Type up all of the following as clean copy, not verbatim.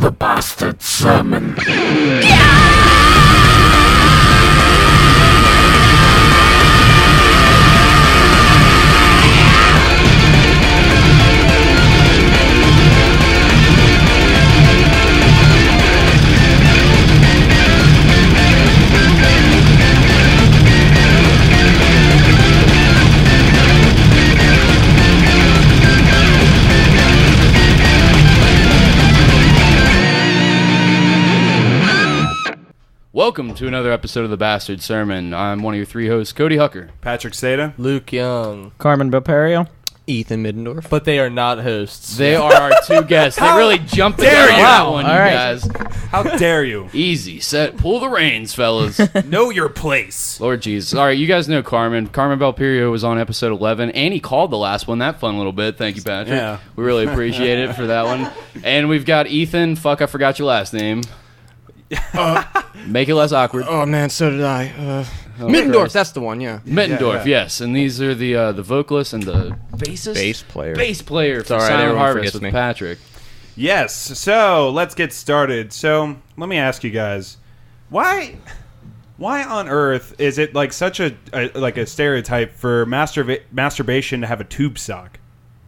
the Bastard Sermon. Welcome to another episode of the Bastard Sermon. I'm one of your three hosts, Cody Hucker. Patrick Seta. Luke Young. Carmen Belperio. Ethan Middendorf. But they are not hosts. They are our two guests. They really jumped the gun on that one, you guys. How dare you? Easy, set, pull the reins, fellas. Know your place. Lord Jesus. All right, you guys know Carmen. Carmen Belperio was on episode 11, and he called the last one that fun little bit. Thank you, Patrick. Yeah. We really appreciate it for that one. And we've got Ethan. Fuck, I forgot your last name. Make it less awkward. Oh man, so did I. Middendorf, Christ. that's the one, yeah. Middendorf, Yeah. yes. And these are the vocalist and the bassist? Bass player. For Sorry, Sound everyone Harvest forgets with me. Patrick. Yes, so let's get started. So let me ask you guys, why on earth is it like such a stereotype for masturbation to have a tube sock?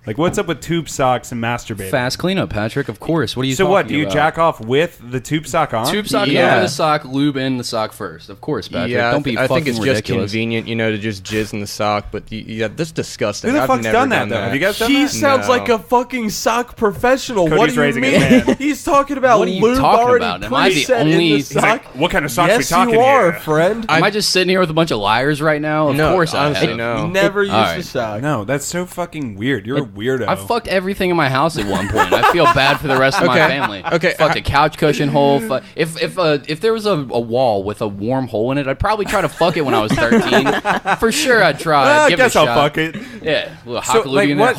Like, what's up with tube socks and masturbating? Fast cleanup, Patrick. Of course. What are you So talking what, do you about? jack off with the tube sock on? Tube sock Yeah. over the sock, lube in the sock first. Of course, Patrick. Yeah, Don't be I fucking think it's ridiculous. just convenient, to just jizz in the sock, but yeah, that's disgusting. Who the I've fuck's never done that, though? Have you guys done He that? sounds No. like a fucking sock professional. Cody's What do you raising his mean? hand. He's talking about What are you lube talking already about? Am I the preset in only- the He's sock? like, what kind of socks we Yes, talking you are, here? friend. Am I just sitting here with a bunch of liars right now? Of No, course I honestly, have. no. Never used Alright. the sock. No, that's so fucking weird. You're a weirdo. I fucked everything in my house at one point. I feel bad for the rest of my Okay. family. Okay. Fucked a couch cushion hole. If there was a wall with a warm hole in it, I'd probably try to fuck it when I was 13. For sure, I'd try. I Give guess it a I'll shot. fuck it. Yeah, a little So, hockaloogie in there.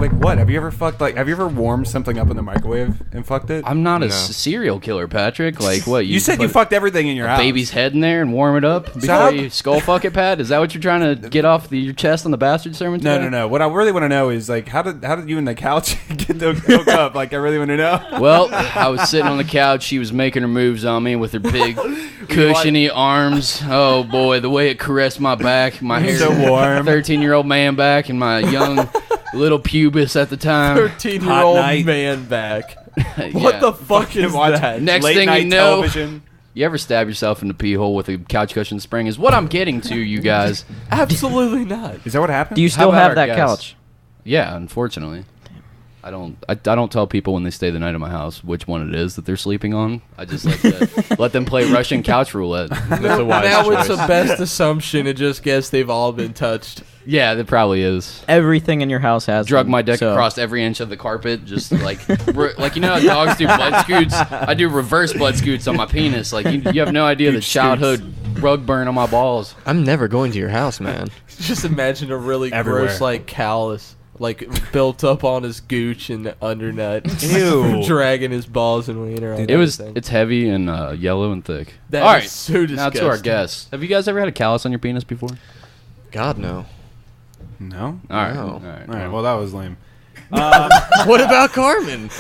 what? Have you ever have you ever warmed something up in the microwave and fucked it? I'm not a No. serial killer, Patrick. Like what? You said you put fucked everything in your a house. baby's head in there and warm it up before how- you skull fuck it, Pat? Is that what you're trying to get off your chest on the Bastard Sermon today? No. What I really want to know is, like, how did you and the couch get hooked up? Like, I really want to know. Well, I was sitting on the couch. She was making her moves on me with her big, cushiony arms. Oh boy, the way it caressed my back, my hair, So warm. 13-year-old man back, and my young little pubis at the time. 13-year-old Hot night. man back. Yeah. What the fuck is Watch that? Next late thing night you know, television. you ever stab yourself in the pee hole with a couch cushion spring? Is what I'm getting to, you guys. Absolutely not. Is that what happened? Do you still about have our that guest? couch? Yeah, unfortunately. I don't tell people when they stay the night at my house which one it is that they're sleeping on. I just let them play Russian couch roulette. That's a wise Now choice. it's a best assumption to just guess they've all been touched. Yeah, that probably is. Everything in your house has Drug them, my dick so- across every inch of the carpet, just like like you know how dogs do butt scoots. I do reverse butt scoots on my penis. Like you have no idea the childhood rug burn on my balls. I'm never going to your house, man. Just imagine a really Everywhere. gross, like, callus, like, built up on his gooch and undernut. Ew. Dragging his balls and wiener. on everything. It's heavy and yellow and thick. That All is right, so now disgusting. to our guests. Have you guys ever had a callus on your penis before? God, no. No. All right, No. all right. All right. Well, that was lame. What about Carmen?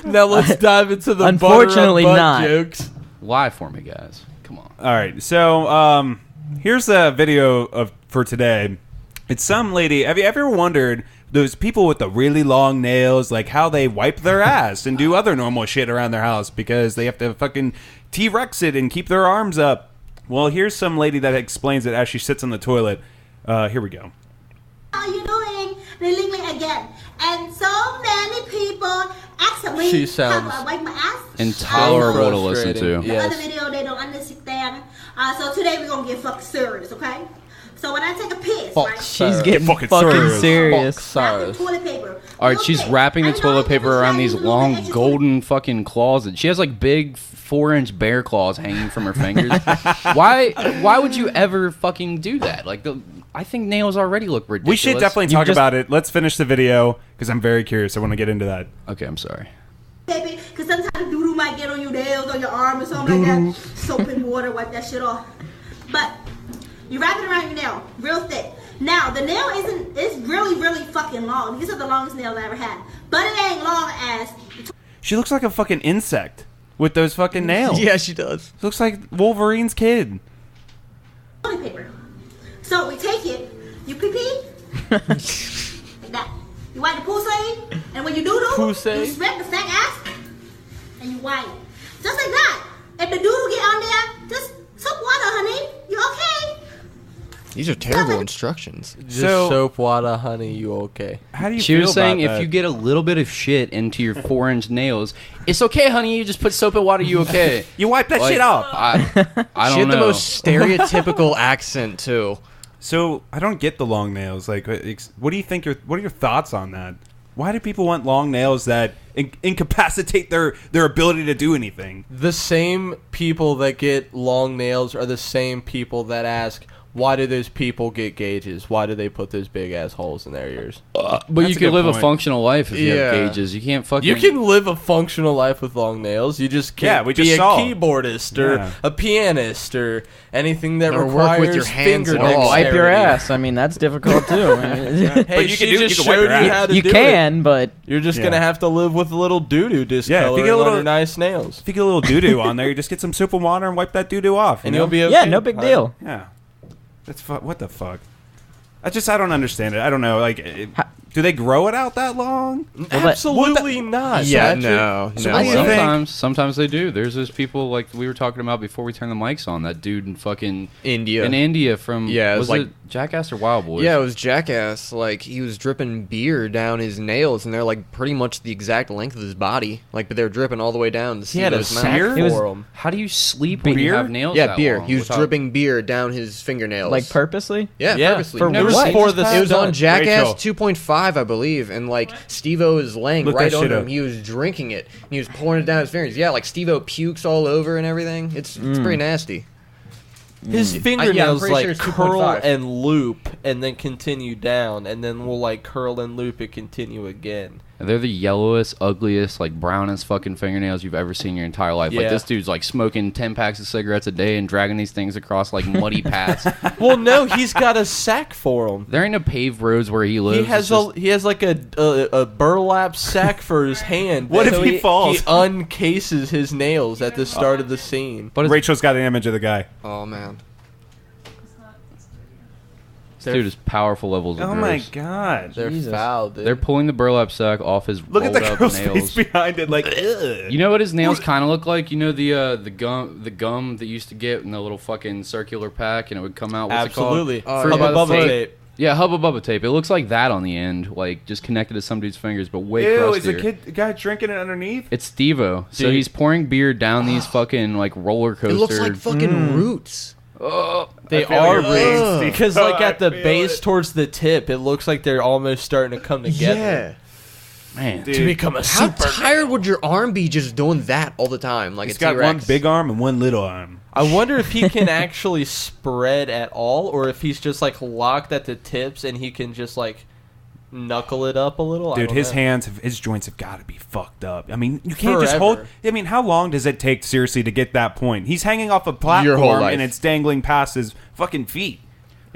Now let's dive into the Unfortunately butter not. jokes. Lie for me, guys. Come on. All right. So, here's a video for today. It's some lady. Have you ever wondered those people with the really long nails, like how they wipe their ass and do other normal shit around their house because they have to fucking T-Rex it and keep their arms up? Well, here's some lady that explains it as she sits on the toilet. Here we go. How are you doing? Lily again. And so many people ask me She how sounds do I wipe my ass. Intolerable to listen to. Frustrating. Yes. Other video they don't understand. So today we're gonna get fucking serious, okay? So when I take a piss, right? She's Get getting fucking fucking serious. serious. Wrap the Sorry. toilet paper. All right, Real she's thick. wrapping the I know toilet it's paper around like these a little long extra golden fucking claws. She has like big 4-inch bear claws hanging from her fingers. Why would you ever fucking do that? Like I think nails already look ridiculous. We should definitely talk about it. Let's finish the video because I'm very curious. I want to get into that. Okay, I'm sorry. baby, because sometimes doo-doo might get on your nails, on your arm, or something like that. Soap and water, wipe that shit off. But you wrap it around your nail, real thick. Now, the nail it's really, really fucking long. These are the longest nails I ever had. But it ain't long as... She looks like a fucking insect. with those fucking nails. Yeah, she does. Looks like Wolverine's kid. Toilet paper. So we take it, you pee-pee, like that. You wipe the pussy, and when you do, Pussy. you spread the fat ass, and you wipe. Just like that. If the doodle get on there, just soap water, honey. You okay? These are terrible instructions. Just So- soap, water, honey, you okay? How do you She feel was saying about if that? you get a little bit of shit into your 4-inch nails, it's okay, honey. You just put soap and water. You okay? You wipe that Like, shit off. I don't She had know. the most stereotypical accent too. So I don't get the long nails. Like, what do you think? What are your thoughts on that? Why do people want long nails that incapacitate their ability to do anything? The same people that get long nails are the same people that ask, why do those people get gauges? Why do they put those big ass holes in their ears? But That's you a can good live a point. functional life if you have Yeah. gauges. You can't fucking. You can live a functional life with long nails. You just Yeah, can't we be just a saw. keyboardist or Yeah. a pianist or anything that Or requires work with your hands finger at all. Wipe your dexterity. ass. I mean, that's difficult too. Hey, But you she can do- just you can wipe showed your you ass. how to you do it. can, but You're just Yeah. gonna have to live with a little doo-doo discoloring get a little- on your nice nails, If you get a little doo-doo on there, you just get some soap and water and wipe that doo-doo off. and you know? you'll be okay. yeah, no big deal. Yeah. That's what the fuck? I don't understand it. I don't know. Like, do they grow it out that long? Absolutely not. Yeah, Patrick. no. So no. what do you think? Sometimes they do. There's those people like we were talking about before we turned the mics on. That dude in fucking India. in India from Yeah, it was was it Jackass or Wild Boys? Yeah, it was Jackass. Like, he was dripping beer down his nails, and they're, like, pretty much the exact length of his body. Like, but they're dripping all the way down to He had a Stevo's sack mouth. It was- for him. How do you sleep when you Beer? have nails? Yeah, that beer. long He was without- dripping beer down his fingernails. Like purposely. Yeah, Yeah, purposely. for You've never what? seen For this? the It was on stunt. Jackass Rachel. 2.5, I believe, and like Steve-O is laying Look right that shit under up. him. He was drinking it, and he was pouring it down his fingers. Yeah, like Steve-O pukes all over and everything. It's pretty nasty. His Yeah, I'm fingernails pretty like sure it's curl 2.5. and loop, and then continue down, and then we'll like curl and loop and continue again. They're the yellowest, ugliest, like brownest fucking fingernails you've ever seen in your entire life. Like Yeah. this dude's like smoking 10 packs of cigarettes a day and dragging these things across like muddy paths. Well, no, he's got a sack for him. There ain't no paved roads where he lives. He has It's just- he has like a burlap sack for his hand. What if So he falls? He uncases his nails at the start of the scene. but it's, Rachel's got an image of the guy. Oh man. this dude is powerful levels of Oh my gross. god. They're Jesus. foul, dude. They're pulling the burlap sack off his Look at rolled the up girl's nails. face behind it. Like, ugh. You know what his nails kind of look like? You know the gum that you used to get in the little fucking circular pack, and it would come out. What's Absolutely. It called? Oh, Fruit by Hubba the Bubba Foot. tape. Yeah, Hubba Bubba tape. It looks like that on the end, like just connected to some dude's fingers, but way Ew, crustier. is a guy drinking it underneath? It's Steve-O. So Dude. he's pouring beer down these fucking like roller coaster. It looks like fucking roots. They I feel are your pain, roots Steve. because like I at the feel base it. towards the tip, it looks like they're almost starting to come together. Yeah. Man, Dude. To become a How super. tired would your arm be just doing that all the time? Like He's a got T-Rex? one big arm and one little arm. I wonder if he can actually spread at all, or if he's just like locked at the tips and he can just like knuckle it up a little. I Dude, don't his know. hands, his joints have got to be fucked up. I mean, you can't just hold. Forever. I mean, how long does it take seriously to get that point? He's hanging off a Your whole platform life. and it's dangling past his fucking feet.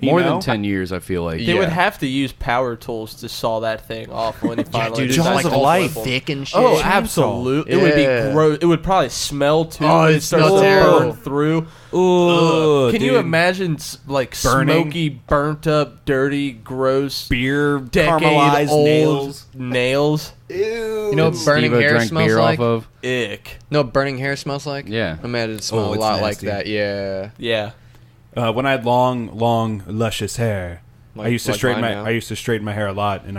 You more know? than 10 years, I feel like. They would Yeah. have to use power tools to saw that thing off when he finally. dude, does it's Jaws that of like all life. thick and shit. Oh, Chainsaw. absolutely! It would Yeah. be gross. It would probably smell too. Oh, when it it starts smells to terrible. burn through. Ooh, Can you dude. imagine like Burning. smoky, burnt up, dirty, gross, beer caramelized decade-old nails? nails? You know what That burning Steve-O hair drank smells beer like? off of. Ick. No, burning hair smells like? Yeah. I imagine it smells a it's lot nasty. like that, yeah. Yeah. When I had long, luscious hair, I Like- used to like straighten mine my now. I used to straighten my hair a lot, and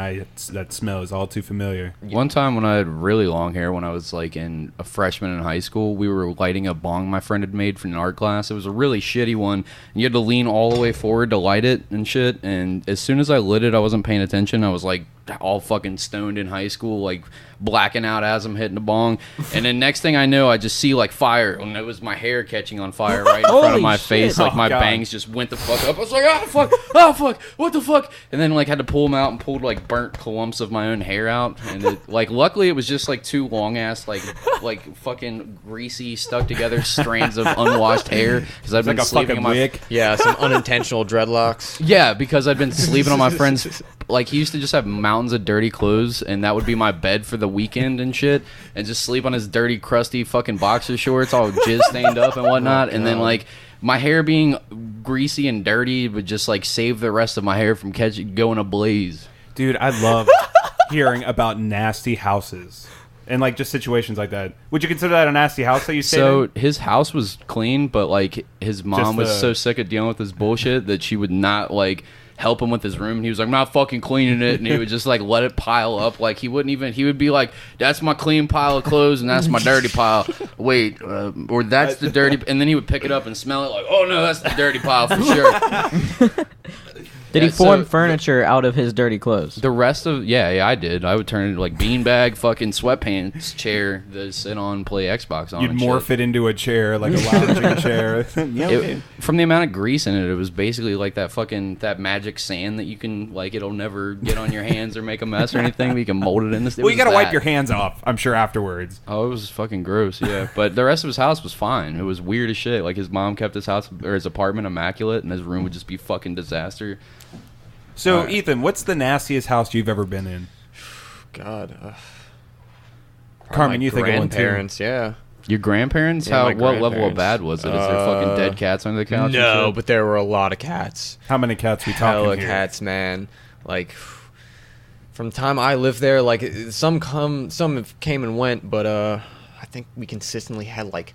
that smell is all too familiar. One time when I had really long hair, when I was like in a freshman in high school, we were lighting a bong my friend had made for an art class. It was a really shitty one. And you had to lean all the way forward to light it and shit. And as soon as I lit it, I wasn't paying attention. I was like all fucking stoned in high school, like blacking out as I'm hitting the bong. And then next thing I know, I just see like fire, and it was my hair catching on fire right in front of Holy my shit. face. Like Oh, my God. bangs just went the fuck up. I was like, oh fuck, what the fuck? And then like had to pull them out and pulled like burnt clumps of my own hair out. And it, like luckily it was just like two long ass like fucking greasy stuck together strands of unwashed hair because I've It's like been a sleeping fucking on my wick. Yeah, some unintentional dreadlocks. yeah, because I'd been sleeping on my friend's like he used to just have mountains of dirty clothes, and that would be my bed for the weekend and shit, and just sleep on his dirty, crusty fucking boxer shorts, all jizz stained up and whatnot, and then like my hair being greasy and dirty would just like save the rest of my hair from going ablaze. Dude, I love hearing about nasty houses. And like just situations like that. Would you consider that a nasty house that you stayed in? So his house was clean, but like his mom was so sick of dealing with this bullshit that she would not like help him with his room. And he was like, I'm not fucking cleaning it, and he would just like let it pile up. Like he would be like, that's my clean pile of clothes and that's my dirty pile. Wait, or that's the dirty, and then he would pick it up and smell it like, oh no, that's the dirty pile for sure. Did he form furniture out of his dirty clothes? The rest of yeah, I did. I would turn it into like beanbag, fucking sweatpants chair to sit on, and play Xbox on. You'd morph it into a chair, like a lounging chair. From the amount of grease in it, it was basically like that magic sand that you can like. It'll never get on your hands or make a mess or anything. But you can mold it in this. Well, you gotta wipe your hands off, I'm sure, afterwards. Oh, it was fucking gross. Yeah, but the rest of his house was fine. It was weird as shit. Like his mom kept his house or his apartment immaculate, and his room would just be fucking disaster. So, Ethan, what's the nastiest house you've ever been in? God. Carmen, you think of one too. Grandparents, yeah. Your grandparents? Yeah, my what level of grandparents. bad was it? Is there fucking dead cats under the couch? and No, shit? but there were a lot of cats. How many cats we talking Hella here? cats, man. Like, from the time I lived there, like, some have came and went, but I think we consistently had, like,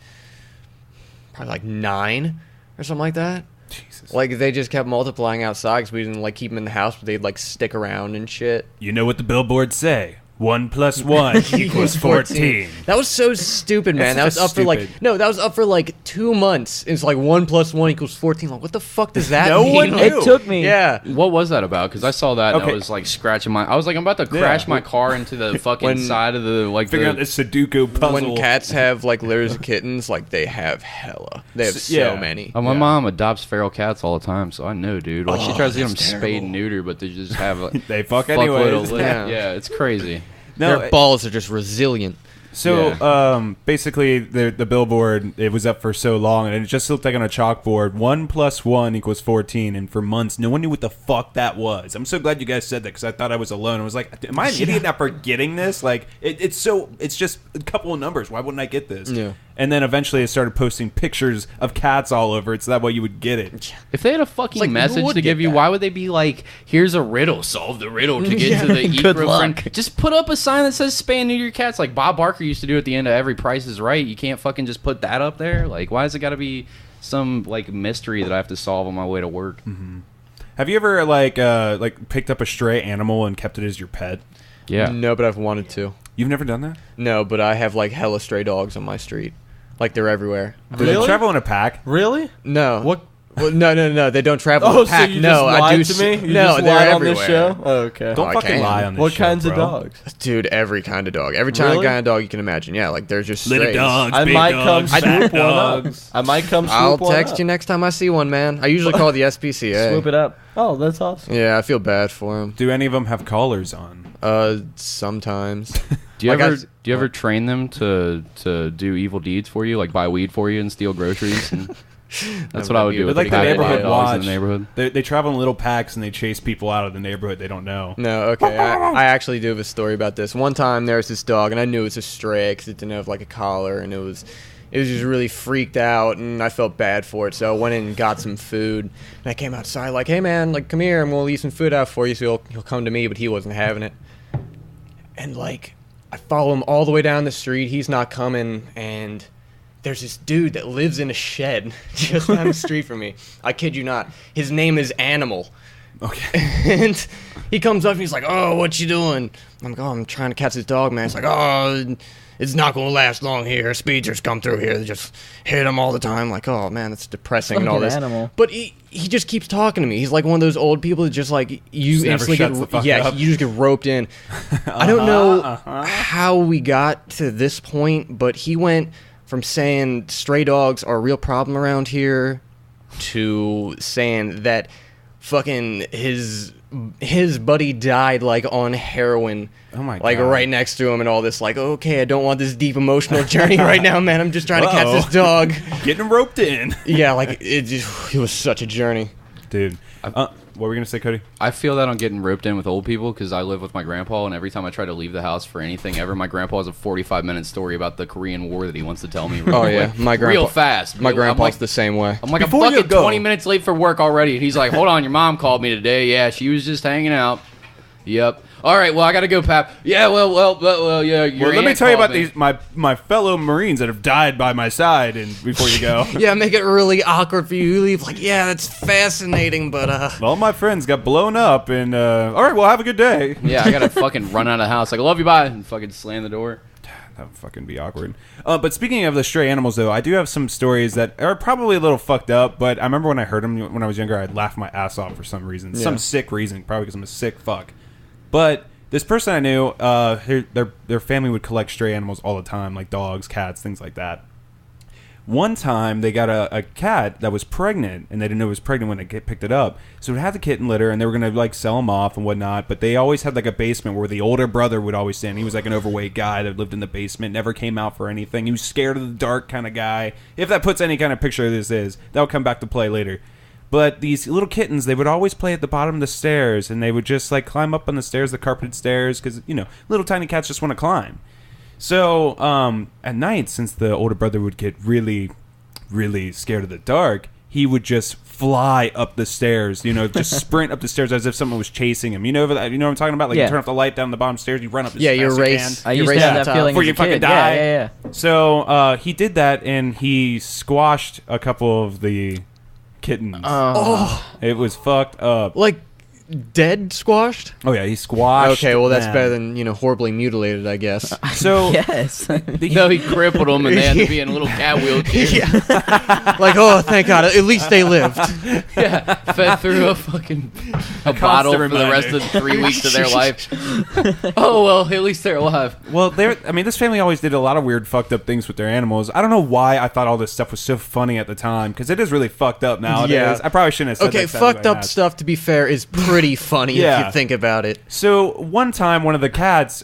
probably, like, 9 or something like that. Jesus. Like, they just kept multiplying outside because we didn't, like, keep them in the house, but they'd, like, stick around and shit. You know what the billboards say? 1 + 1 equals 14. That was so stupid, man. That was up for that was up for like 2 months. It's like 1 + 1 = 14. Like, what the fuck does that No mean? one Like, knew. It took me. yeah. What was that about? Because I saw that and I Okay. was like scratching my. I was like, I'm about to crash my car into the fucking side of the like. Figure out this Sudoku puzzle. When cats have like litters of kittens, like they have hella. They have Yeah. so many. Oh, my mom adopts feral cats all the time, so I know, dude. Like she tries to get them that's spayed and neutered, but they just have a They fuck fuckload anyways. of litter. Yeah. Yeah, it's crazy. Their balls are just resilient. So, basically, the billboard, it was up for so long, and it just looked like on a chalkboard, 1 + 1 = 14, and for months, no one knew what the fuck that was. I'm so glad you guys said that, because I thought I was alone. I was like, am I an idiot not for getting this? Like, it's just a couple of numbers. Why wouldn't I get this? Yeah. And then eventually it started posting pictures of cats all over it, so that way you would get it. If they had a fucking Like, who message would to give get you, that? why would they be like, "Here's a riddle, solve the riddle to get to the eat Good real luck. friend"? Just put up a sign that says "spay and neuter your cats," like Bob Barker used to do at the end of every Price is Right. You can't fucking just put that up there. Like, why has it got to be some like mystery that I have to solve on my way to work? Mm-hmm. Have you ever like picked up a stray animal and kept it as your pet? Yeah. No, but I've wanted to. You've never done that? No, but I have like hella stray dogs on my street. Like they're everywhere. Do they travel in a pack? Really? No. What? Well, no. They don't travel Oh, in a pack. so you no, just I lied do. to me? You No, just they're lied on everywhere. this show? Oh, okay. Don't I fucking can. lie on this What show, kinds of bro. dogs? Dude, every kind of dog. Every Really? kind of dog you can imagine. Yeah, like they're just Little strays. dogs, I big might dogs, come fat swoop one up. dogs. I might come swoop I'll one text up. you next time I see one, man. I usually call the SPCA. Swoop it up. Oh, that's awesome. Yeah, I feel bad for him. Do any of them have collars on? Sometimes. Do you Like ever I- do you ever train them to do evil deeds for you, like buy weed for you and steal groceries? And that's what I would do. They're with like the guy that neighborhood bought dogs watch. in the neighborhood. They travel in little packs and they chase people out of the neighborhood they don't know. No, okay. I actually do have a story about this. One time there was this dog, and I knew it was a stray because it didn't have like a collar, and it was just really freaked out, and I felt bad for it. So I went in and got some food, and I came outside like, "Hey man, like come here, and we'll leave some food out for you." So he'll come to me, but he wasn't having it. And like, I follow him all the way down the street. He's not coming, and there's this dude that lives in a shed just down the street from me. I kid you not. His name is Animal. Okay. And he comes up and he's like, "Oh, what you doing?" I'm like, "Oh, I'm trying to catch this dog, man." It's like, "Oh, it's not going to last long here. Speedsters come through here. They just hit him all the time." Like, oh, man, that's depressing and all Fucking this. Animal. But he just keeps talking to me. He's like one of those old people that just like, you Just never instantly shuts the fuck get, up. you just get roped in. I don't know how we got to this point, but he went from saying stray dogs are a real problem around here to saying that fucking his buddy died like on heroin. Oh my Like God. right next to him and all this. Like, okay, I don't want this deep emotional journey right now, man. I'm just trying to catch this dog. Getting roped in. Yeah, like it was such a journey. Dude. What were we gonna say, Cody? I feel that I'm getting roped in with old people because I live with my grandpa, and every time I try to leave the house for anything ever, my grandpa has a 45-minute story about the Korean War that he wants to tell me. Oh yeah, my grandpa. Real fast. My grandpa's like, the same way. I'm like, Before I'm you fucking go- 20 minutes late for work already, and he's like, hold on, your mom called me today. Yeah, she was just hanging out. Yep. All right, well, I gotta go, Pap. Yeah, well, yeah. Your Let me aunt tell you called about me. these my fellow Marines that have died by my side, and before you go. Yeah, make it really awkward for you. You leave like, yeah, that's fascinating, but All my friends got blown up, and all right, well, have a good day. Yeah, I gotta fucking run out of the house. Like, I love you, bye, and fucking slam the door. That would fucking be awkward. But speaking of the stray animals, though, I do have some stories that are probably a little fucked up, but I remember when I heard them when I was younger, I'd laugh my ass off for some reason. Yeah. Some sick reason, probably because I'm a sick fuck. But this person I knew, their family would collect stray animals all the time, like dogs, cats, things like that. One time, they got a cat that was pregnant, and they didn't know it was pregnant when they picked it up. So it had the kitten litter, and they were going to, like, sell them off and whatnot, but they always had, like, a basement where the older brother would always stay, and he was, like, an overweight guy that lived in the basement, never came out for anything. He was scared of the dark kind of guy. If that puts any kind of picture of this is, that'll come back to play later. But these little kittens, they would always play at the bottom of the stairs, and they would just, like, climb up on the stairs, the carpeted stairs, because, you know, little tiny cats just want to climb. So, at night, since the older brother would get really, really scared of the dark, he would just fly up the stairs, you know, just sprint up the stairs as if someone was chasing him. You know what I'm talking about? Like, Yeah. you turn off the light down the bottom stairs, you run up as yeah, fast you as race. can. I you used race to have to the that top. feeling Before as you a fucking kid. die. Yeah. So, he did that, and he squashed a couple of the kittens. It was fucked up. Like dead squashed. Oh, yeah, he squashed Okay, well that's them. better than horribly mutilated, I guess. So, Yes. No, he crippled them, and they had to be in a little cat wheelchair. Like, oh, thank God, at least they lived. Yeah, fed through a fucking bottle for the reminder. rest of 3 weeks of their life. Oh, well, at least they're alive. well, this family always did a lot of weird, fucked up things with their animals. I don't know why I thought all this stuff was so funny at the time, because it is really fucked up nowadays. Yeah. I probably shouldn't have said Okay, that. Sadly, fucked I up have. stuff, to be fair, is pretty funny Yeah. if you think about it. So one time, one of the cats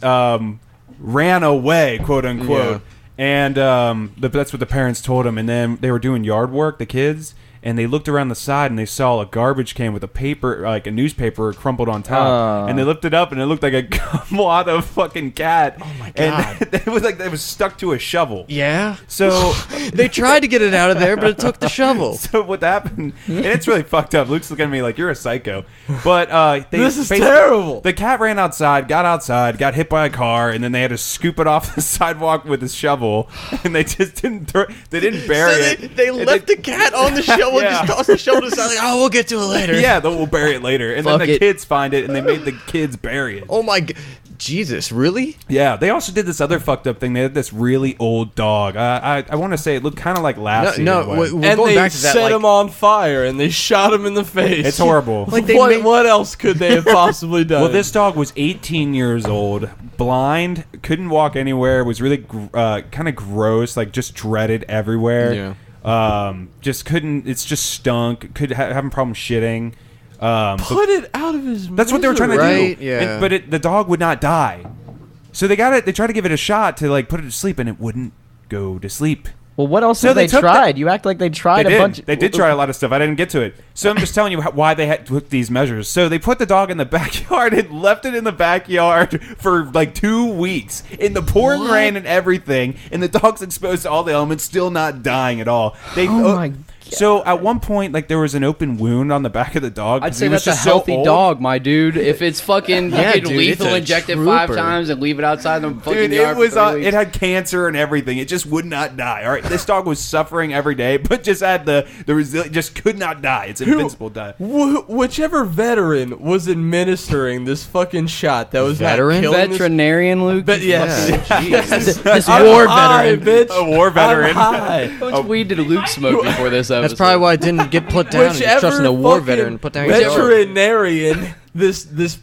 ran away, quote unquote, and that's what the parents told him. And then they were doing yard work, the kids, and they looked around the side and they saw a garbage can with a paper, like a newspaper, crumpled on top. And they lifted up and it looked like a wad of fucking cat. Oh my God. And it was like it was stuck to a shovel. Yeah. So. They tried to get it out of there, but it took the shovel. So what happened? And it's really fucked up. Luke's looking at me like you're a psycho. But This is terrible. The cat ran outside, got hit by a car, and then they had to scoop it off the sidewalk with a shovel. And they just didn't they didn't bury it. They And left the cat on the shovel, Yeah. just tossed the shovel to the side, like, oh, we'll get to it later. Yeah, we'll bury it later. And then Fuck the it. kids find it, and they made the kids bury it. Oh my God. Jesus, really? Yeah, they also did this other fucked up thing. They had this really old dog. I want to say it looked kind of like Lassie. in a way. We're And going they back to that. set Like, him on fire, and they shot him in the face. It's horrible. Like they what, made- what else could they have possibly done? Well, this dog was 18 years old, blind, couldn't walk anywhere, was really kind of gross, like just dreaded everywhere. Yeah. Just couldn't. It's just stunk. Having problems shitting. Put it out of his. That's what they were trying to Right, do. yeah. But the dog would not die. So they got it. They tried to give it a shot to like put it to sleep, and it wouldn't go to sleep. Well, what else So have they they took tried? You act like they tried They a bunch. They did try a lot of stuff. I didn't get to it. So I'm just telling you why they had took these measures. So they put the dog in the backyard and left it in the backyard for like 2 weeks in the pouring rain and everything. And the dog's exposed to all the elements, still not dying at all. They, Oh my God. So at one point, like there was an open wound on the back of the dog. I'd 'cause say he was that's a just so healthy old. dog, my dude. If it's fucking, Yeah, you could dude, lethal it's a inject it 5 trooper. times and leave it outside the fucking Dude, yard it was for 3 weeks. it had cancer and everything. It just would not die. All right, this dog was suffering every day, but just had the just could not die. It's invincible die. Whichever veteran was administering this fucking shot that was Veteran? killing this- Veterinarian, Luke. But yes, This I'm war high, veteran. bitch. A war veteran. I'm high. How much weed did Luke smoke before this episode? That's probably why it didn't get put down. And just trusting a war fucking veteran put down your sword. veterinarian this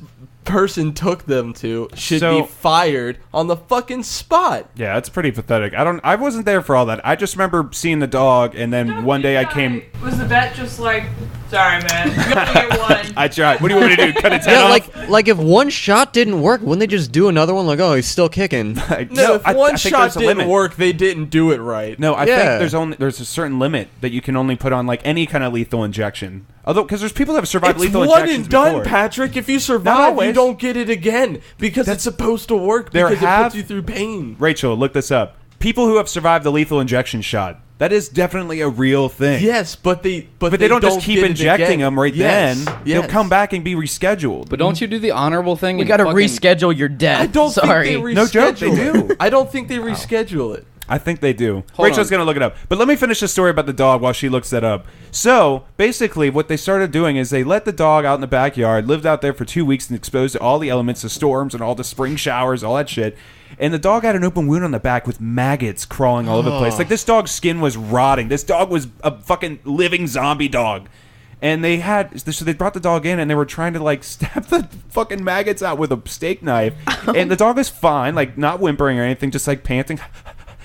person took them to should So- be fired on the fucking spot. Yeah, it's pretty pathetic. I wasn't there for all that. I just remember seeing the dog, and then one day I came. Was the vet just like Sorry, man. You only get one. I tried. What do you want me to do? Cut its head off? like if one shot didn't work, wouldn't they just do another one? Like, oh, he's still kicking. No, if one shot didn't work, they didn't do it right. No, I think there's a certain limit that you can only put on like any kind of lethal injection. Although, because there's people that have survived lethal injections It's one and done, before. Patrick. If you survive, you don't get it again because it's supposed to work because it puts you through pain. Rachel, look this up. People who have survived the lethal injection shot. That is definitely a real thing. Yes, but they don't just keep injecting them right then. They'll come back and be rescheduled. But don't you do the honorable thing? We got to reschedule your death. I don't think they reschedule No joke, they do. I don't think they reschedule it. I think they do. Hold Rachel's going to look it up. But let me finish the story about the dog while she looks that up. So, basically, what they started doing is they let the dog out in the backyard, lived out there for 2 weeks and exposed to all the elements, the storms and all the spring showers, all that shit. And the dog had an open wound on the back with maggots crawling all over the place. Like, this dog's skin was rotting. This dog was a fucking living zombie dog. And so they brought the dog in and they were trying to like stab the fucking maggots out with a steak knife. And the dog is fine, like not whimpering or anything, just like panting.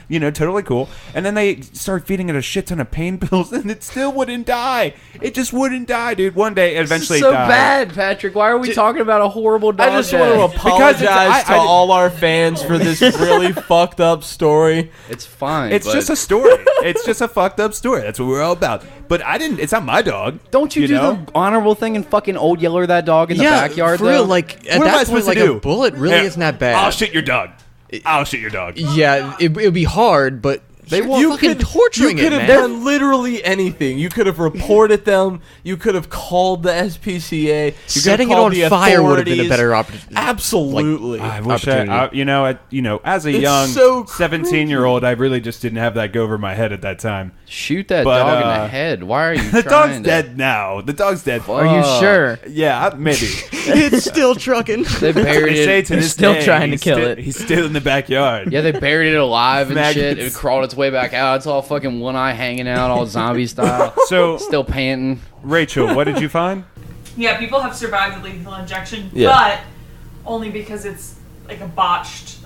You know, totally cool. And then they started feeding it a shit ton of pain pills, and it still wouldn't die. It just wouldn't die, dude. One day, it eventually so died. bad, Patrick. Why are we talking about a horrible dog? I just want to apologize to all our fans for this really fucked up story. It's fine. It's just a story. It's just a fucked up story. That's what we're all about. But it's not my dog. Don't you do the honorable thing and fucking old yeller that dog in the backyard? For real, though? like at What am I that point, supposed like to do? a bullet really isn't that bad. I'll shoot your dog. I'll shoot your dog. Yeah, it would be hard, but They you fucking torturing You it, could have man. done literally anything. You could have reported them. You could have called the SPCA. Setting it on fire would have been a better opportunity. Absolutely. I wish as a young 17-year-old, I really just didn't have that go over my head at that time. Shoot that dog in the head. Why are you The trying dog's dead now. The dog's dead. Are you sure? Yeah, maybe. It's still trucking. They buried They say it. to this still day, trying to he's kill still- it. He's still in the backyard. Yeah, they buried it alive and shit. Maggots. It crawled its way back out. It's all fucking one eye hanging out, all zombie style. So, Still panting. Rachel, what did you find? Yeah, people have survived the lethal injection, Yeah. but only because it's like a botched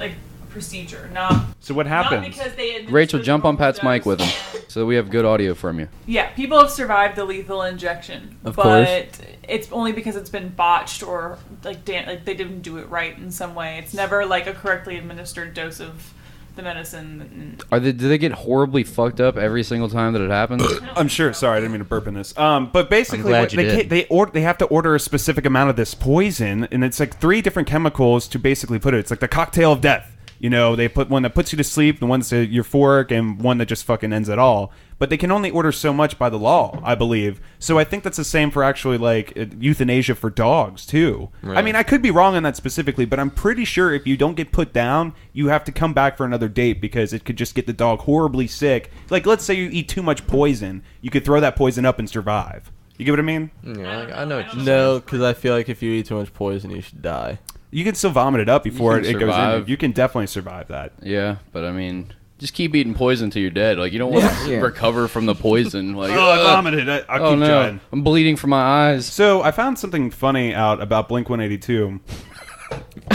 procedure, not So what not happens? because they administer Rachel, the jump on wrong Pat's mic with him dose. so that we have good audio from you. Yeah, people have survived the lethal injection, Of but course. it's only because it's been botched or like they didn't do it right in some way. It's never like a correctly administered dose of the medicine. Do they get horribly fucked up every single time that it happens? I'm sure. Sorry, I didn't mean to burp in this. But basically, glad you did. they have to order a specific amount of this poison, and it's like 3 different chemicals to basically put it. It's like the cocktail of death. You know, they put one that puts you to sleep, the one that's euphoric, and one that just fucking ends it all. But they can only order so much by the law, I believe. So I think that's the same for actually like euthanasia for dogs too. Right. I mean, I could be wrong on that specifically, but I'm pretty sure if you don't get put down, you have to come back for another date because it could just get the dog horribly sick. Like, let's say you eat too much poison, you could throw that poison up and survive. You get what I mean? Yeah, I know what you're saying. No, because I feel like if you eat too much poison, you should die. You can still vomit it up before You it can goes in. survive. You can definitely survive that. Yeah, but I mean, just keep eating poison until you're dead. Like, you don't want to Yeah. recover from the poison. Like, Oh, I vomited. I'll oh keep no, trying. I'm bleeding from my eyes. So I found something funny out about Blink-182.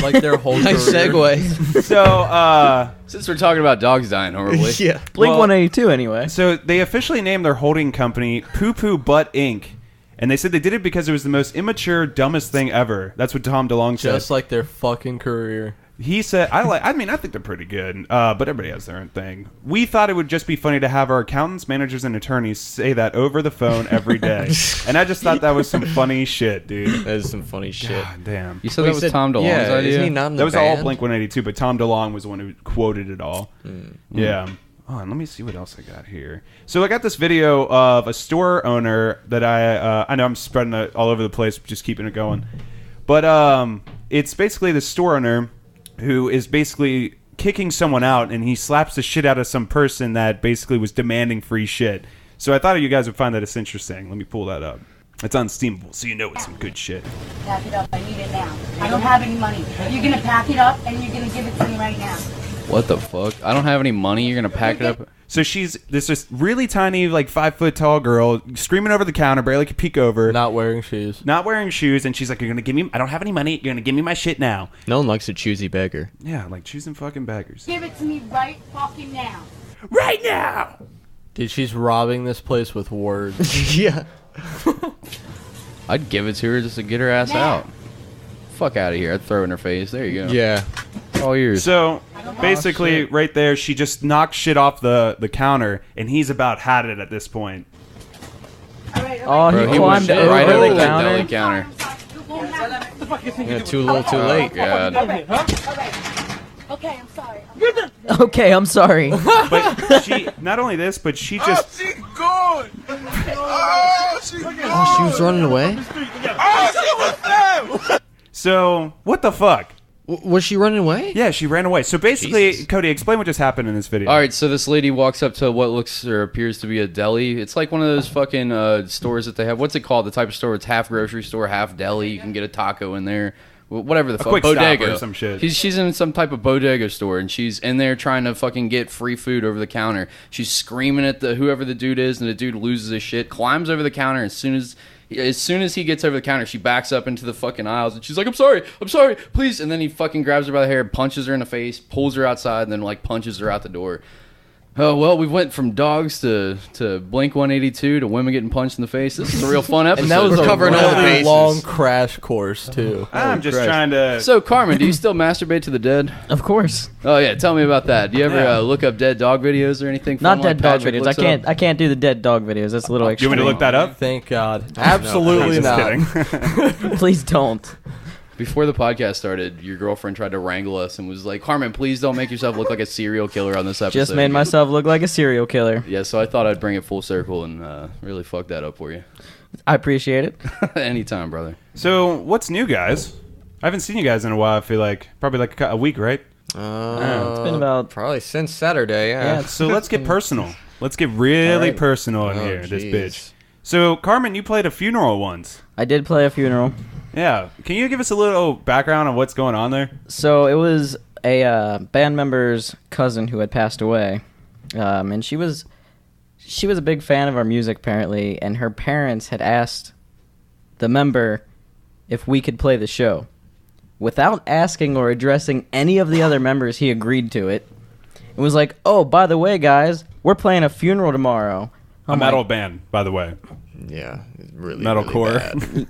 Like their whole Nice career. segue. So, Since we're talking about dogs dying horribly. Yeah. Blink Well- 182 anyway. so they officially named their holding company Poo Poo Butt Inc. And they said they did it because it was the most immature, dumbest thing ever. That's what Tom DeLonge said. Just like their fucking career. He said, I think they're pretty good, but everybody has their own thing. We thought it would just be funny to have our accountants, managers, and attorneys say that over the phone every day. And I just thought that was some funny shit, dude. That is some funny shit. God damn. You said that was Tom DeLonge's yeah, idea? Isn't he not in the That was band? all Blink-182, but Tom DeLonge was the one who quoted it all. Yeah. Oh, and let me see what else I got here. So I got this video of a store owner that I know I'm spreading it all over the place, just keeping it going. But it's basically the store owner who is basically kicking someone out, and he slaps the shit out of some person that basically was demanding free shit. So I thought you guys would find that it's interesting. Let me pull that up. It's unsteamable, so you know it's some good shit. Pack it up. I need it now. I don't have any money. You're gonna pack it up and you're gonna give it to me right now. What the fuck? I don't have any money. You're going to pack it up? So she's this just really tiny, like 5 foot tall girl, screaming over the counter, barely could peek over. Not wearing shoes. Not wearing shoes, and she's like, "You're gonna give me? I don't have any money. You're gonna give me my shit now." No one likes a choosy beggar. Yeah, like choosing fucking beggars. Give it to me right fucking now. Right now. Dude, she's robbing this place with words. Yeah. I'd give it to her just to get her ass out. Fuck out of here. I'd throw it in her face. There you go. Yeah. All yours. So basically, right there, she just knocked shit off the counter, and he's about had it at this point. Oh, Bro, he climbed went over right the over the counter. deli counter. Yeah, too little, too late. Oh, God. Okay, I'm sorry. Okay, I'm sorry. But she, not only this, but she just... Oh, she was running away? So, what the fuck? Was she running away? Yeah, she ran away. So basically, Jesus. Cody, explain what just happened in this video. All right, so this lady walks up to what looks or appears to be a deli. It's like one of those fucking stores that they have. What's it called? The type of store. It's half grocery store, half deli. You can get a taco in there. Whatever the fuck. quick stop bodega or some shit. She's in some type of bodega store, and she's in there trying to fucking get free food over the counter. She's screaming at whoever the dude is, and the dude loses his shit, climbs over the counter. As soon as he gets over the counter, she backs up into the fucking aisles, and she's like, I'm sorry, please. And then he fucking grabs her by the hair, punches her in the face, pulls her outside, and then like punches her out the door. Oh, well, we went from dogs to Blink 182 to women getting punched in the face. This is a real fun episode. And that was We're a covering all the really bases. long crash course, too. I'm just Christ. trying to... So, Carmen, do you still masturbate to the dead? Of course. Oh, yeah, tell me about that. Do you ever Yeah. Look up dead dog videos or anything? Not fun dead like dog Patrick videos. looks up? I can't do the dead dog videos. That's a little Do you extreme. want me to look that up? Thank God. Absolutely No, I'm not. just kidding. Please don't. Before the podcast started, your girlfriend tried to wrangle us and was like, Carmen, please don't make yourself look like a serial killer on this episode. Just made myself look like a serial killer. Yeah, so I thought I'd bring it full circle and really fuck that up for you. I appreciate it. Anytime, brother. So, what's new, guys? I haven't seen you guys in a while, I feel like. Probably like a week, right? It's been about... Probably since Saturday, yeah. So let's get personal. Let's get really Alright. personal in Oh, here, this jeez. bitch. So, Carmen, you played a funeral once. I did play a funeral. Yeah. Can you give us a little background on what's going on there? So it was a band member's cousin who had passed away, and she was a big fan of our music apparently, and her parents had asked the member if we could play the show. Without asking or addressing any of the other members, he agreed to it. It was like, oh, by the way, guys, we're playing a funeral tomorrow. A metal band, by the way. Yeah, it's really Metalcore. Really bad.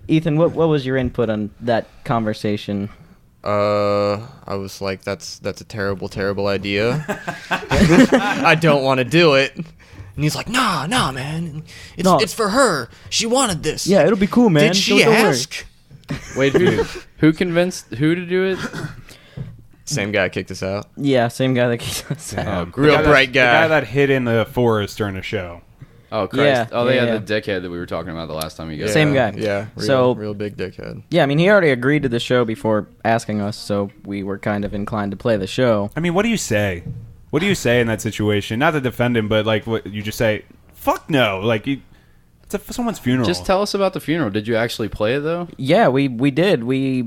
Ethan, what was your input on that conversation? I was like, that's a terrible, terrible idea. I don't want to do it. And he's like, nah, man. It's for her. She wanted this. Yeah, it'll be cool, man. Did she Don't worry. ask? Wait, who convinced who to do it? Same guy kicked us out. Yeah, same guy that kicked us out. Real bright The guy. guy that hid in the forest during the show. Oh, Christ. Yeah, oh, they yeah, had the dickhead that we were talking about the last time you guys. Same guy. Yeah. Real big dickhead. Yeah, I mean, he already agreed to the show before asking us, so we were kind of inclined to play the show. I mean, what do you say? What do you say in that situation? Not to defend him, but like, what you just say? Fuck no! Like, it's someone's funeral. Just tell us about the funeral. Did you actually play it though? Yeah, we did. Me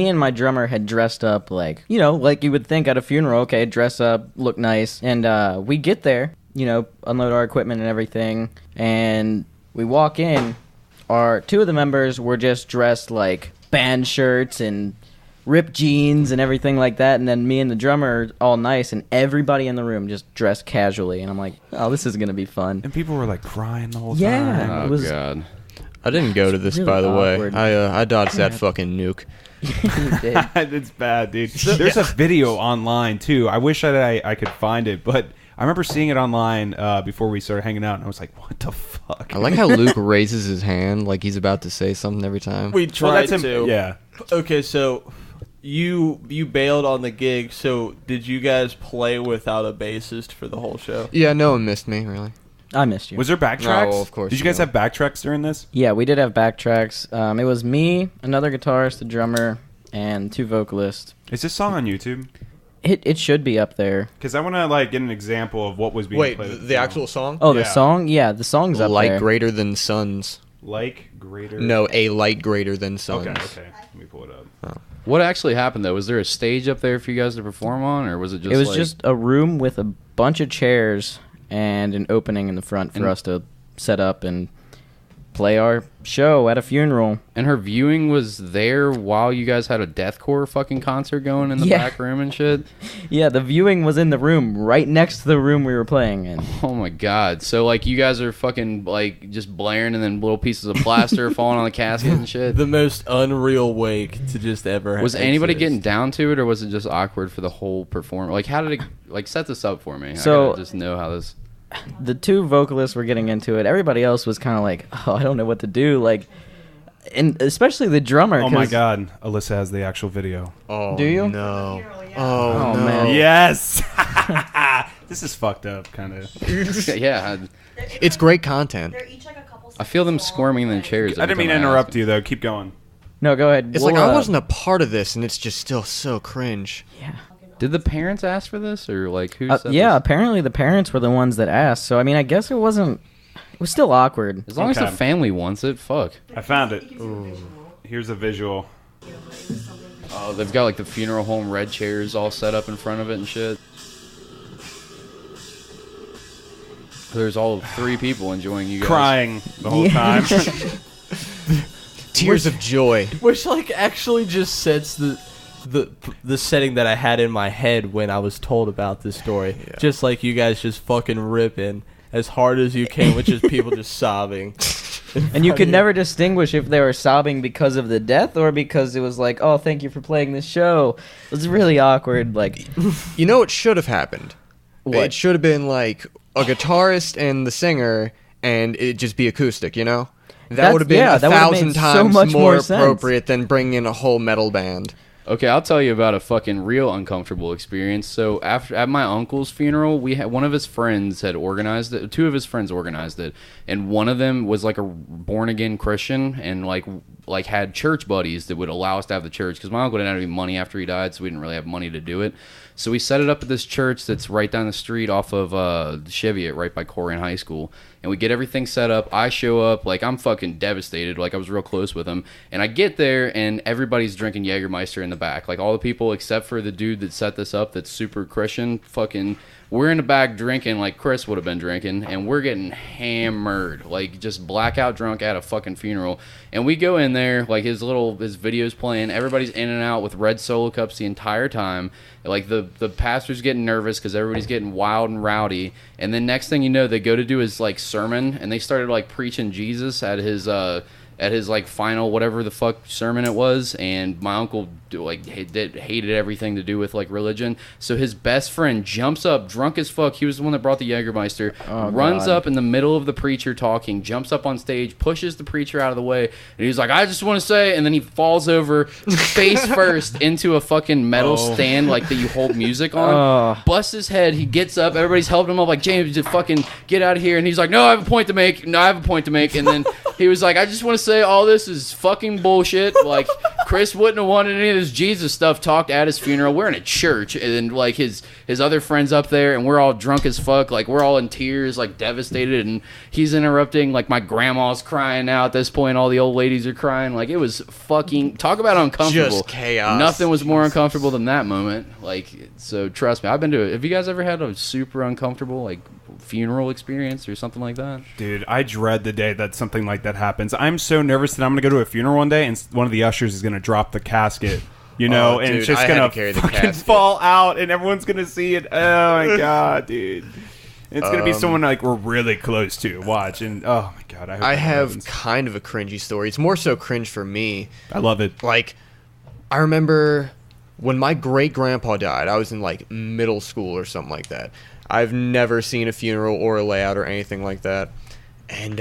and my drummer had dressed up like you would think at a funeral. Okay, dress up, look nice, and we get there, unload our equipment and everything, and we walk in. Two of the members were just dressed like band shirts and ripped jeans and everything like that, and then me and the drummer all nice, and everybody in the room just dressed casually, and I'm like, oh, this is gonna be fun. And people were like crying the whole Yeah. time. Oh, It was- God. I didn't go to this, really by the awkward. way. I dodged that fucking nuke. You did. It's bad, dude. There's a video online too. I wish that I could find it, but I remember seeing it online before we started hanging out, and I was like, "What the fuck?" I like how Luke raises his hand like he's about to say something every time. We tried to. Yeah. Okay, so you bailed on the gig. So did you guys play without a bassist for the whole show? Yeah, no one missed me, really. I missed you. Was there backtracks? No, of course Did you guys not. have backtracks during this? Yeah, we did have backtracks. It was me, another guitarist, a drummer, and 2 vocalists. Is this song on YouTube? It should be up there. Because I want to get an example of what was being Wait, played. at the actual song? Oh, the Yeah. song? Yeah, the song's up Light there. greater than suns. Like greater. No, a light greater than suns. Okay. Let me pull it up. What actually happened though? Was there a stage up there for you guys to perform on, or was it just? It was just a room with a bunch of chairs and an opening in the front for us to set up, and play our show at a funeral. And her viewing was there while you guys had a deathcore fucking concert going in the back room and shit? Yeah, the viewing was in the room right next to the room we were playing in. Oh my god. So like you guys are fucking like just blaring and then little pieces of plaster falling on the casket and shit? The most unreal wake to just ever Was exist. anybody getting down to it, or was it just awkward for the whole performance? Like how did it, like set this up for me? So- I gotta just know how this... The two vocalists were getting into it. Everybody else was kind of like, oh, I don't know what to do. Like, and especially the drummer. Oh my god, Alyssa has the actual video. Oh, Do you? No. Oh, no. man. Yes. This is fucked up, kind of. Yeah, It's great content. They're each like a couple I feel them squirming in their chairs. I didn't mean to interrupt you though. Keep going. No, go ahead. It's like I wasn't a part of this, and it's just still so cringe. Yeah. Did the parents ask for this, or like who? Said Yeah, this? apparently the parents were the ones that asked. So I mean, I guess it wasn't. It was still awkward. As long as the family wants it, fuck. I found it. Here's a visual. Oh, they've got like the funeral home red chairs all set up in front of it and shit. There's all 3 people enjoying you guys. Crying the whole time. Tears of joy. Which like actually just sets the setting that I had in my head when I was told about this story. Yeah. Just like you guys just fucking ripping as hard as you can, with just people just sobbing. And you could never distinguish if they were sobbing because of the death or because it was like, oh, thank you for playing this show. It was really awkward. Like, You know what should have happened? What? It should have been like a guitarist and the singer, and it'd just be acoustic, you know? That would have been yeah, a that would've made 1,000 so times much more sense. appropriate than bringing in a whole metal band. Okay, I'll tell you about a fucking real uncomfortable experience. So after at my uncle's funeral, we had one of his friends had organized it. 2 of his friends organized it, and one of them was like a born again Christian and like had church buddies that would allow us to have the church because my uncle didn't have any money after he died, so we didn't really have money to do it. So we set it up at this church that's right down the street off of Cheviot, right by Corian High School. And we get everything set up. I show up, like, I'm fucking devastated. Like, I was real close with him. And I get there, and everybody's drinking Jägermeister in the back. Like, all the people except for the dude that set this up that's super Christian, fucking... We're in the back drinking like Chris would have been drinking, and we're getting hammered, like just blackout drunk at a fucking funeral. And we go in there, like his video's playing, everybody's in and out with red Solo cups the entire time. Like the pastor's getting nervous because everybody's getting wild and rowdy. And then next thing you know, they go to do his like sermon, and they started like preaching Jesus at his like final whatever the fuck sermon it was. And my uncle like hated everything to do with like religion, so his best friend jumps up drunk as fuck. He was the one that brought the Jägermeister. Runs up in the middle of the preacher talking, jumps up on stage, pushes the preacher out of the way, and he's like, I just want to say, and then he falls over face first into a fucking metal stand like that you hold music on. Busts his head. He gets up, everybody's helping him up like, James, just fucking get out of here. And he's like, no, I have a point to make. And then he was like, I just want to say all this is fucking bullshit. Like, Chris wouldn't have wanted any of this Jesus stuff talked at his funeral. We're in a church, and like his other friends up there, and we're all drunk as fuck. Like, we're all in tears, like devastated, and he's interrupting. Like, my grandma's crying now at this point. All the old ladies are crying. Like, it was fucking, talk about uncomfortable. Just chaos. Nothing was more uncomfortable than that moment. Like, so trust me, I've been to it. Have you guys ever had a super uncomfortable like funeral experience or something like that? Dude, I dread the day that something like that happens. I'm so nervous that I'm going to go to a funeral one day and one of the ushers is going to drop the casket, you know, and dude, it's just I had going to carry the fucking casket. fall out and everyone's going to see it. Oh my God, dude. It's going to be someone like we're really close to watch. And oh my God, I hope I that have happens. kind of a cringy story. It's more so cringe for me. I love it. Like, I remember when my great-grandpa died, I was in, like, middle school or something like that. I've never seen a funeral or a layout or anything like that. And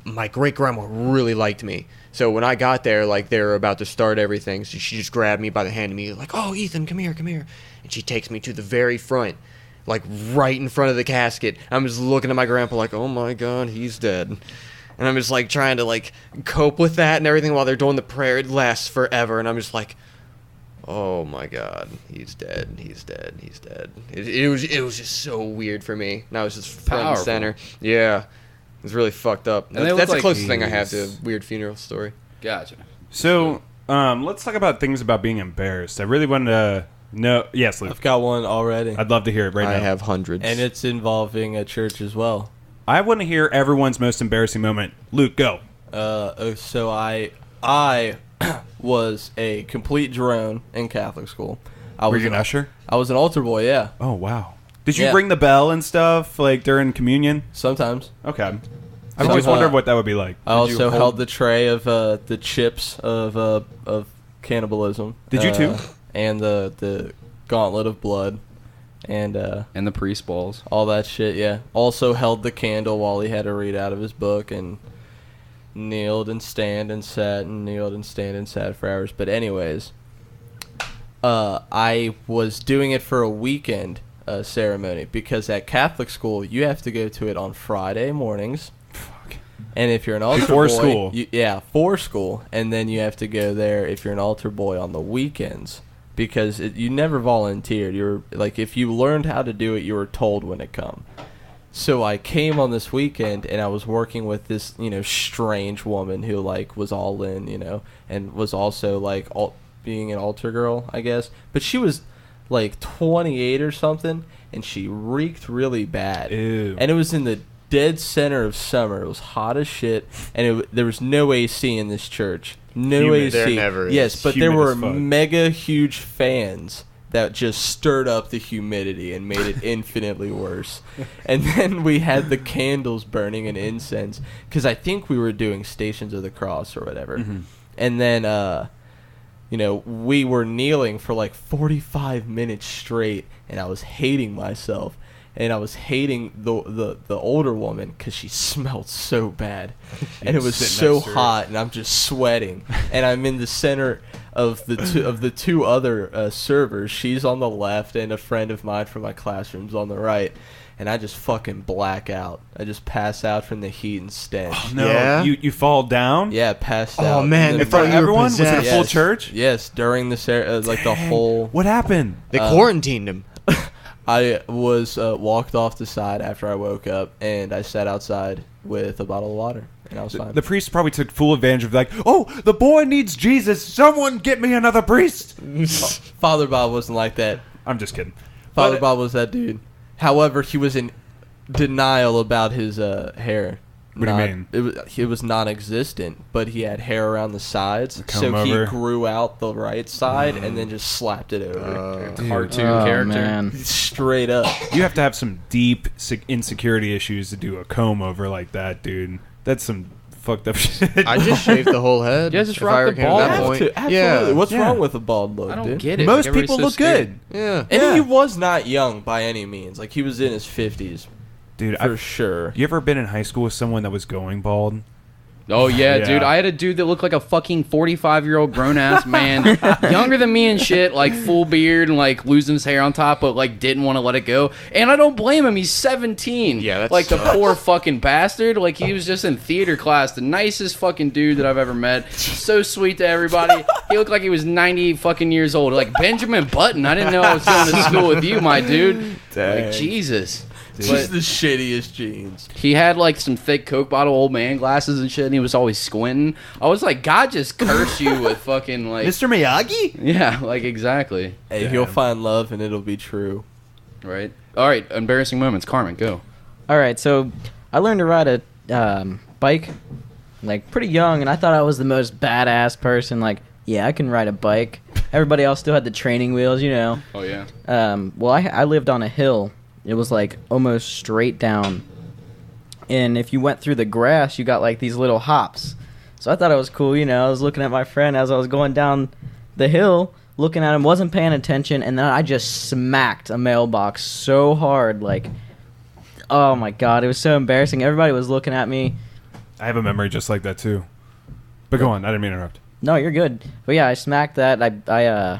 my great-grandma really liked me. So when I got there, like, they were about to start everything, so she just grabbed me by the hand and me, like, oh, Ethan, come here. And she takes me to the very front, like, right in front of the casket. I'm just looking at my grandpa like, oh, my God, he's dead. And I'm just, like, trying to, like, cope with that and everything while they're doing the prayer. It lasts forever, and I'm just like, oh my God, he's dead. It was just so weird for me. And I was just front and Powerful. center. Yeah, it was really fucked up. And they That's look the like closest thing I have to a these- weird funeral story. Gotcha. So let's talk about things about being embarrassed. I really wanted to know. Yes, Luke. I've got one already, I'd love to hear it right now. I have hundreds. and it's involving a church as well. I want to hear everyone's most embarrassing moment. Luke, go. So I was a complete drone in Catholic school. Were you an usher? I was an altar boy, yeah. Oh, wow. Did you ring the bell and stuff, like, during communion? Sometimes. Okay. I've always wondered what that would be like. I also held the tray of the chips of cannibalism. Did you too? And the gauntlet of blood. And the priest balls. All that shit, yeah. Also held the candle while he had to read out of his book and kneeled and stand and sat and kneeled and stand and sat for hours. But anyways, I was doing it for a weekend ceremony because at Catholic school you have to go to it on Friday mornings. Fuck. And if you're an altar Before boy, school. for school, and then you have to go there if you're an altar boy on the weekends because you never volunteered. You're like, if you learned how to do it, you were told when to come. So I came on this weekend and I was working with this, strange woman who like was all in, and was also like being an altar girl, I guess. But she was like 28 or something, and she reeked really bad. Ew. And it was in the dead center of summer. It was hot as shit, and there was no AC in this church. No Humid. AC. There never is. Yes, but there Humid were as fuck. mega huge fans that just stirred up the humidity and made it infinitely worse. And then we had the candles burning and incense, because I think we were doing Stations of the Cross or whatever. Mm-hmm. And then we were kneeling for like 45 minutes straight, and I was hating myself. And I was hating the older woman because she smelled so bad. And it was so hot, and I'm just sweating. And I'm in the center of the two other servers. She's on the left, and a friend of mine from my classroom's on the right. And I just fucking black out. I just pass out from the heat and stench. Oh, no. Yeah? You fall down? Yeah, passed out. Oh, man. In front of everyone? Was it a full Yes. church? Yes, during the like the whole. What happened? They quarantined him. I was walked off the side after I woke up, and I sat outside with a bottle of water, and I was fine. The priest probably took full advantage of like, oh, the boy needs Jesus. Someone get me another priest. Father Bob wasn't like that. I'm just kidding. Father But- Bob was that dude. However, he was in denial about his hair. What do you mean? It was non-existent, but he had hair around the sides, comb so over? he grew out the right side and then just slapped it over. Cartoon Oh, character. man. Straight up. You have to have some deep insecurity issues to do a comb over like that, dude. That's some fucked up shit. I just shaved the whole head. Yeah, just if rock I ever the came to bald. that Have point. to, absolutely. Yeah. What's Yeah. wrong with a bald look, I don't dude? get it. Most Like, people everybody's look so good. Yeah. And he was not young by any means. Like, he was in his 50s, Dude, for sure. you ever been in high school with someone that was going bald? Oh, yeah, Yeah. dude. I had a dude that looked like a fucking 45-year-old grown-ass man, younger than me and shit, like full beard and like losing his hair on top, but like didn't want to let it go. And I don't blame him. He's 17. Yeah, that's like the poor fucking bastard. Like he was just in theater class. The nicest fucking dude that I've ever met. So sweet to everybody. He looked like he was 90 fucking years old. Like Benjamin Button. I didn't know I was going to school with you, my dude. Like Jesus. Just the shittiest jeans. He had like some thick Coke bottle old man glasses and shit, and he was always squinting. I was like, God just curse you with fucking like, Mr. Miyagi? yeah, like exactly, Hey, he'll find love and it'll be true. right? All right, embarrassing moments. Carmen, go. All right, so I learned to ride a bike, like pretty young, and I thought I was the most badass person. Like, yeah, I can ride a bike. Everybody else still had the training wheels, you know. Oh yeah. Well, I lived on a hill. It was like almost straight down, and if you went through the grass, you got like these little hops. So I thought it was cool, you know. I was looking at my friend as I was going down the hill, looking at him, wasn't paying attention, and then I just smacked a mailbox so hard, like, oh my god, it was so embarrassing. Everybody was looking at me. I have a memory just like that too. But go on, I didn't mean to interrupt. No, you're good. But yeah, I smacked that. I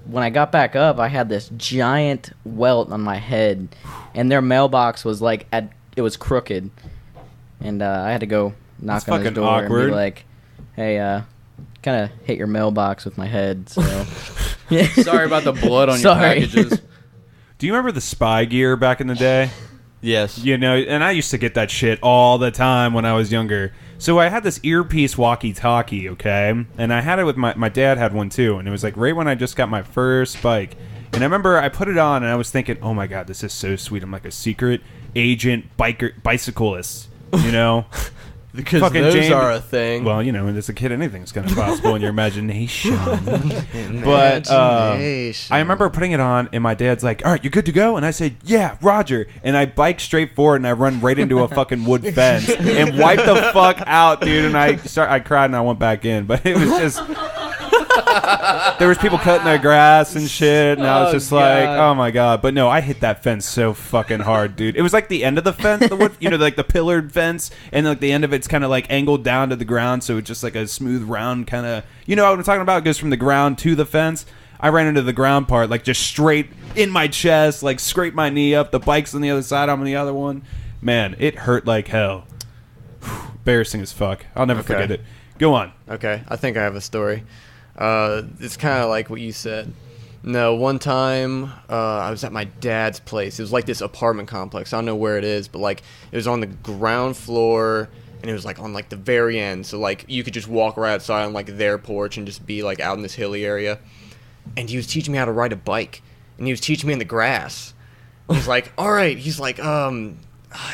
when I got back up, I had this giant welt on my head, and their mailbox was like it was crooked, and I had to go knock That's on his fucking door and awkward. be like, "Hey, kind of hit your mailbox with my head." So Sorry about the blood on Sorry. your packages. Do you remember the spy gear back in the day? Yes. You know, and I used to get that shit all the time when I was younger. So I had this earpiece walkie-talkie, okay? And I had it with my dad had one too. And it was like right when I just got my first bike. And I remember I put it on and I was thinking, oh my God, this is so sweet. I'm like a secret agent bicyclist, you know? Because fucking those Jamie- are a thing. Well, you know, when there's a kid, anything's kind of possible in your imagination. But I remember putting it on, and my dad's like, "All right, you good to go?" And I said, "Yeah, Roger." And I bike straight forward, and I run right into a fucking wood fence and wipe the fuck out, dude. And I cried, and I went back in. But it was just. There was people cutting their grass and shit, and I was just like, "Oh my god!" But no, I hit that fence so fucking hard, dude. It was like the end of the fence, the wood, you know, like the pillared fence, and like the end of it's kind of like angled down to the ground, so it's just like a smooth round kind of. You know what I'm talking about? It goes from the ground to the fence. I ran into the ground part, like just straight in my chest, like scraped my knee up. The bike's on the other side, I'm on the other one. Man, it hurt like hell. Embarrassing as fuck. I'll never forget it. Go on. Okay, I think I have a story. It's kind of like what you said. No, one time I was at my dad's place. It was like this apartment complex. I don't know where it is, but like it was on the ground floor, and it was like on like the very end. So like you could just walk right outside on like their porch and just be like out in this hilly area. And he was teaching me how to ride a bike, and he was teaching me in the grass. He's like, "All right." He's like, I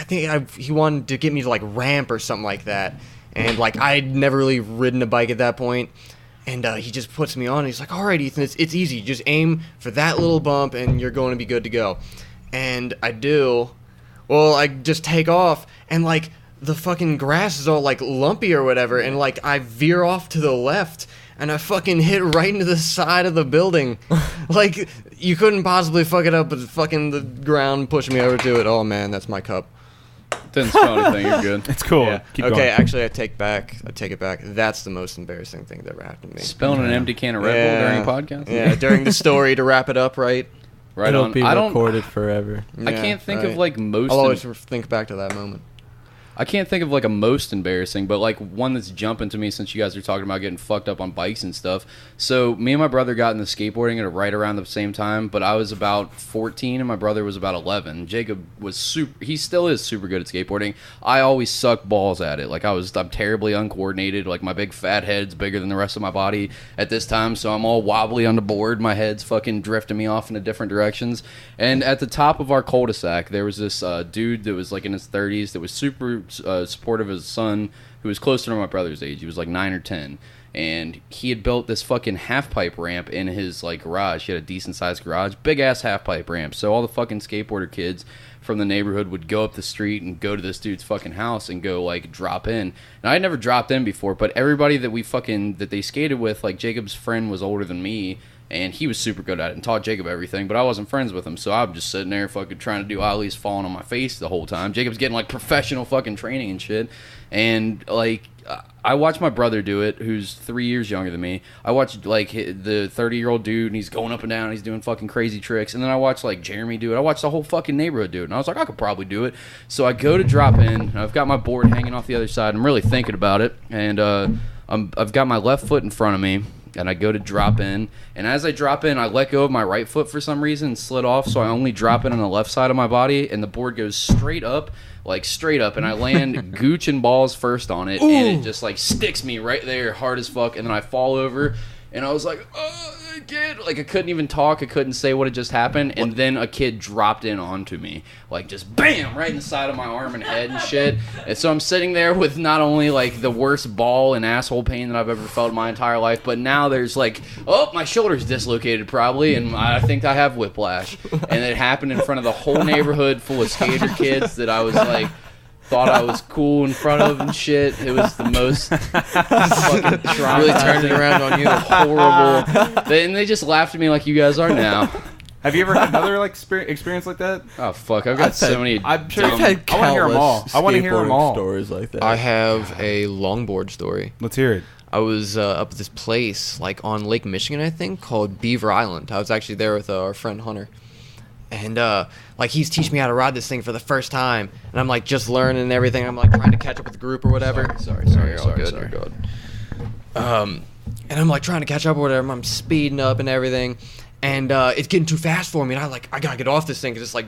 think he wanted to get me to like ramp or something like that. And like I'd never really ridden a bike at that point. And he just puts me on, and he's like, "All right, Ethan, it's easy. Just aim for that little bump, and you're going to be good to go." And I do. Well, I just take off, and, like, the fucking grass is all, like, lumpy or whatever, and, like, I veer off to the left, and I fucking hit right into the side of the building. Like, you couldn't possibly fuck it up, but fucking the ground pushed me over to it. Oh, man, that's my cup. Didn't spell anything. You're good. It's cool. Yeah. Keep okay, going. Actually, I take it back. That's the most embarrassing thing that ever happened to me. Spilling an empty can of Red Bull during a podcast. Yeah, during the story to wrap it up, right? It'll on. be I recorded forever. I can't think of like most. I'll always think back to that moment. I can't think of like a most embarrassing, but like one that's jumping to me since you guys are talking about getting fucked up on bikes and stuff. So me and my brother got into skateboarding at right around the same time, but I was about 14 and my brother was about 11. Jacob was he still is super good at skateboarding. I always suck balls at it. Like I'm terribly uncoordinated. Like my big fat head's bigger than the rest of my body at this time, so I'm all wobbly on the board. My head's fucking drifting me off into different directions. And at the top of our cul-de-sac, there was this dude that was like in his 30s that was super supportive of his son, who was closer to my brother's age. He was like 9 or 10, and he had built this fucking half pipe ramp in his like garage. He had a decent sized garage, big ass half pipe ramp. So all the fucking skateboarder kids from the neighborhood would go up the street and go to this dude's fucking house and go like drop in. And I had never dropped in before, but everybody that they skated with, like Jacob's friend was older than me, and he was super good at it and taught Jacob everything, but I wasn't friends with him, so I'm just sitting there fucking trying to do ollies falling on my face the whole time. Jacob's getting like professional fucking training and shit, and like I watched my brother do it, who's 3 years younger than me. I watched like the 30-year-old dude, and he's going up and down, he's doing fucking crazy tricks, and then I watched like Jeremy do it. I watched the whole fucking neighborhood do it, and I was like, I could probably do it. So I go to drop in, and I've got my board hanging off the other side. I'm really thinking about it, and I've got my left foot in front of me, and I go to drop in, and as I drop in, I let go of my right foot for some reason and slid off, so I only drop in on the left side of my body, and the board goes straight up, and I land gooch and balls first on it. Ooh. And it just like sticks me right there hard as fuck, and then I fall over, and I was like, oh, kid, like I couldn't even talk, I couldn't say what had just happened, and then a kid dropped in onto me, like just bam, right in the side of my arm and head and shit. And so I'm sitting there with not only like the worst ball and asshole pain that I've ever felt in my entire life, but now there's like, oh, my shoulder's dislocated probably, and I think I have whiplash. And it happened in front of the whole neighborhood full of skater kids that I was like, thought I was cool in front of and shit. It was the most fucking traumatizing. Really turned it around on you. Horrible. And they just laughed at me like you guys are now. Have you ever had another like experience like that? Oh fuck! I've got so many. I'm sure I've had I want to hear them all. I want to hear them all. Stories like that. I have a longboard story. Let's hear it. I was up at this place like on Lake Michigan, I think, called Beaver Island. I was actually there with our friend Hunter. And, like, he's teaching me how to ride this thing for the first time. And I'm, like, just learning and everything. I'm, like, trying to catch up with the group or whatever. Sorry. You're good. And I'm, like, trying to catch up or whatever. I'm speeding up and everything. And it's getting too fast for me. And I gotta get off this thing because it's, like...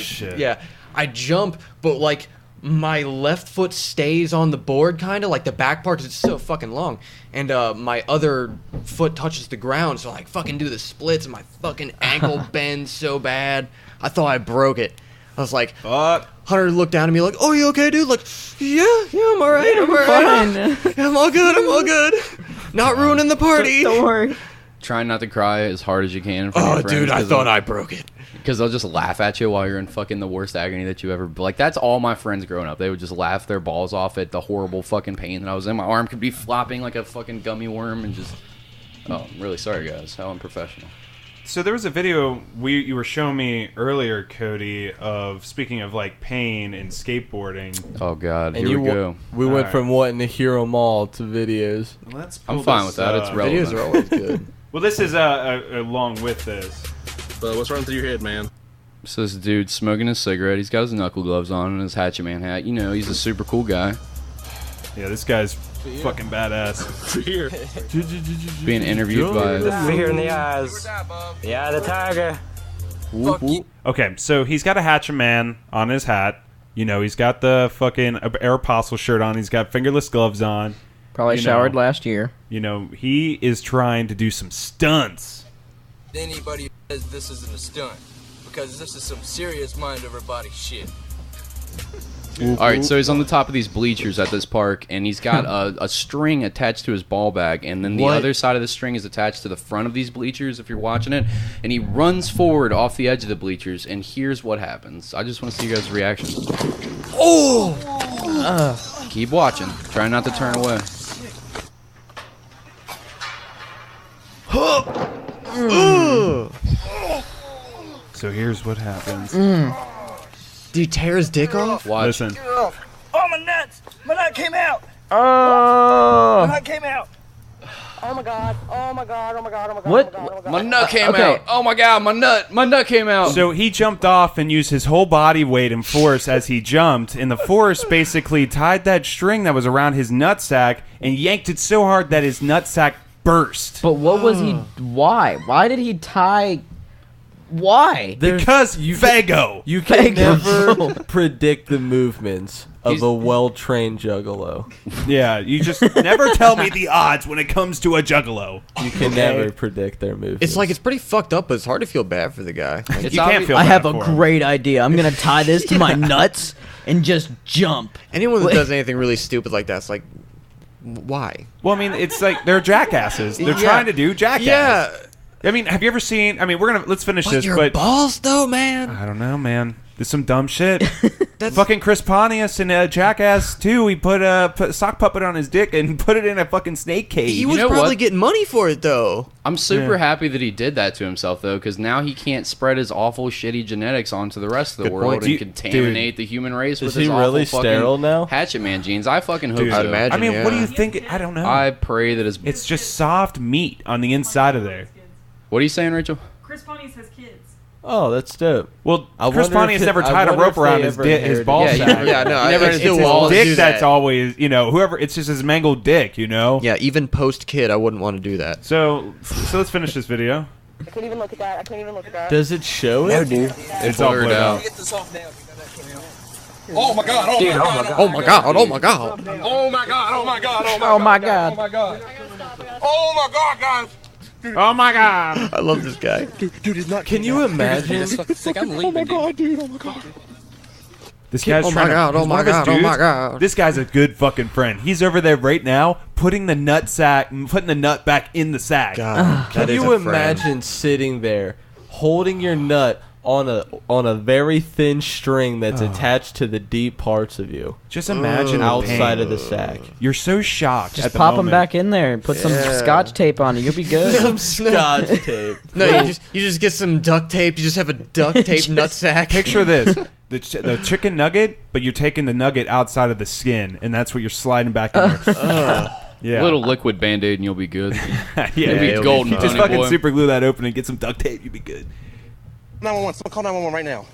shit. Yeah. I jump, but, like... my left foot stays on the board, kind of like the back part, because it's so fucking long, and my other foot touches the ground, so I like fucking do the splits, and my fucking ankle bends so bad. I thought I broke it, I was like, Fuck. Hunter looked down at me like, "Oh, you okay, dude?" Like, yeah, I'm all right. I'm all right. I'm all good. I'm all good. Not ruining the party. Don't worry. Trying not to cry as hard as you can. For your friends, Dude, I thought I broke it. Because they'll just laugh at you while you're in fucking the worst agony that you ever... Like, that's all my friends growing up. They would just laugh their balls off at the horrible fucking pain that I was in. My arm could be flopping like a fucking gummy worm and just... Oh, I'm really sorry, guys. How unprofessional. So there was a video you were showing me earlier, Cody, of speaking of like pain and skateboarding. Oh God, And here we go. We went from wanting to hear them all to videos. I'm fine with that. It's relevant. Videos are always good. Well, this is along with this. But what's running through your head, man? So this dude smoking his cigarette. He's got his knuckle gloves on and his Hatchet Man hat. You know, he's a super cool guy. Yeah, this guy's fucking badass. Here. Being interviewed by... Fear in the eyes. The eye of the tiger. Whoop, whoop. Okay, so he's got a Hatchet Man on his hat. You know, he's got the fucking Aeropostale shirt on. He's got fingerless gloves on. Probably showered last year. You know, he is trying to do some stunts. Anybody says this isn't a stunt, because this is some serious mind over body shit. Alright, so he's on the top of these bleachers at this park, and he's got a string attached to his ball bag, and then the other side of the string is attached to the front of these bleachers, if you're watching it, and he runs forward off the edge of the bleachers, and here's what happens. I just want to see you guys' reaction. Oh! Keep watching. Try not to turn away. So here's what happens. Do you tear his dick off? Watch. Listen. Oh, my nuts! My nut came out! Oh! My nut came out! Oh my god! Oh my god! Oh my god! Oh my god! What? Oh my god! Oh my god. My nut came Okay. out. Oh my God, my nut came out. So he jumped off and used his whole body weight and force as he jumped, and the force basically tied that string that was around his nutsack and yanked it so hard that his nutsack burst. But what was he? Why? Why did he tie? Why? Because Fago. You can Fago. never predict the movements of a well-trained juggalo. Yeah, you just never tell me the odds when it comes to a juggalo. You can never predict their movements. It's like, it's pretty fucked up, but it's hard to feel bad for the guy. Like, You can't feel I bad have a for him. great idea. I'm gonna tie this to my nuts and just jump. anyone that does anything really stupid like that, it's like, why? Well, I mean, it's like they're jackasses. They're Yeah. trying to do jackass. Yeah. I mean, have you ever seen? I mean, let's finish this. Your But balls, though, man. I don't know, man. There's some dumb shit. Fucking Chris Pontius in Jackass 2, he put a sock puppet on his dick and put it in a fucking snake cage. He was know probably what? getting money for it, though. I'm super happy that he did that to himself, though, because now he can't spread his awful, shitty genetics onto the rest of the Good world point. and You- contaminate the human race with Is his he awful really fucking sterile now? Hatchet Man genes. I fucking hope Dude, so. I'd imagine. I mean, what do yeah. you think? I don't know. I pray that his... It's just soft meat on the inside of there. What are you saying, Rachel? Chris Pontius has kids. oh, Oh, that's dope. Well, I Chris wonder Pontius if it- never I tied a wonder rope if around they his ever his inherited ball it. sack. Yeah, no, He never it's his It's balls his do dick that's that. always, whoever. It's just his mangled dick, Yeah, even post-kid, I wouldn't want to do that. So let's finish this video. I couldn't even look at that. I couldn't even look at that. Does it show it? It's all blurred out. Get this off now. Oh my god, oh my god, Oh my god, oh my god. oh my god, oh my god, Oh my god. oh my god. Oh my god, guys. Oh my god! I love this guy. Can you imagine? Oh my god, dude, oh my god. This guy's Oh my trying god, to. oh he's my one of his god, oh my dudes. god. This guy's a good fucking friend. He's over there right now, putting the nut back in the sack. God, Can you imagine sitting there, holding your nut on a very thin string that's attached to the deep parts of you, Just imagine the outside pain. of the sack? You're so shocked. Just at the pop them moment. back in there and put some scotch tape on it. You'll be good. Some scotch tape. No, you just get some duct tape. You just have a duct tape nutsack. Picture this: the chicken nugget, but you're taking the nugget outside of the skin, and that's what you're sliding back in there. Yeah. Little liquid Band-Aid and you'll be good. yeah, You'll be it'll be golden, You just honey fucking boy. super glue that open and get some duct tape. You'll be good. 911. Someone call 911 right now.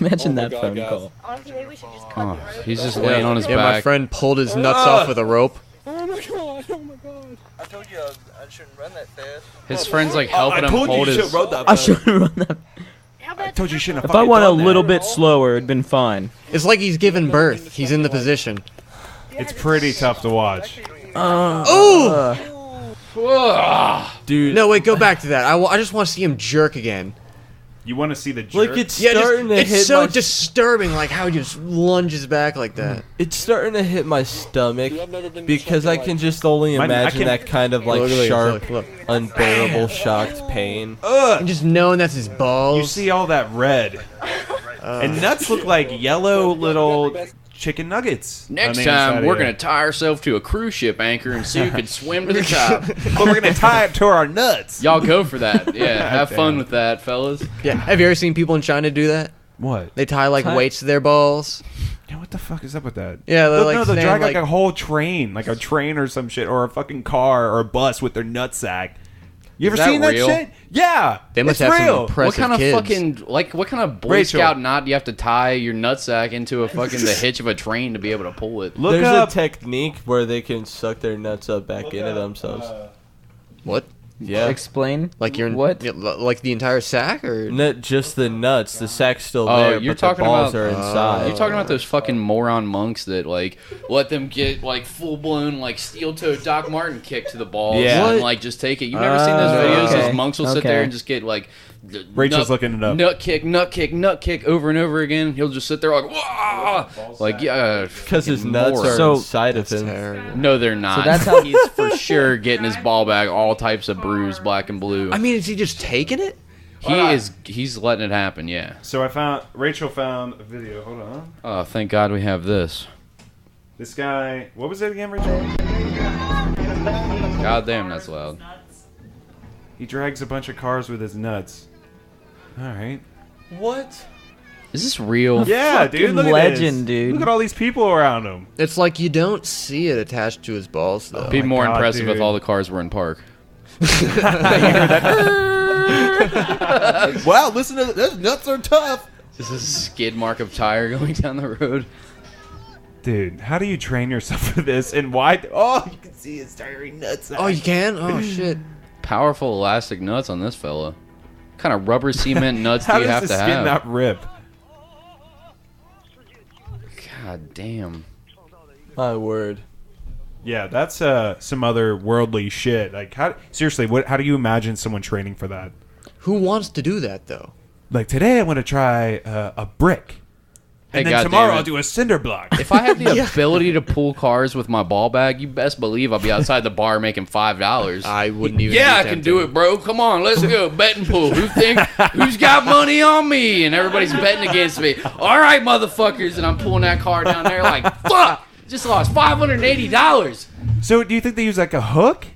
Imagine my that God, phone guys. call. Honestly, maybe we should just cut Oh, the rope. he's just laying on his Yeah, my back. friend pulled his nuts off with a rope. Oh my god, oh my god. I told you I shouldn't run that fast. His friend's like helping him hold his... I should have run that. I told you you shouldn't have. If I fucking went a done that. little bit slower, it'd been fine. It's like he's giving birth. He's in the position. It's pretty tough to watch. Ooh! Dude, No, wait, go back to that. I just want to see him jerk again. You want to see the jerk? Like, it's starting to hit It's so my... disturbing, like how he just lunges back like that. It's starting to hit my stomach because I can just only imagine that kind of like sharp, unbearable, shocked pain. And just knowing that's his balls. You see all that red. And nuts look like yellow little chicken nuggets. Next time, we're going to tie ourselves to a cruise ship anchor and see who can swim to the top. But we're going to tie it to our nuts. Y'all go for that. Yeah, have fun with that, fellas. Yeah. Have you ever seen people in China do that? What? They tie like weights to their balls. Yeah, what the fuck is up with that? Yeah, they're like they drag like a whole train, like a train or some shit, or a fucking car or a bus with their nutsack. You ever seen that shit? Yeah, they must it's have real. some impressive What kind kids. of fucking what kind of Boy Scout knot do you have to tie your nutsack into a fucking the hitch of a train to be able to pull it? There's a technique where they can suck their nuts up back into themselves. What? Yeah. Explain. Like you're what? Like the entire sack, or not just the nuts? The sack's still there, you're but talking the balls about, are inside. You're talking about those fucking moron monks that like let them get like full blown like steel toed Doc Martin kick to the balls and like just take it. You've never seen those videos? Okay. Those monks will sit there and just get like Rachel's looking it up. Nut kick over and over again. He'll just sit there like, wah! Like because his nuts are inside of him. Terrible. No, they're not. So that's how he's for sure getting his ball bag all types of bruised, black and blue. I mean, is he just taking it? He's letting it happen. Yeah. So Rachel found a video. Hold on. Oh, thank God we have this. This guy, what was it again, Rachel? God damn, that's loud. He drags a bunch of cars with his nuts. All right. What? Is this real? Yeah, dude. Look legend, at this. dude. Look at all these people around him. It's like you don't see it attached to his balls, though. Be more God, impressive dude. if all the cars were in park. Wow, listen to those nuts are tough. This is a skid mark of tire going down the road. Dude, how do you train yourself for this? And why? Oh, you can see his tire nuts. Oh, you can? Oh, shit. Powerful elastic nuts on this fella. What kind of rubber cement nuts do How you does have the to skin have? not rip? God damn. My word. Yeah, that's some other worldly shit. Like, seriously, how do you imagine someone training for that? Who wants to do that, though? Like, today I want to try a brick. And Hey, then God tomorrow damn it. I'll do a cinder block. If I had the ability to pull cars with my ball bag, you best believe I'll be outside the bar making $5. I wouldn't even. Yeah, I be can tempted. do it, bro. Come on, let's go. Bet and pull. Who's got money on me? And everybody's betting against me. All right, motherfuckers. And I'm pulling that car down there like, fuck. Just lost $580. So, do you think they use like a hook?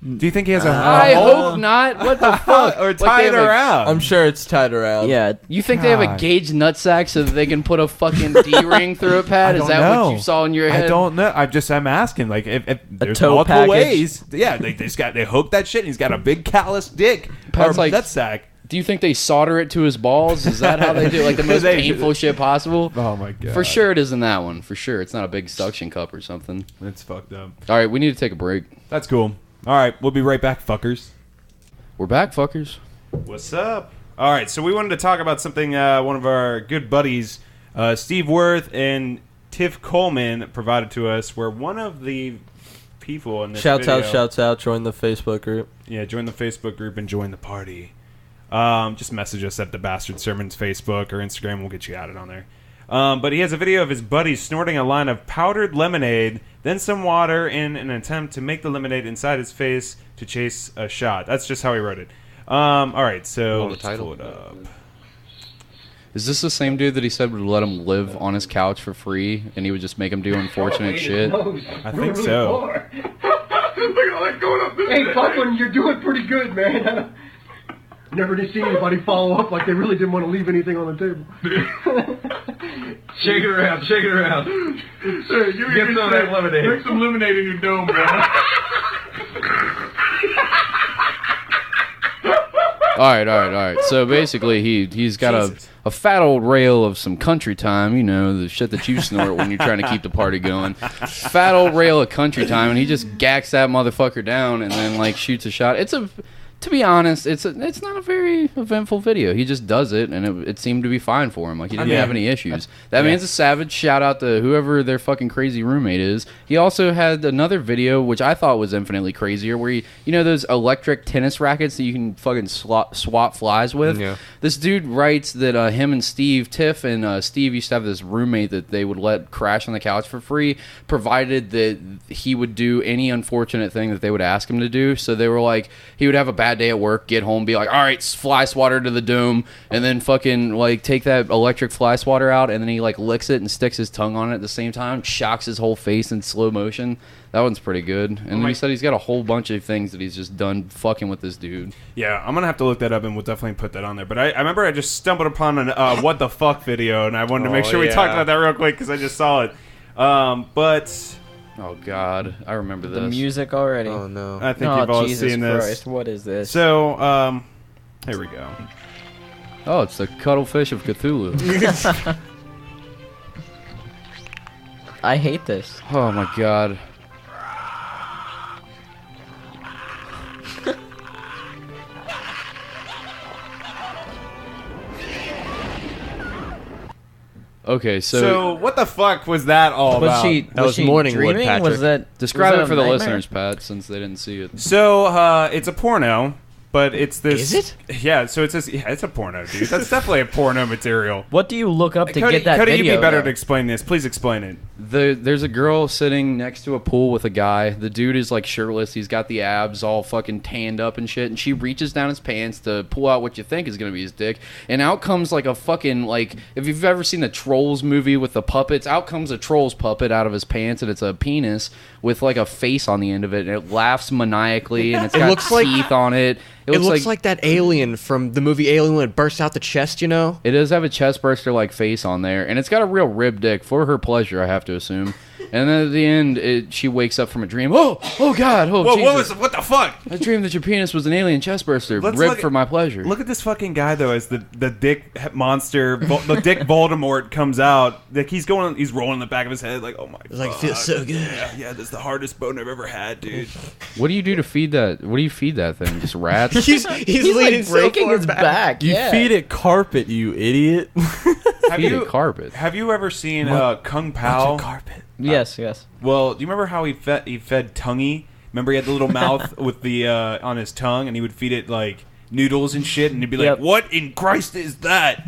Do you think he has a I hole? hope not. What the fuck? Or Like they tie it have a- around? I'm sure it's tied around. Yeah. You think they have a God. gauge nutsack so that they can put a fucking D-ring through a pad? Is that what you saw in your head? I don't know. I'm asking. Like, if there's tow multiple package. ways. Yeah, they hook that shit and he's got a big callous dick. Pat's or like- nutsack. Do you think they solder it to his balls? Is that how they do it? Like the most painful shit possible? Oh my god. For sure it isn't that one. For sure. It's not a big suction cup or something. That's fucked up. All right, we need to take a break. That's cool. All right, we'll be right back, fuckers. We're back, fuckers. What's up? All right, so we wanted to talk about something one of our good buddies, Steve Worth and Tiff Coleman, provided to us, where one of the people in this Shouts video, out. Join the Facebook group. Yeah, join the Facebook group and join the party. Just message us at the Bastard Sermons Facebook or Instagram. We'll get you added on there. But he has a video of his buddy snorting a line of powdered lemonade, then some water in an attempt to make the lemonade inside his face to chase a shot. That's just how he wrote it. All right, so let's pull it up. Is this the same dude that he said would let him live on his couch for free and he would just make him do unfortunate shit? I think so. Look at all that going up. Hey, Buckland, you're doing pretty good, man. Never did see anybody follow up like they really didn't want to leave anything on the table. Shake it around, shake it around. Hey, you get some of that lemonade. Make some lemonade in your dome, bro. All right. So basically, he's got a fat old rail of some country time, you know, the shit that you snort when you're trying to keep the party going. Fat old rail of country time, and he just gacks that motherfucker down and then like shoots a shot. To be honest, it's not a very eventful video. He just does it, and it seemed to be fine for him. Like, he didn't have any issues. That man's a savage. Shout out to whoever their fucking crazy roommate is. He also had another video, which I thought was infinitely crazier, where you know those electric tennis rackets that you can fucking swap flies with? Yeah. This dude writes that him and Tiff and Steve used to have this roommate that they would let crash on the couch for free, provided that he would do any unfortunate thing that they would ask him to do. So they were like, he would have a bad day at work, get home, be like, all right, fly swatter to the dome, and then fucking like take that electric fly swatter out, and then he like licks it and sticks his tongue on it at the same time, shocks his whole face in slow motion. That one's pretty good. And then he said he's got a whole bunch of things that he's just done fucking with this dude. Yeah, I'm gonna have to look that up, and we'll definitely put that on there. But I remember I just stumbled upon an what the fuck video, and I wanted to make sure we talked about that real quick because I just saw it. But oh god, I remember this. The music already. Oh no. I think you've all seen this. Christ, what is this? So, here we go. Oh, it's the cuttlefish of Cthulhu. I hate this. Oh my god. Okay, so what the fuck was that all about? Was she dreaming? Patrick. Was that describe was it for that the a listeners, Pat, since they didn't see it. So it's a porno, but it's this. Is it? Yeah. So it's this. Yeah, it's a porno, dude. That's definitely a porno material. What do you look up to Cody, get that Cody, video? you'd be better though? to explain this. Please explain it. There's a girl sitting next to a pool with a guy. The dude is like shirtless. He's got the abs all fucking tanned up and shit. And she reaches down his pants to pull out what you think is gonna be his dick. And out comes like a fucking like if you've ever seen the Trolls movie with the puppets, out comes a Trolls puppet out of his pants, and it's a penis with like a face on the end of it, and it laughs maniacally, and it's got looks like- teeth on it. It looks like that alien from the movie Alien when it bursts out the chest, you know? It does have a chest burster like face on there, and it's got a real rib dick for her pleasure, I have to assume. And then at the end, she wakes up from a dream. Oh God! Oh, Whoa, Jesus. what the fuck? I dreamed that your penis was an alien chest burster, ribbed for my pleasure. Look at this fucking guy though, as the dick monster, the dick Voldemort comes out. Like he's rolling in the back of his head, like oh my. It's like, feels so good. Yeah, that's the hardest bone I've ever had, dude. What do you do to feed that? What do you feed that thing? Just rats? He's leaning like breaking his back. You feed it carpet, you idiot. Feed it carpet. Have you ever seen Kung Pao? Carpet. Yes. Well, do you remember how he fed Tonguey? Remember he had the little mouth with the on his tongue, and he would feed it like noodles and shit, and he'd be like, "What in Christ is that?"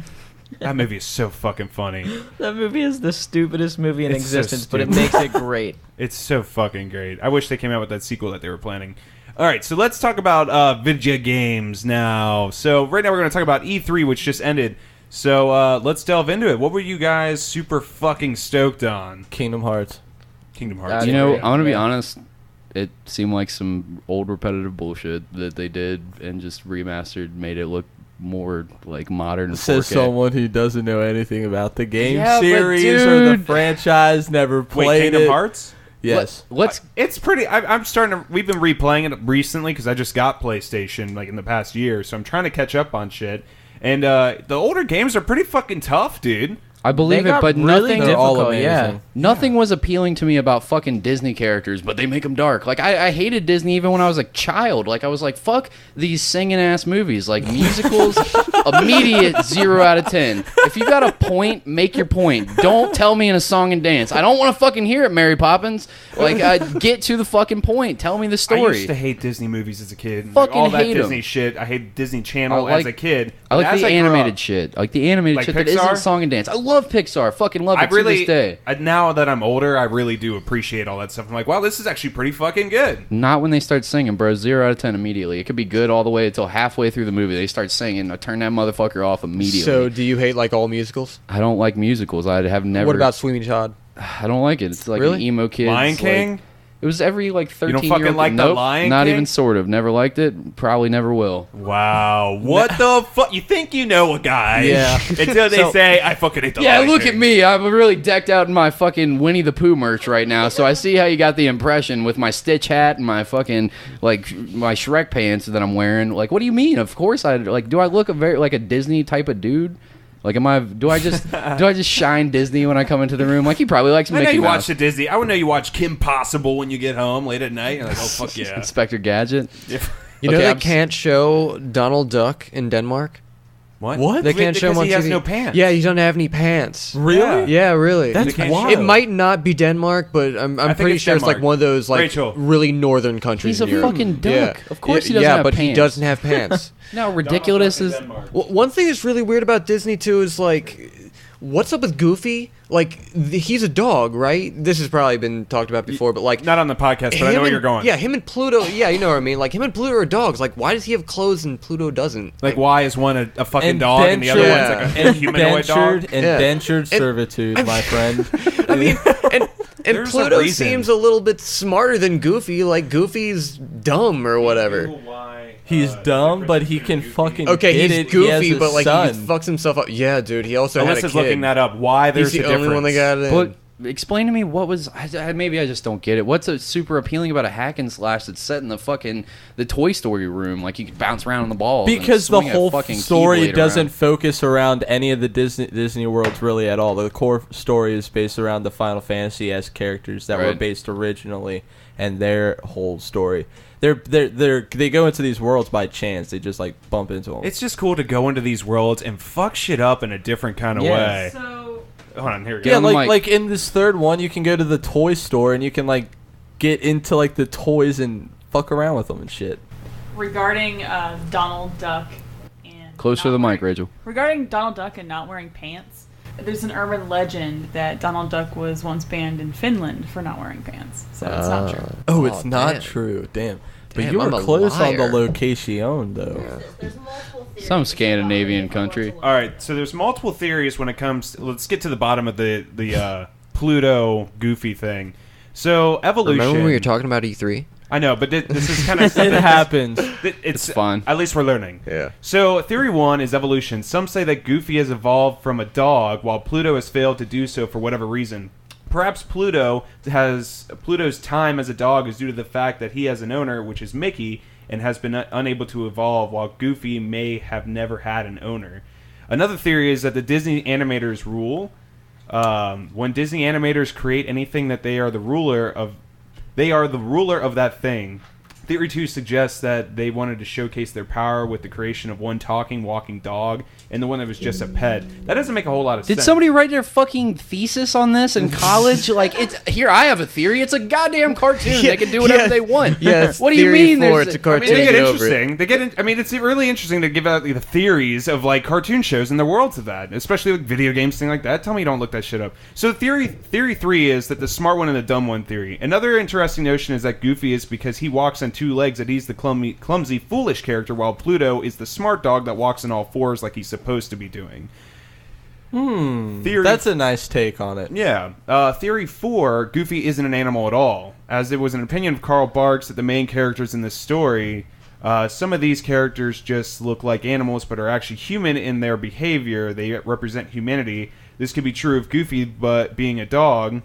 That movie is so fucking funny. That movie is the stupidest movie in It's so existence, but it stupid. makes it great. It's so fucking great. I wish they came out with that sequel that they were planning. All right, so let's talk about video games now. So right now we're going to talk about E3, which just ended. So let's delve into it. What were you guys super fucking stoked on? Kingdom Hearts. You know, I'm going to be honest. It seemed like some old repetitive bullshit that they did and just remastered, made it look more like modern and 4K. Says someone who doesn't know anything about the game Yeah, but series or the dude. franchise, never played Kingdom it. Hearts? Yes. It's pretty. I'm starting to. We've been replaying it recently because I just got PlayStation like in the past year, so I'm trying to catch up on shit. And the older games are pretty fucking tough, dude. I believe They it, got but really nothing. They're all difficult, amazing. Nothing was appealing to me about fucking Disney characters, but they make them dark. Like, I hated Disney even when I was a child. Like, I was like, fuck these singing-ass movies. Like, musicals, immediate 0 out of 10. If you got a point, make your point. Don't tell me in a song and dance. I don't want to fucking hear it, Mary Poppins. Like, get to the fucking point. Tell me the I story. used to hate Disney movies as a kid. Fucking all that hate Disney 'em. shit. I hate Disney Channel I like- as a kid. I like But as the grew animated up- shit. I like the animated Like shit that Pixar? isn't song and dance. I love Pixar. Fucking love it to this day. Now that I'm older, I really do appreciate all that stuff. I'm like, wow, this is actually pretty fucking good. Not when they start singing, bro. 0 out of 10 immediately. It could be good all the way until halfway through the movie. They start singing. I turn that motherfucker off immediately. So, do you hate like all musicals? I don't like musicals. I have never. What about Sweeney Todd? I don't like it. It's like Really? an emo kid. Lion King? It was every like 13 You don't fucking like The nope, Lion not King? even sort of. Never liked it. Probably never will. Wow. What the fuck? You think you know a guy. Yeah. Until they say, I fucking hate the Yeah, Lion look King. at me. I'm really decked out in my fucking Winnie the Pooh merch right now. So I see how you got the impression with my Stitch hat and my fucking like my Shrek pants that I'm wearing. Like, what do you mean? Of course I like. Do I look like a Disney type of dude? Like, do I just shine Disney when I come into the room? Like, he probably likes I know Mickey you Mouse. watch the Disney. I would know you watch Kim Possible when you get home late at night. You're like, oh, fuck yeah. Inspector Gadget. You know they can't show Donald Duck in Denmark? What? They can't show him on TV. He has no pants. Yeah, he doesn't have any pants. Really? Yeah, really. That's wild. It might not be Denmark, but I'm pretty sure it's like one of those like really northern countries. He's a fucking duck. Yeah. Of course he doesn't have but pants. he doesn't have pants. No, ridiculous is. Well, one thing that's really weird about Disney too is like, what's up with Goofy? Like, he's a dog, right? This has probably been talked about before, but like not on the podcast. But I know where you're going. Yeah, him and Pluto. Yeah, you know what I mean. Like him and Pluto are dogs. Like, why does he have clothes and Pluto doesn't? Like why is one a fucking dog and the other one's like a humanoid dog? Indentured servitude, my friend. I mean, and Pluto seems a little bit smarter than Goofy. Like Goofy's dumb or whatever. He's dumb, but he can fucking okay, get he's it. goofy, he but like son. he fucks himself up. Yeah, dude. He also had a kid. Alyssa's looking that up. Why there's he's the only one that got it. But explain to me what was. Maybe I just don't get it. What's so super appealing about a hack and slash that's set in the Toy Story room? Like you can bounce around on the ball. Because the whole story doesn't around. focus around any of the Disney worlds really at all. The core story is based around the Final Fantasy-esque characters that were based originally and their whole story. They go into these worlds by chance. They just like bump into them. It's just cool to go into these worlds and fuck shit up in a different kind of way. So hold on, here we go. Yeah, like in this third one, you can go to the toy store and you can like get into like the toys and fuck around with them and shit. Regarding Donald Duck and closer to the mic, Rachel. Regarding Donald Duck and not wearing pants, there's an urban legend that Donald Duck was once banned in Finland for not wearing pants. So it's not true. Oh, it's not true. Damn. But you were close on the location, though. Yeah. Some Scandinavian country. All right, so there's multiple theories when it comes. Let's get to the bottom of the Pluto Goofy thing. So evolution. Remember when we were talking about E3? I know, but this is kind of it happens. It's fun. At least we're learning. Yeah. So theory 1 is evolution. Some say that Goofy has evolved from a dog, while Pluto has failed to do so for whatever reason. Perhaps Pluto's time as a dog is due to the fact that he has an owner, which is Mickey, and has been unable to evolve, while Goofy may have never had an owner. Another theory is that the Disney animators rule. When Disney animators create anything, that they are the ruler of that thing. Theory 2 suggests that they wanted to showcase their power with the creation of one talking, walking dog and the one that was just a pet. That doesn't make a whole lot of sense. Did somebody write their fucking thesis on this in college? Like, it's here. I have a theory. It's a goddamn cartoon. They can do whatever they want. Yeah, what do you mean? It's a cartoon. They get interesting. It's really interesting to give out the theories of like cartoon shows and the worlds of that, especially like video games, thing like that. Tell me you don't look that shit up. So theory 3 is that the smart one and the dumb one theory. Another interesting notion is that Goofy is because he walks on 2 legs that he's the clumsy, foolish character, while Pluto is the smart dog that walks on all 4s like he's supposed to be doing. That's a nice take on it. Yeah. Theory 4, Goofy isn't an animal at all. As it was an opinion of Carl Barks that the main characters in this story, some of these characters just look like animals but are actually human in their behavior. They represent humanity. This could be true of Goofy, but being a dog,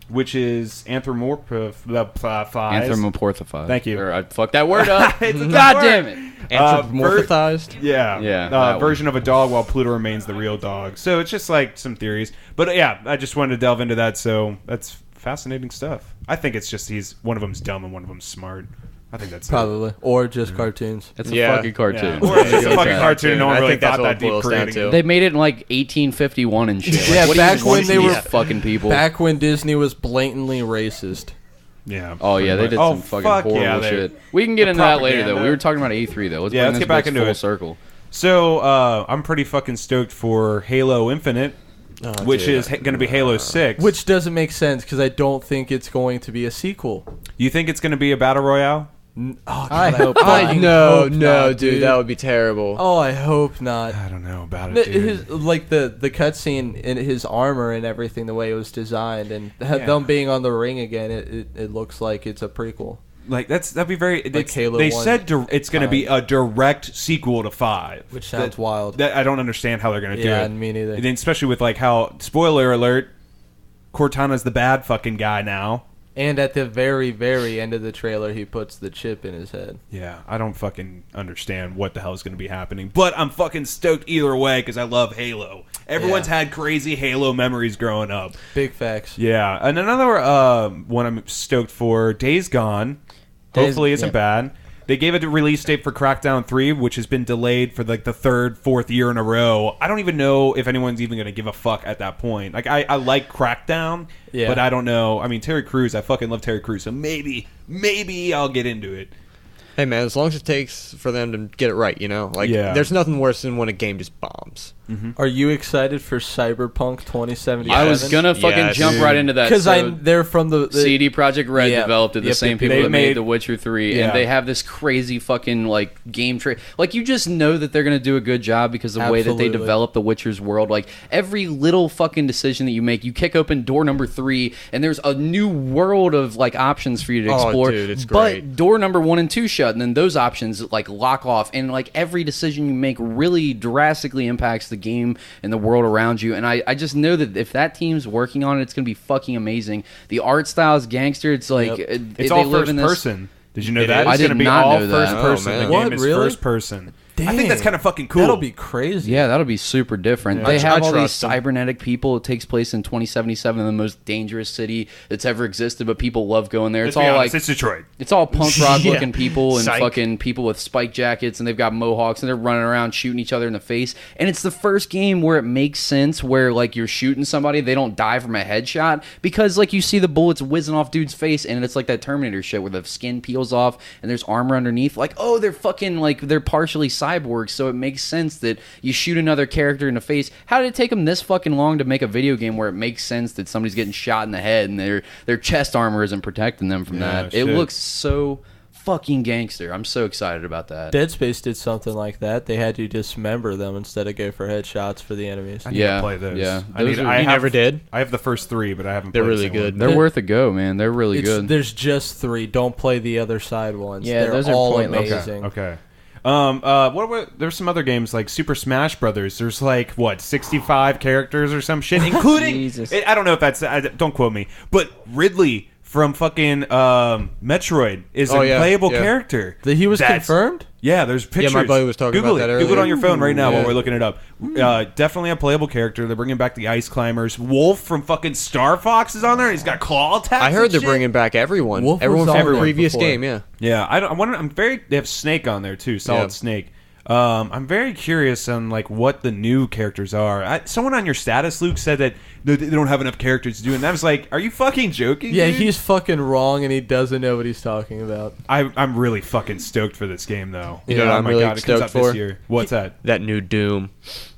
which is anthropomorphized. Thank you. Or I fucked that word up. God damn it. Anthropomorphized? Version of a dog, while Pluto remains the real dog. So it's just like some theories. But yeah, I just wanted to delve into that. So that's fascinating stuff. I think it's just one of them's dumb and one of them's smart. I think that's probably it. Or just cartoons. It's a fucking cartoon. Yeah. Or it's just a fucking cartoon. No one really thought that deep creating. They made it in like 1851 and shit. Yeah, like, back when they were fucking people. Back when Disney was blatantly racist. Yeah. Oh yeah, they did some fucking horrible shit. We can get into that later though. We were talking about A3 though. Let's get back into full it. Circle. So I'm pretty fucking stoked for Halo Infinite. Which is going to be Halo 6. Which doesn't make sense because I don't think it's going to be a sequel. You think it's going to be a battle royale? I hope not. No, dude, that would be terrible. Oh, I hope not. I don't know about it, dude. The cutscene in his armor and everything, the way it was designed, and them being on the ring again, it looks like it's a prequel. Like that'd be very. Like Halo they 1 said it's going to be a direct sequel to 5, which sounds wild. I don't understand how they're going to do it. Yeah, me neither. And especially with like how, spoiler alert, Cortana's the bad fucking guy now. And at the very, very end of the trailer, he puts the chip in his head. Yeah, I don't fucking understand what the hell is going to be happening. But I'm fucking stoked either way because I love Halo. Everyone's had crazy Halo memories growing up. Big facts. Yeah, and another one I'm stoked for, Days Gone. Hopefully isn't bad. They gave a release date for Crackdown 3, which has been delayed for like the 3rd, 4th year in a row. I don't even know if anyone's even going to give a fuck at that point. Like, I like Crackdown, but I don't know. I mean, Terry Crews, I fucking love Terry Crews, so maybe I'll get into it. Hey, man, as long as it takes for them to get it right, you know? Like, there's nothing worse than when a game just bombs. Mm-hmm. Are you excited for Cyberpunk 2077? I was gonna fucking jump right into that because they're from the CD Projekt Red developed it. The same people that made The Witcher 3, and they have this crazy fucking like game trade. Like you just know that they're gonna do a good job because of the way that they develop the Witcher's world. Like every little fucking decision that you make, you kick open door number 3, and there's a new world of like options for you to explore. Dude, it's great. But door number 1 and 2 shut, and then those options like lock off, and like every decision you make really drastically impacts the game and the world around you. And I just know that if that team's working on it, it's gonna be fucking amazing. The art style is gangster. It's like it's all first person. Did you know that? I did not know that. First person. The game is first person. Damn. I think that's kind of fucking cool. That'll be crazy. Yeah, that'll be super different. They have all these cybernetic people. It takes place in 2077, the most dangerous city that's ever existed, but people love going there. It's all like it's Detroit. It's all punk rock looking people and fucking people with spike jackets, and they've got mohawks, and they're running around shooting each other in the face. And it's the first game where it makes sense, where like you're shooting somebody, they don't die from a headshot, because like you see the bullets whizzing off dude's face, and it's like that Terminator shit where the skin peels off and there's armor underneath. Like, oh, they're fucking like they're partially cyborgs, so it makes sense that you shoot another character in the face. How did it take them this fucking long to make a video game where it makes sense that somebody's getting shot in the head and their chest armor isn't protecting them from that? Shit. It looks so fucking gangster. I'm so excited about that. Dead Space did something like that. They had to dismember them instead of go for headshots for the enemies. I need to play those. Yeah, I never did. I have the first 3, but I haven't. They're played really good. They're worth a go, man. They're really good. There's just 3. Don't play the other side ones. Yeah, they're those are all pointless. amazing. Okay. There's some other games like Super Smash Brothers. There's like 65 characters or some shit, including I don't know if that's don't quote me, but Ridley from fucking Metroid is a playable character. He was confirmed? Yeah, there's pictures. Yeah, my buddy was talking about that earlier. Google it on your phone right now while we're looking it up. Definitely a playable character. They're bringing back the Ice Climbers. Wolf from fucking Star Fox is on there. He's got claw attacks. I heard they're bringing back everyone. Everyone from the previous game, Yeah, they have Snake on there too. Solid Snake. I'm very curious on like what the new characters are. Someone on your status, Luke, said that they don't have enough characters to do it. And I was like, are you fucking joking? Yeah, dude? he's fucking wrong, and he doesn't know what he's talking about. I'm really fucking stoked for this game, though. You know what I'm really stoked for? This year. What's that? That new Doom.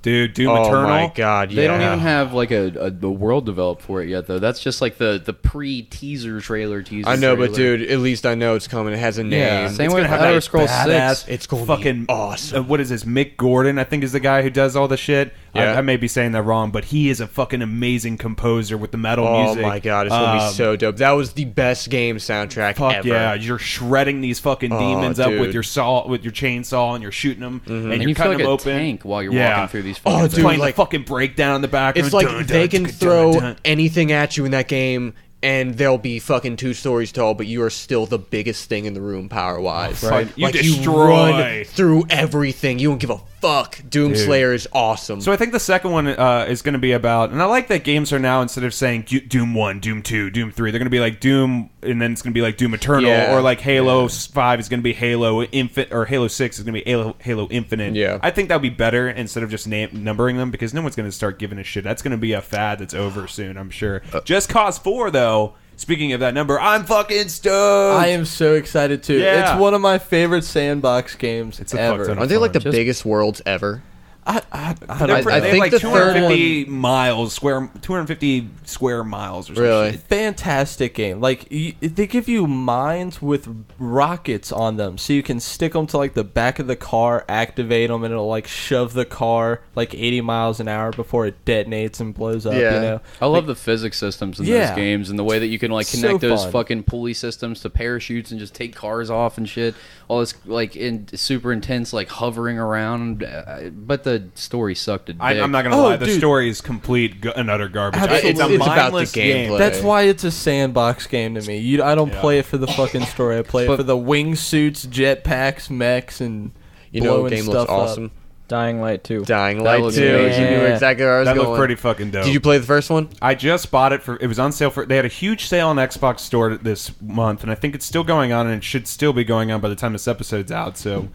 Dude, Doom Eternal. Oh my god, They don't even have like a world developed for it yet, though. That's just like the pre-teaser trailer teaser. I know, trailer. but dude, at least I know it's coming. It has a name. Yeah, same it's with gonna have Elder that Scrolls badass 6. It's going to fucking be awesome. What is this? Mick Gordon, I think, is the guy who does all the shit. Yeah. I may be saying that wrong, but he is a fucking amazing composer with the metal music. Oh my god, it's gonna be so dope. That was the best game soundtrack ever. Yeah, you're shredding these fucking demons up with your chainsaw, and you're shooting them, and you're you cutting feel like them a open. tank while you're walking through these. It's Fucking playing the fucking breakdown in the background. It's like they can throw anything at you in that game, and they'll be fucking 2 stories tall, but you are still the biggest thing in the room power-wise. Right. You like destroy. You run through everything. You don't give a fuck. Doom Slayer is awesome. So I think the second one is going to be about, and I like that games are now, instead of saying Doom 1, Doom 2, Doom 3, they're going to be like Doom, and then it's going to be like Doom Eternal, or like Halo 5 is going to be Halo Infinite, or Halo 6 is going to be Halo Infinite. Yeah. I think that would be better instead of just numbering them, because no one's going to start giving a shit. That's going to be a fad that's over soon, I'm sure. Just Cause 4, though, speaking of that number, I'm fucking stoked. I am so excited too. Yeah. It's one of my favorite sandbox games ever. Aren't they like the biggest worlds ever? I they think like the 250 miles square, 250 square miles or something. Really? Fantastic game. Like they give you mines with rockets on them, so you can stick them to like the back of the car, activate them, and it'll like shove the car like 80 miles an hour before it detonates and blows up. Yeah. You know, I love the physics systems in those games, and the way that you can like connect those fucking pulley systems to parachutes and just take cars off and shit. All this like super intense like hovering around, but the story sucked a dick. I'm not gonna lie, the story is complete and utter garbage. It's a mindless game. That's why it's a sandbox game to me. I don't play it for the fucking story. I play it for the wingsuits, jetpacks, mechs, and you know, blowing game stuff looks awesome. Up. Dying Light 2. Dying That Light looks 2. You amazing. knew exactly where I was That going. looked pretty fucking dope. Did you play the first one? I just bought it it was on sale they had a huge sale on the Xbox store this month, and I think it's still going on, and it should still be going on by the time this episode's out, so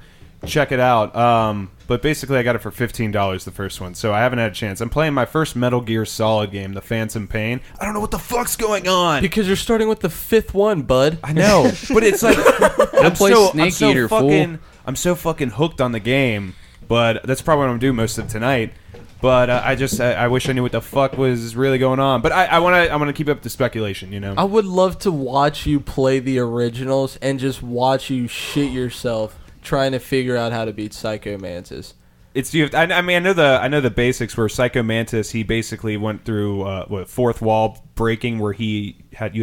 check it out. But basically I got it for $15, the first one, so I haven't had a chance. I'm playing my first Metal Gear Solid game, The Phantom Pain. I don't know what the fuck's going on. Because you're starting with the 5th one, bud. I know, but it's like I'm play Snake Eater, fool. I'm so fucking hooked on the game, but that's probably what I'm doing most of tonight. But I wish I knew what the fuck was really going on. But I want to keep up the speculation, you know. I would love to watch you play the originals and just watch you shit yourself trying to figure out how to beat Psycho Mantis. I know the basics where Psycho Mantis, he basically went through fourth wall breaking, where he read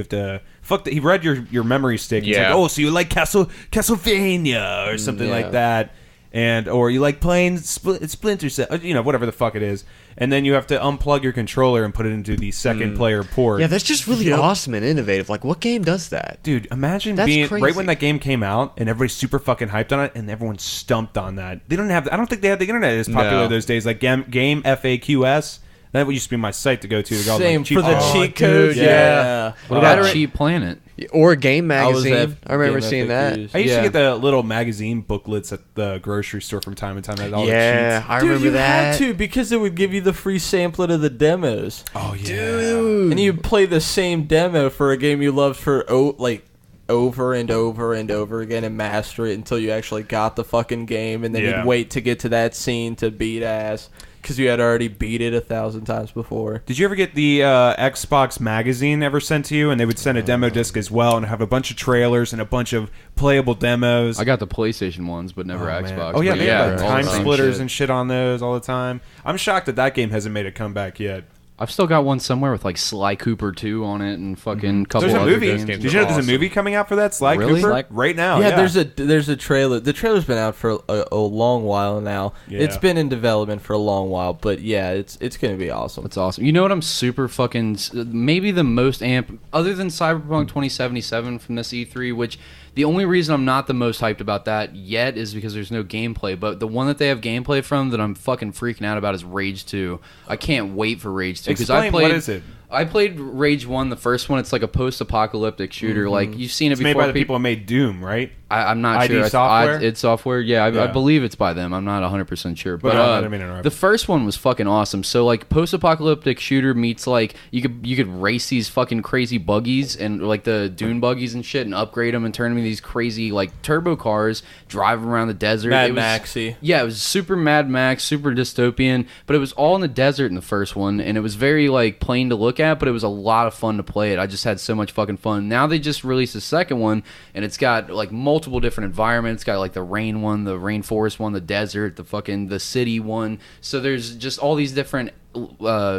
your memory stick. He's like, oh, so you like Castlevania or something like that. Or you like playing Splinter Cell, whatever the fuck it is, and then you have to unplug your controller and put it into the second player port. Yeah, that's just really awesome and innovative. Like, what game does that? Dude, imagine That's crazy. right when that game came out and everybody's super fucking hyped on it, and everyone stumped on that. I don't think they had the internet as popular those days. Like Game FAQs. That used to be my site to go to. Same for the cheat codes. Yeah. What about Cheat Planet? Or Game Magazine. I remember seeing that. I used to get the little magazine booklets at the grocery store from time to time. All the cheats. I remember that. Had to, because it would give you the free samplet of the demos. Oh yeah, dude. And you'd play the same demo for a game you loved for over and over and over again and master it until you actually got the fucking game, and then you'd wait to get to that scene to beat ass because you had already beat it 1,000 times before. Did you ever get the Xbox magazine ever sent to you? And they would send a demo disc as well and have a bunch of trailers and a bunch of playable demos. I got the PlayStation ones, but never Xbox. Man. Oh yeah, but they have like all time the same splitters shit. and shit on those all the time. I'm shocked that game hasn't made a comeback yet. I've still got one somewhere with like Sly Cooper 2 on it and fucking couple There's a other movie. games. Did you know there's a movie coming out for that Sly Cooper right now? Yeah, there's a trailer. The trailer's been out for a long while now. Yeah. It's been in development for a long while, but yeah, it's gonna be awesome. It's awesome. You know what I'm super fucking maybe the most other than Cyberpunk 2077 from this E3, which the only reason I'm not the most hyped about that yet is because there's no gameplay. But the one that they have gameplay from that I'm fucking freaking out about is Rage 2. I can't wait for Rage 2 because what is it? I played Rage 1, the first one. It's like a post-apocalyptic shooter. Mm-hmm. Like you've seen it it's before. Made by the people who made Doom, right? I'm not ID sure. Software? It's software. Yeah, I believe it's by them. I'm not 100% sure. But the first one was fucking awesome. So like post-apocalyptic shooter meets like you could race these fucking crazy buggies and like the dune buggies and shit and upgrade them and turn them into these crazy like turbo cars, drive around the desert. Mad Maxy. Yeah, it was super Mad Max, super dystopian, but it was all in the desert in the first one, and it was very like plain to look at, but it was a lot of fun to play it. I just had so much fucking fun. Now they just released the second one, and it's got like multiple different environments. It's got like the rain one, the rainforest one, the desert, the city one. So there's just all these different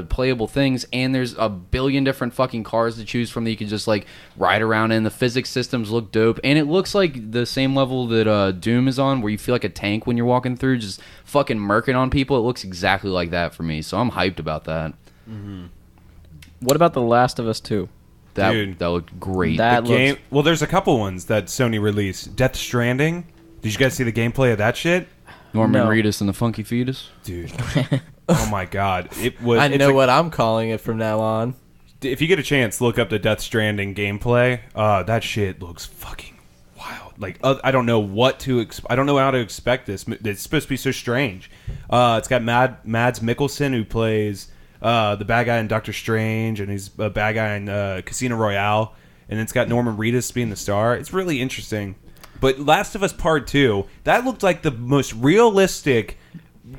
playable things, and there's a billion different fucking cars to choose from that you can just like ride around in. The physics systems look dope, and it looks like the same level that Doom is on, where you feel like a tank when you're walking through, just fucking murking on people. It looks exactly like that for me, so I'm hyped about that. Mm-hmm. What about The Last of Us 2? That looked great. Well, there's a couple ones that Sony released. Death Stranding. Did you guys see the gameplay of that shit? Norman Reedus and the Funky Fetus? Dude. Oh my god. I know what I'm calling it from now on. If you get a chance, look up the Death Stranding gameplay. That shit looks fucking wild. Like, I don't know what to I don't know how to expect this. It's supposed to be so strange. It's got Mads Mikkelsen, who plays the bad guy in Doctor Strange, and he's a bad guy in Casino Royale, and it's got Norman Reedus being the star. It's really interesting. But Last of Us Part 2, that looked like the most realistic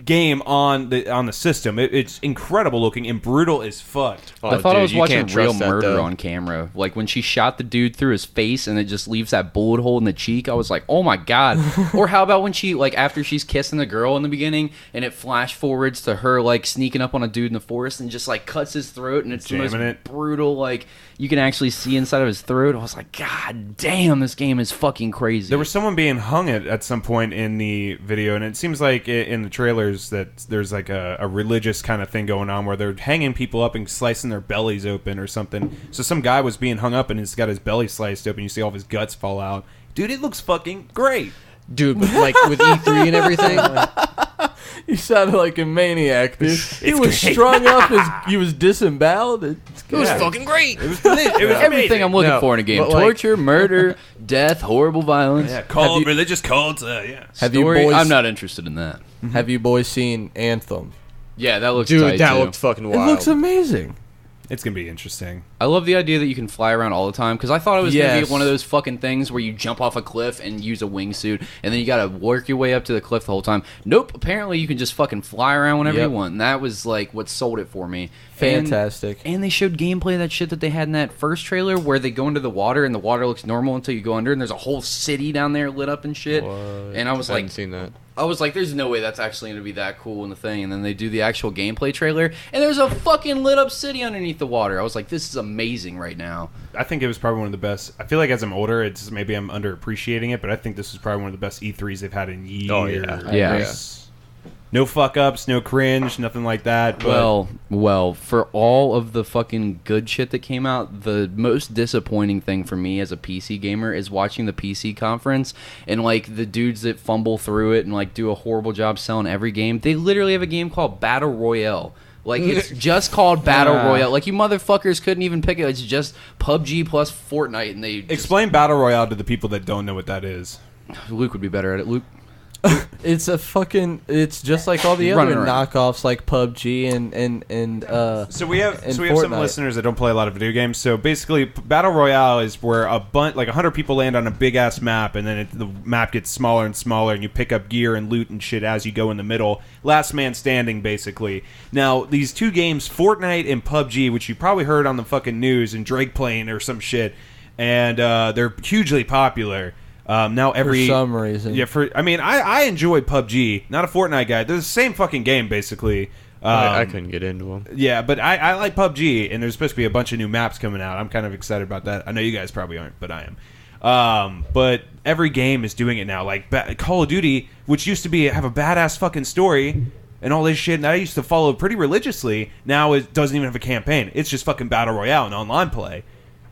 game on the system. It's incredible looking and brutal as fuck. I thought I was watching real murder on camera. Like when she shot the dude through his face and it just leaves that bullet hole in the cheek, I was like, oh my god. Or how about when she, like, after she's kissing the girl in the beginning and it flash forwards to her like sneaking up on a dude in the forest and just like cuts his throat, and it's the most brutal, like you can actually see inside of his throat. I was like, god damn, this game is fucking crazy. There was someone being hung at some point in the video, and it seems like in the trailers that there's like a religious kind of thing going on where they're hanging people up and slicing their bellies open or something. So some guy was being hung up and he's got his belly sliced open. You see all of his guts fall out. Dude, it looks fucking great. Dude, but like with E3 and everything. You sounded like a maniac, dude. He was great. strung up. He was disemboweled. It was fucking great. It was everything I'm looking for in a game: but, like- torture, murder, death, horrible violence. Yeah, religious cults. Yeah. Have you Story, boys? I'm not interested in that. Have you boys seen Anthem? Yeah, that looks Dude, tight, that too. looked fucking wild. It looks amazing. It's gonna be interesting. I love the idea that you can fly around all the time, because I thought it was going to Yes. be one of those fucking things where you jump off a cliff and use a wingsuit, and then you got to work your way up to the cliff the whole time. Nope, apparently you can just fucking fly around whenever Yep. you want, and that was like what sold it for me. Fantastic. And they showed gameplay of that shit that they had in that first trailer where they go into the water and the water looks normal until you go under, and there's a whole city down there lit up and shit. And I was I like, haven't seen that. I was like, there's no way that's actually going to be that cool in the thing. And then they do the actual gameplay trailer, and there's a fucking lit up city underneath the water. I was like, this is amazing right now. I think it was probably one of the best. I feel like as I'm older, it's maybe I'm underappreciating it, but I think this is probably one of the best E3s they've had in years. Oh, yeah. Yeah. No fuck ups, no cringe, nothing like that. But Well, for all of the fucking good shit that came out, the most disappointing thing for me as a PC gamer is watching the PC conference and like the dudes that fumble through it and like do a horrible job selling every game. They literally have a game called Battle Royale. Like, it's just called Battle Royale. Like, you motherfuckers couldn't even pick it. It's just PUBG plus Fortnite, and they explain Battle Royale to the people that don't know what that is. Luke would be better at it. Luke? It's a fucking. It's just like all the Running other around. knockoffs, like PUBG and. So we have and some Fortnite. listeners that don't play a lot of video games. So basically, Battle Royale is where a bunch, like 100 people land on a big ass map, and then the map gets smaller and smaller, and you pick up gear and loot and shit as you go in the middle. Last man standing, basically. Now these two games, Fortnite and PUBG, which you probably heard on the fucking news and Drake playing or some shit, and they're hugely popular. Now every for some reason, yeah. I enjoy PUBG. Not a Fortnite guy. They're the same fucking game basically. I couldn't get into them. Yeah, but I like PUBG, and there's supposed to be a bunch of new maps coming out. I'm kind of excited about that. I know you guys probably aren't, but I am. But every game is doing it now. Like Call of Duty, which used to have a badass fucking story and all this shit, and I used to follow pretty religiously. Now it doesn't even have a campaign. It's just fucking Battle Royale and online play.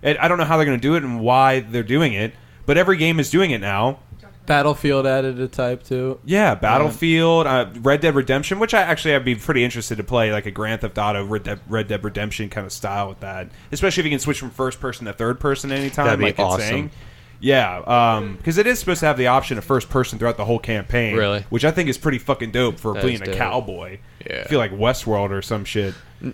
And I don't know how they're going to do it and why they're doing it, but every game is doing it now. Battlefield added a type too. Yeah, Battlefield, Red Dead Redemption, which I'd be pretty interested to play, like a Grand Theft Auto, Red Dead Redemption kind of style with that. Especially if you can switch from first person to third person anytime. That'd be like awesome. It's saying. Yeah, because it is supposed to have the option of first person throughout the whole campaign. Really? Which I think is pretty fucking dope for That being is a dope. cowboy. Yeah. I feel like Westworld or some shit. No,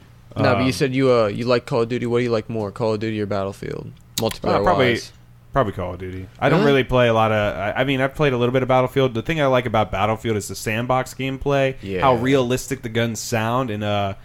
but you said you like Call of Duty. What do you like more, Call of Duty or Battlefield? Multiplayer wise. Probably Call of Duty. I don't really play a lot of... I've played a little bit of Battlefield. The thing I like about Battlefield is the sandbox gameplay. Yeah. How realistic the guns sound. And I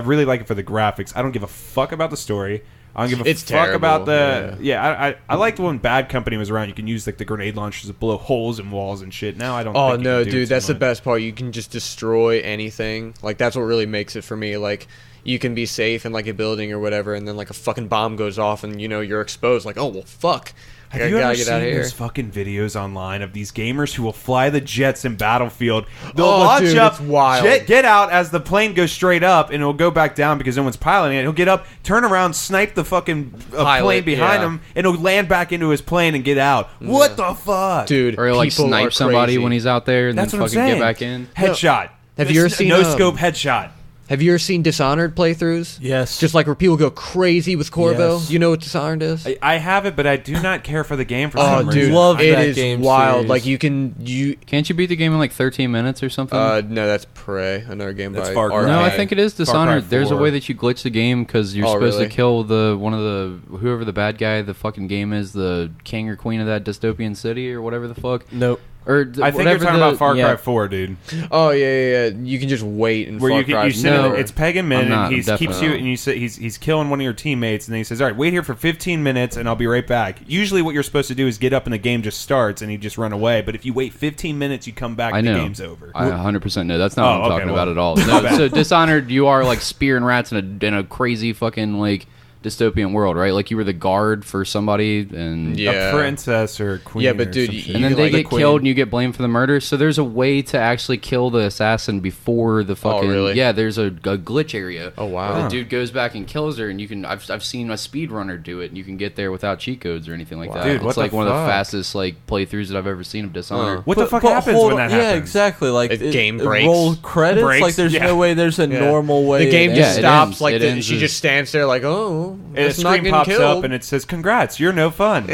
really like it for the graphics. I don't give a fuck about the story. I don't give a It's fuck about terrible, the... Yeah, I liked when Bad Company was around. You can use like the grenade launchers to blow holes in walls and shit. Now I don't Oh think you no, can do dude, too that's the much. best part. You can just destroy anything. Like that's what really makes it for me. Like you can be safe in like a building or whatever, and then like a fucking bomb goes off, and you're exposed. Like, oh well, fuck. I Have you gotta ever get out of seen here. those fucking videos online of these gamers who will fly the jets in Battlefield? They'll Oh, launch dude, up, it's wild. get out as the plane goes straight up, and it'll go back down because no one's piloting it. He'll get up, turn around, snipe the fucking plane behind him, and he'll land back into his plane and get out. What the fuck? Dude, Or he'll like people snipe are somebody crazy. when he's out there and That's then what I'm fucking saying. get back in. Headshot. Have you ever seen, no scope headshot? Have you ever seen Dishonored playthroughs? Yes. Just like where people go crazy with Corvo. Yes. You know what Dishonored is? I have it, but I do not care for the game for Oh, some dude, reason. Love it that is game wild. series. Like you. Can't you beat the game in like 13 minutes or something? No, that's Prey, another game That's by Far Cry. No, I RA. think it is Far Cry Dishonored. There's a 4. way that you glitch the game because you're Oh, supposed really? to kill whoever the bad guy the fucking game is, the king or queen of that dystopian city or whatever the fuck. Nope. Or I think you're talking about Far Cry 4, dude. Oh yeah. You can just wait and Where Far you Cry sit No. it's Peg and Min, I'm not, and he I'm keeps definitely you, and you say he's killing one of your teammates, and then he says, "All right, wait here for 15 minutes, and I'll be right back." Usually, what you're supposed to do is get up, and the game just starts, and you just run away. But if you wait 15 minutes, you come back, I and know. the game's over. I 100% know. That's not what I'm okay, talking about well. at all. My No, bad. so Dishonored, you are like spearing rats in a crazy fucking like dystopian world, right? Like you were the guard for somebody and a princess or queen. Yeah, but or dude, some you shit. and then can, they like, get queen. killed and you get blamed for the murder. So there's a way to actually kill the assassin before the fucking really? yeah. There's a glitch area. Oh, wow. where the dude goes back and kills her, and you can. I've seen a speedrunner do it, and you can get there without cheat codes or anything like that. Dude, it's what like the one of the fuck? fastest like playthrough that I've ever seen of Dishonored. What the fuck But happens hold when on- that happens? Yeah, exactly. Like It game breaks. Roll credits. Breaks, Like there's yeah. no way. There's a normal way. The game Yeah, just it stops. ends- Like it ends she as- just stands there, like, oh, And a it's not screen getting pops killed. up and it says, "Congrats, you're no fun."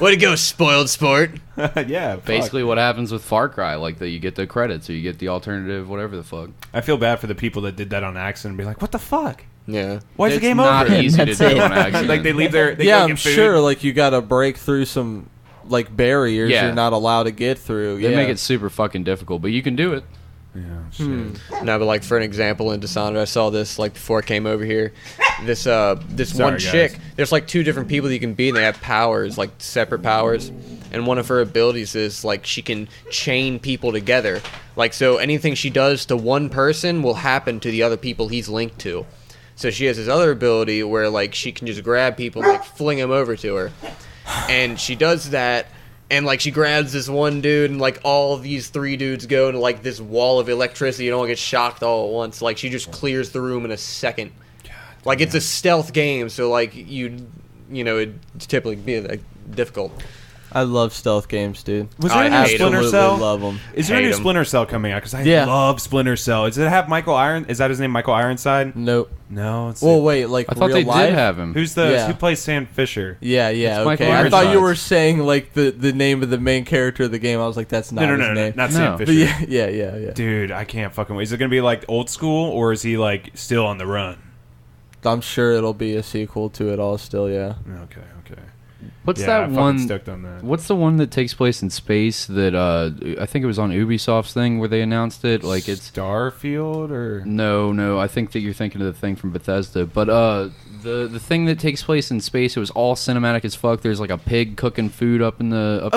Way to go, spoiled sport. Yeah, fuck. Basically, what happens with Far Cry, like that, you get the credits or you get the alternative, whatever the fuck. I feel bad for the people that did that on accident and be like, "What the fuck? Yeah. Why's the It's game not over?" easy to That's do it. on accident. Like they leave their Yeah, go I'm get food. sure. Like you got to break through some like barriers Yeah. you're not allowed to get through. They yeah. make it super fucking difficult, but you can do it. Yeah, shit. No, but like for an example, in Dishonored, I saw this like before I came over here. This this Sorry, one guys. chick. There's like 2 different people that you can be, and they have powers, like separate powers. And one of her abilities is like she can chain people together. Like so, anything she does to one person will happen to the other people he's linked to. So she has this other ability where like she can just grab people, and, like fling them over to her, and she does that. And, like, she grabs this one dude, and, like, all of these 3 dudes go into, like, this wall of electricity. You don't get shocked all at once. Like, she just clears the room in a second. Like, it's a stealth game, so, like, you know, it'd typically be, like, difficult. I love stealth games, dude. Was there I a new hate 'em. Splinter Absolutely Cell? love them. Is there a Hate new 'em. Splinter Cell coming out? Because I Yeah. love Splinter Cell. Does it have Michael Iron? Is that his name, Michael Ironside? Nope. No. It's Well, wait. Like I thought real they life? did have him. who's the Yeah. who plays Sam Fisher? Yeah, yeah. It's Michael Okay. I thought you Ironside. were saying like the name of the main character of the game. I was like, that's not No, his no, name. not No. Sam But Fisher. yeah. Dude, I can't fucking wait. Is it gonna be like old school or is he like still on the run? I'm sure it'll be a sequel to it all. Still, yeah. Okay. What's Yeah, that I'm fucking one? stoked on that. What's the one that takes place in space that I think it was on Ubisoft's thing where they announced it? Like it's Starfield or no. I think that you're thinking of the thing from Bethesda, but the thing that takes place in space, it was all cinematic as fuck. There's like a pig cooking food up in the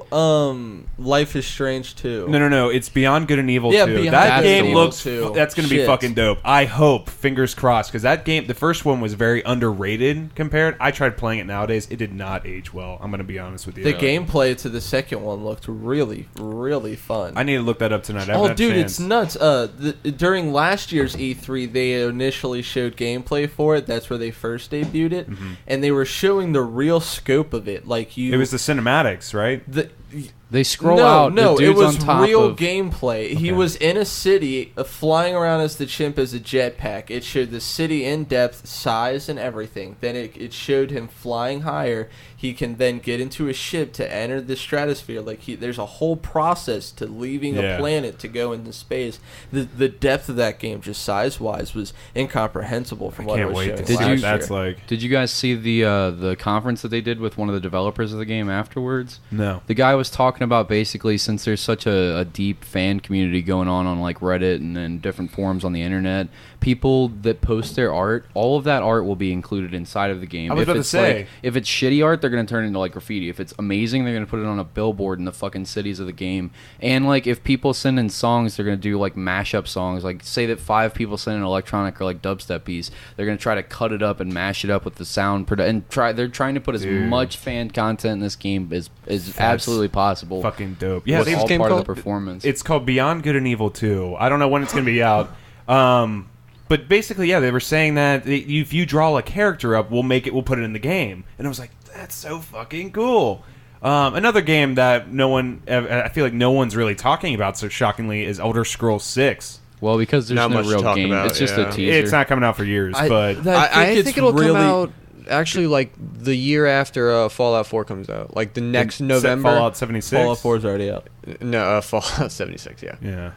thing. Life is Strange 2. No. It's Beyond Good and Evil Yeah, 2. Beyond That Good game and looks. Evil 2. That's gonna be Shit. fucking dope. I hope. Fingers crossed. Because that game, the first one was very underrated compared. I tried playing it nowadays. It did not age well. I'm gonna be honest with you. The gameplay to the second one looked really, really fun. I need to look that up tonight. I haven't Oh, had a dude, chance. it's nuts. During last year's E3, they initially showed gameplay for it. That's where they first debuted it, and they were showing the real scope of it. Like It was the cinematics, right? They scroll no, out. No, the dude's it was on top real of, gameplay. He Okay. was in a city, flying around as the chimp as a jetpack. It showed the city in depth, size, and everything. Then it showed him flying higher. He can then get into a ship to enter the stratosphere. Like there's a whole process to leaving Yeah. a planet to go into space. The depth of that game, just size wise, was incomprehensible from what it Can't was wait showing to Did see you- what last that's year. like. Did you guys see the conference that they did with one of the developers of the game afterwards? No. The guy was talking about basically since there's such a deep fan community going on like Reddit and then different forums on the internet, people that post their art, all of that art will be included inside of the game. I was if about to it's say. like, if it's shitty art, they're going to turn it into like graffiti. If it's amazing, they're going to put it on a billboard in the fucking cities of the game. And like if people send in songs, they're going to do like mashup songs. Like say that 5 people send in an electronic or like dubstep piece, they're going to try to cut it up and mash it up with the sound and they're trying to put as Dude. much fan content in this game as absolutely possible. Fucking dope. Yeah, Yeah, it's it's all game part of called? the performance. It's called Beyond Good and Evil 2. I don't know when it's going to be out. But basically, yeah, they were saying that if you draw a character up, we'll put it in the game. And I was like, that's so fucking cool. Another game that I feel like no one's really talking about so shockingly is Elder Scrolls 6. Well, because there's Not no much to real talk game. about, it's just yeah. a teaser. It's not coming out for years, but I think it'll come out actually like the year after Fallout 4 comes out, like the next November. Fallout 76. Fallout 4 is already out. No, Fallout 76. Yeah. Yeah.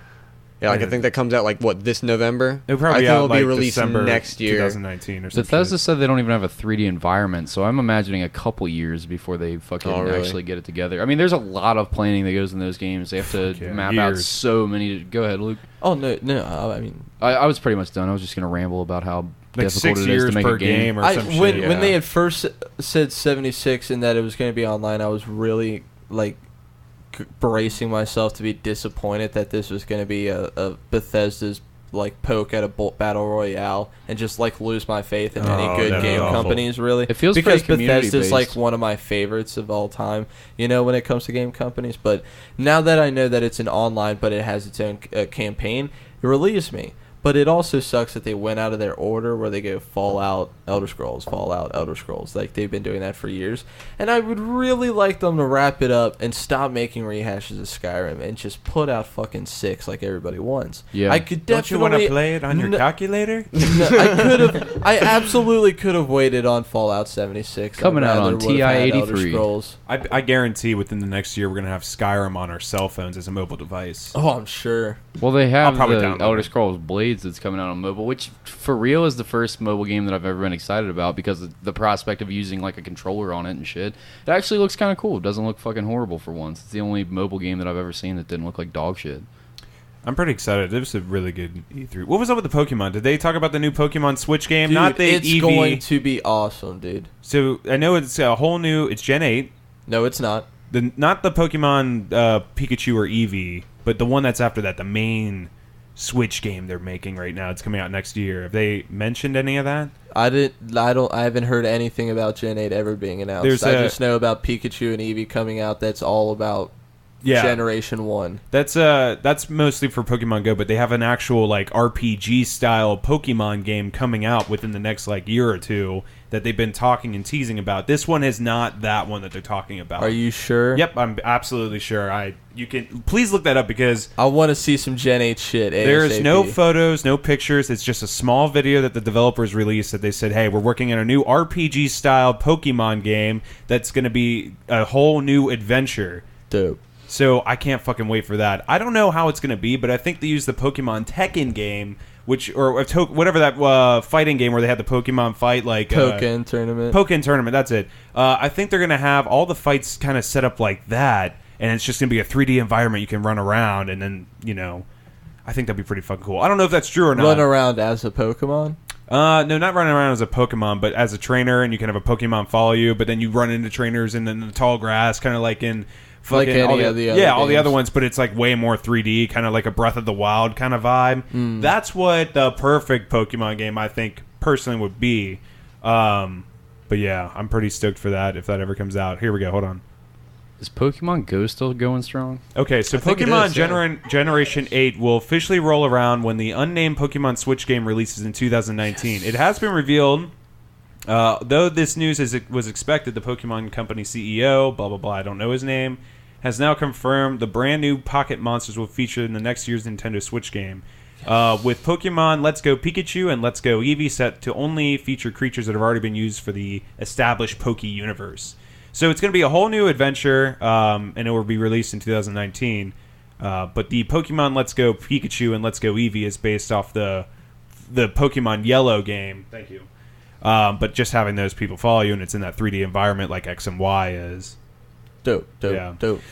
Yeah, like I think that comes out like this November. It'll probably I be think out it'll like be released December next year. 2019 or something. Bethesda said they don't even have a 3D environment, so I'm imagining a couple years before they fucking Oh, really? actually get it together. I mean, there's a lot of planning that goes in those games. They have to Fuck yeah, map out years. so many. Go ahead, Luke. Oh no! I mean, I was pretty much done. I was just gonna ramble about how Like difficult 6 it is years to make per a game. or I, some when shit. when they had first said 76 and that it was going to be online, I was really like bracing myself to be disappointed that this was going to be a Bethesda's like poke at a battle royale and just like lose my faith in any good that'd be game awful. companies. Really, It feels because pretty Bethesda's community-based. like one of my favorites of all time. You know, when it comes to game companies. But now that I know that it's an online, but it has its own campaign, it relieves me. But it also sucks that they went out of their order where they go Fallout, Elder Scrolls, Fallout, Elder Scrolls. Like, they've been doing that for years. And I would really like them to wrap it up and stop making rehashes of Skyrim and just put out fucking 6 like everybody wants. Yeah. I could Don't you want to definitely... play it on your calculator? I absolutely could have waited on Fallout 76. Coming I'd out on rather would have had TI-83. Elder Scrolls. I guarantee within the next year we're going to have Skyrim on our cell phones as a mobile device. Oh, I'm sure. Well, they have I'll probably the download Elder it. Scrolls Blades that's coming out on mobile, which for real is the first mobile game that I've ever been excited about because of the prospect of using like a controller on it and shit. It actually looks kind of cool. It doesn't look fucking horrible for once. It's the only mobile game that I've ever seen that didn't look like dog shit. I'm pretty excited. It was a really good E3. What was up with the Pokemon? Did they talk about the new Pokemon Switch game? Dude, Not the it's EV. going to be awesome, dude. So I know it's a whole new. It's Gen 8. No, it's not. Not the Pokemon Pikachu or Eevee, but the one that's after that, the main Switch game they're making right now. It's coming out next year. Have they mentioned any of that? I haven't heard anything about Gen 8 ever being announced. I just know about Pikachu and Eevee coming out. That's all about Generation 1. That's mostly for Pokemon Go, but they have an actual like RPG style Pokemon game coming out within the next like year or two that they've been talking and teasing about. This one is not that one that they're talking about. Are you sure? Yep, I'm absolutely sure. You can please look that up because I want to see some Gen 8 shit. there's ASAP. no photos, no pictures. It's just a small video that the developers released that they said, hey, we're working on a new RPG style Pokemon game that's going to be a whole new adventure. Dope. So I can't fucking wait for that. I don't know how it's going to be, but I think they used the Pokemon Tekken game, whatever that fighting game where they had the Pokemon fight, like Pokken Tournament. Pokken Tournament, that's it. I think they're going to have all the fights kind of set up like that, and it's just going to be a 3D environment you can run around, and then, I think that'd be pretty fucking cool. I don't know if that's true or not. Run around as a Pokemon? No, not running around as a Pokemon, but as a trainer, and you can have a Pokemon follow you, but then you run into trainers in the tall grass, kind of like in... Like any all of the other all the games. other ones, but it's like way more 3D, kind of like a Breath of the Wild kind of vibe. That's what the perfect Pokemon game, I think, personally would be. But yeah, I'm pretty stoked for that if that ever comes out. Here we go. Hold on. Is Pokemon Go still going strong? Okay, so Pokemon Generation 8 will officially roll around when the unnamed Pokemon Switch game releases in 2019. It has been revealed... though this news was expected, the Pokemon Company CEO, blah, blah, blah, I don't know his name, has now confirmed the brand new Pocket Monsters will feature in the next year's Nintendo Switch game. With Pokemon Let's Go Pikachu and Let's Go Eevee set to only feature creatures that have already been used for the established Poke universe. So it's going to be a whole new adventure, and it will be released in 2019. But the Pokemon Let's Go Pikachu and Let's Go Eevee is based off the Pokemon Yellow game. Thank you. But just having those people follow you, and it's in that 3D environment like X and Y is. Dope.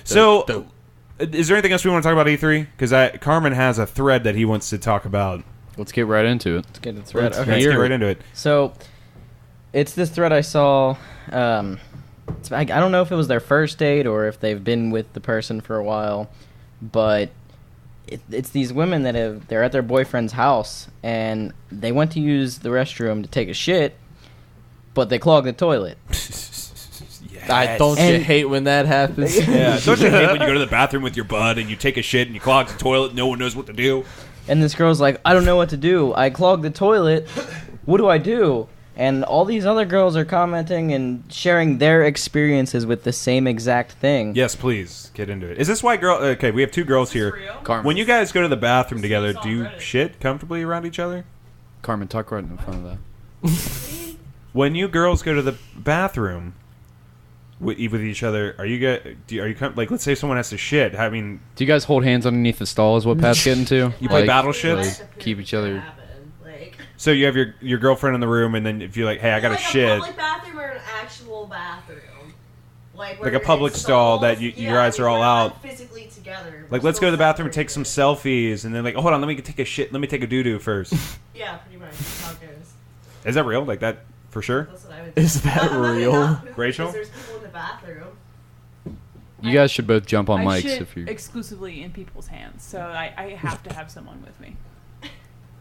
So, is there anything else we want to talk about E3? Because Carmen has a thread that he wants to talk about. Let's get right into it. Let's get the thread. Let's get right into it. So, it's this thread I saw. I don't know if it was their first date or if they've been with the person for a while, but it's these women that they're at their boyfriend's house and they went to use the restroom to take a shit, but they clogged the toilet. Don't you hate when that happens? Yeah, don't you hate when you go to the bathroom with your bud and you take a shit and you clog the toilet, no one knows what to do? And this girl's like, I don't know what to do. I clogged the toilet. What do I do? And all these other girls are commenting and sharing their experiences with the same exact thing. Yes, please, get into it. Is this why okay, we have two girls here. Carmen. When you guys go to the bathroom together, do you shit comfortably around each other? Carmen, talk right in front of that. When you girls go to the bathroom with each other, are you like, let's say someone has to shit. I mean, do you guys hold hands underneath the stall? Is what Pat's getting to? You play battleships? Like, keep each other. So you have your girlfriend in the room, and then if you're like, hey, I got to shit. A public bathroom or an actual bathroom? Like a public stall that you guys are all out. Physically together. Like, let's go to the bathroom and take some selfies, and then like, oh, hold on, let me take a shit. Let me take a doo-doo first. Yeah, pretty much. That's how it goes. Is that real? Like that for sure? That's what I would do. Is that real? Rachel? There's people in the bathroom. You guys should both jump on I mics shit if you. exclusively in people's hands, so I have to have someone with me.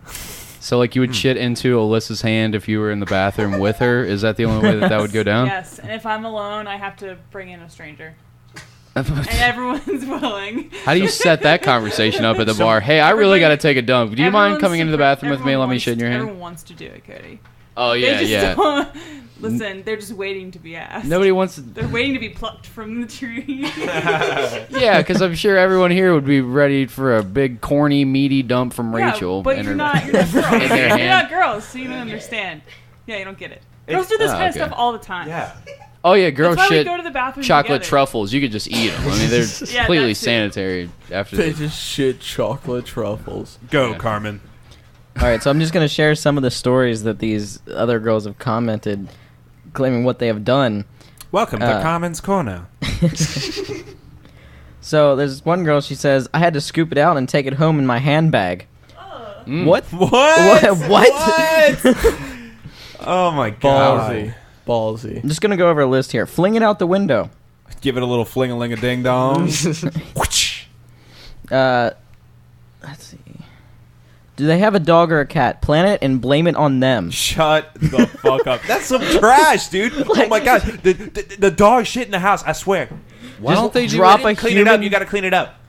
So, like, you would shit into Alyssa's hand if you were in the bathroom with her? Is that the only way that would go down? Yes, and if I'm alone, I have to bring in a stranger. And everyone's willing. How do you set that conversation up at the bar? Hey, I really got to take a dump. Do you mind coming into the bathroom with me and let me shit in your hand? Everyone wants to do it, Cody. Oh, yeah, Listen, they're just waiting to be asked. Nobody wants to... They're waiting to be plucked from the tree. Yeah, because I'm sure everyone here would be ready for a big, corny, meaty dump from Rachel. But you're not girls. You're not girls, so you don't understand. Yeah, you don't get it. Girls do this kind of stuff all the time. Yeah. Oh, yeah, girls That's why we shit go to the bathroom chocolate together. truffles. You could just eat them. I mean, they're completely sanitary after They just shit chocolate truffles. Go, Carmen. All right, so I'm just going to share some of the stories that these other girls have commented, claiming what they have done. Welcome to Carmen's Corner. So there's one girl, she says, I had to scoop it out and take it home in my handbag. What? What? Oh, my God. Ballsy. I'm just going to go over a list here. Fling it out the window. Give it a little fling-a-ling-a-ding-dong. Let's see. Do they have a dog or a cat? Plan it and blame it on them. Shut the fuck up. That's some trash, dude. Oh, my God. The dog shit in the house, I swear. Why don't they drop a clean human? it up? You got to clean it up.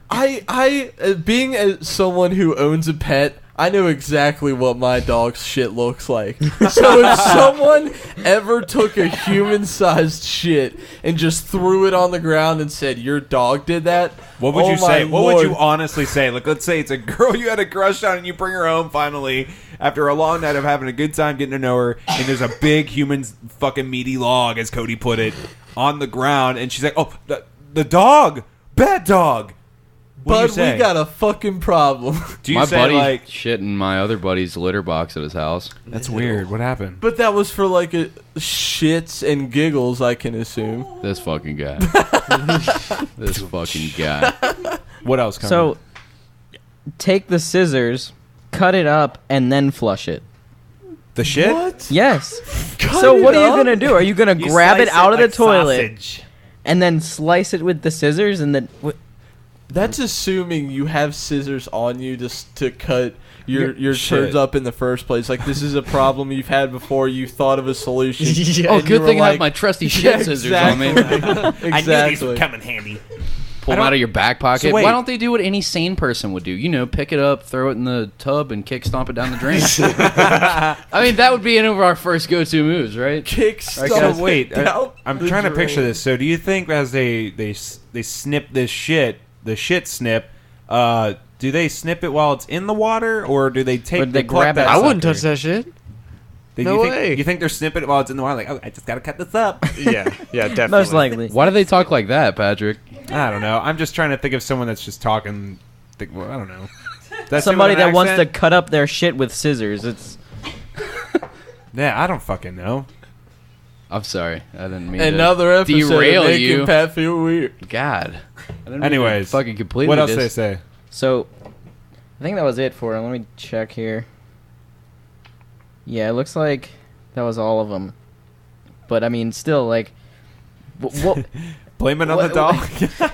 Being someone who owns a pet, I know exactly what my dog's shit looks like. So if someone ever took a human-sized shit and just threw it on the ground and said, your dog did that, what would you say? What would you honestly say? Like, let's say it's a girl you had a crush on and you bring her home finally after a long night of having a good time getting to know her, and there's a big human fucking meaty log, as Cody put it, on the ground, and she's like, oh, the dog! Bad dog! But we got a fucking problem. Do you my say, buddy like... shit in my other buddy's litter box at his house. That's weird. What happened? But that was for, like, shits and giggles, I can assume. This fucking guy. This fucking guy. What else coming? So, take the scissors, cut it up, and then flush it. The shit? What? Yes. So what are you going to do? Are you going to grab it out of the toilet sausage. and then slice it with the scissors and then... That's assuming you have scissors on you to cut your shit turds up in the first place. Like, this is a problem you've had before. You thought of a solution. Oh, good thing I have my trusty shit scissors on me. Exactly. I knew these would come in handy. Pull them out of your back pocket. So wait. Why don't they do what any sane person would do? You know, pick it up, throw it in the tub, and kick stomp it down the drain. I mean, that would be one of our first go-to moves, right? Kick So stomp. wait, down I'm the trying to drain. picture this. So do you think as they snip this shit, the shit snip, do they snip it while it's in the water, or do they take? Or do they pluck grab that it? I wouldn't sucker? touch that shit. No way. You think they're snipping it while it's in the water? Like, oh, I just gotta cut this up. Yeah, definitely. Most likely. Why do they talk like that, Patrick? I don't know. I'm just trying to think of someone that's just talking. Well, I don't know. That's Somebody that wants to cut up their shit with scissors. It's Yeah, I don't fucking know. I'm sorry. I didn't mean Another to episode derail of making you. Pat feel weird. God. I didn't mean to Anyways, fucking completely what else did they say? so. I think that was it for it. Let me check here. Yeah, it looks like that was all of them. But I mean, still, like, what? Blame it on the dog.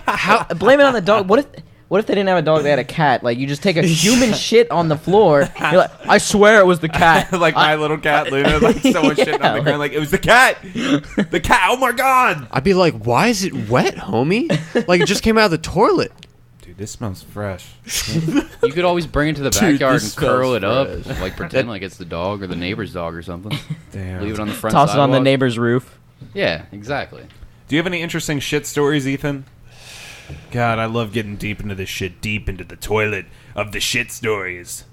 How blame it on the dog? What if they didn't have a dog? They had a cat. Like, you just take a human shit on the floor. You're like, I swear it was the cat. Like my little cat Luna, like someone shitting on the ground, like it was the cat. The cat. Oh my god. I'd be like, why is it wet, homie? Like, it just came out of the toilet. Dude, this smells fresh. You could always bring it to the Dude, backyard this and curl it smells up. fresh. Like, pretend like it's the dog or the neighbor's dog or something. Damn. Leave it on the front Toss it on the sidewalk. neighbor's roof. Yeah, exactly. Do you have any interesting shit stories, Ethan? God, I love getting deep into this shit, deep into the toilet of the shit stories.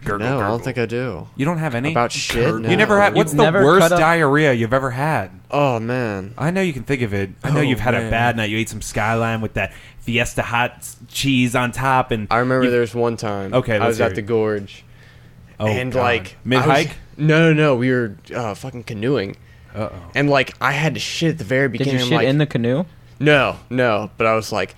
Gurgle, No, I gurgle. don't think I do. You don't have any? About shit? No. You never had? What's You've the never worst cut up- diarrhea you've ever had? Oh, man. I know you can think of it. I know you've had a man. bad night. You ate some Skyline with that Fiesta hot cheese on top, and I remember you- there's one time. Okay, I let's was hear at it. the gorge. Oh, and, God. like... Mid-hike? No. We were fucking canoeing. Uh-oh. And, like, I had to shit at the very Did beginning. you I'm shit like, in the canoe? No. But I was like,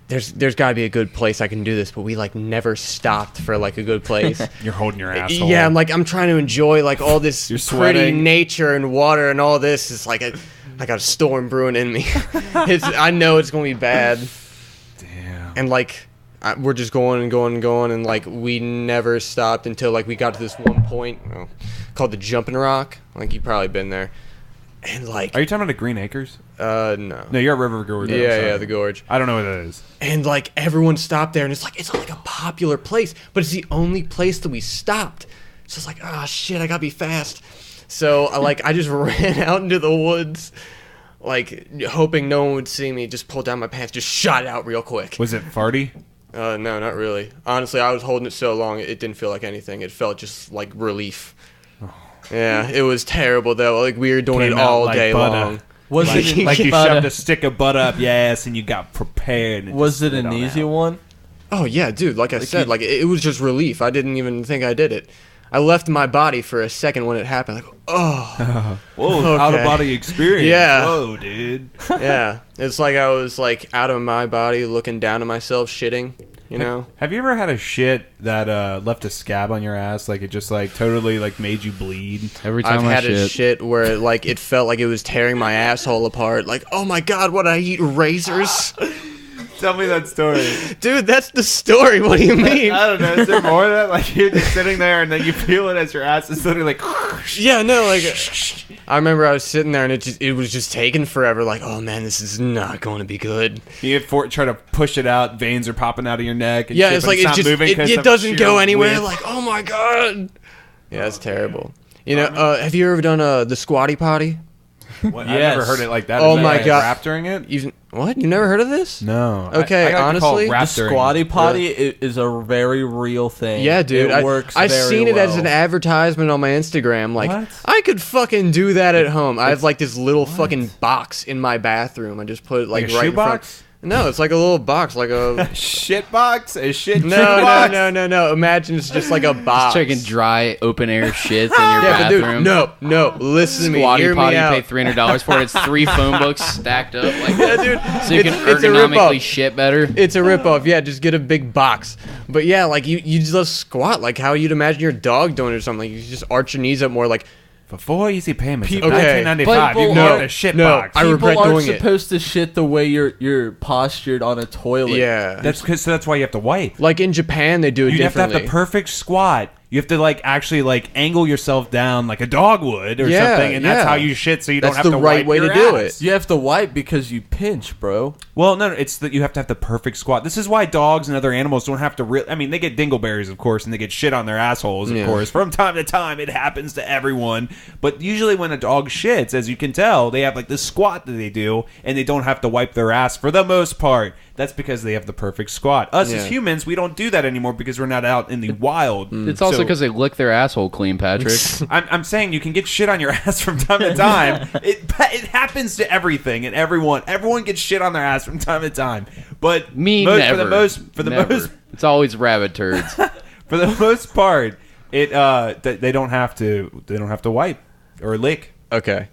there's got to be a good place I can do this. But we, like, never stopped for, like, a good place. You're holding your asshole. Yeah, I'm trying to enjoy, like, all this You're pretty sweating. nature and water and all this. It's like I got a storm brewing in me. I know it's going to be bad. Damn. And, like, we're just going and going and going, and like we never stopped until like we got to this one point called the Jumping Rock. Like you've probably been there. And like, are you talking about the Green Acres? No, you're at River Gorge. Yeah, the Gorge. I don't know what that is. And like everyone stopped there, and it's like a popular place, but it's the only place that we stopped. So it's like, oh shit, I gotta be fast. So I just ran out into the woods, like hoping no one would see me. Just pulled down my pants, just shot out real quick. Was it farty? No, not really. Honestly, I was holding it so long, it didn't feel like anything. It felt just like relief. Yeah, it was terrible though. Like we were doing it all day long. Was it like you shoved a stick of butter up your ass and you got prepared? And was it an easy one? Oh yeah, dude. Like I said, like it was just relief. I didn't even think I did it. I left my body for a second when it happened. Like, oh, whoa, okay. out of body experience. Yeah, whoa, dude. Yeah, it's like I was like out of my body, looking down at myself, shitting. You know? Have you ever had a shit that left a scab on your ass? Like it just like totally like made you bleed? Every time I've had a shit where like it felt like it was tearing my asshole apart. Like, oh my god, what I eat razors? Tell me that story. Dude, that's the story. What do you mean? I don't know. Is there more of that? Like you're just sitting there and then you feel it as your ass is literally like... Yeah, no, like... I remember I was sitting there and it was just taking forever. Like, oh man, this is not going to be good. You try to push it out. Veins are popping out of your neck. And yeah, shit, it's like it doesn't go anywhere. Width. Like, oh my god. Yeah, it's terrible. You know, have you ever done the squatty potty? What? Yes. I never heard it like that. Oh my god! Rapturing it? What? You never heard of this? No. Okay, honestly, the squatty potty is a very real thing. Yeah, dude. It works. I've seen it well. as an advertisement on my Instagram. Like, what? I could fucking do that at home. I have like this little fucking box in my bathroom. I just put it like a right shoe in front. box? No, it's like a little box, like a shit box. A shit. No. Imagine it's just like a box. Just taking dry open air shits in your bathroom. But dude, no. Listen to me. Squatty potty, me out. you pay $300 for it. It's 3 phone books stacked up like that. Yeah, dude. So you can ergonomically shit better. It's a ripoff. Yeah, just get a big box. But yeah, like you just squat like how you'd imagine your dog doing it or something. Like you just arch your knees up more, like. For 4 easy payments, People- $19.95. You can get a shit box. I regret People aren't doing it. supposed to shit the way you're postured on a toilet. Yeah, that's why you have to wipe. Like in Japan, they do it You have to differently. have the perfect squat. You have to like actually like angle yourself down like a dog would or Yeah, something, and that's yeah. how you shit. So you That's don't have the to right wipe way your to do ass. it. You have to wipe because you pinch, bro. Well, no, it's that you have to have the perfect squat. This is why dogs and other animals don't have to. I mean, they get dingleberries, of course, and they get shit on their assholes, of course. From time to time, it happens to everyone. But usually, when a dog shits, as you can tell, they have like this squat that they do, and they don't have to wipe their ass for the most part. That's because they have the perfect squat. Us as humans, we don't do that anymore because we're not out in the wild. It's also because they lick their asshole clean, Patrick. I'm saying you can get shit on your ass from time to time. It happens to everything and everyone. Everyone gets shit on their ass from time to time. But Never. Most it's always rabbit turds. for the most part, they don't have to wipe or lick. Okay.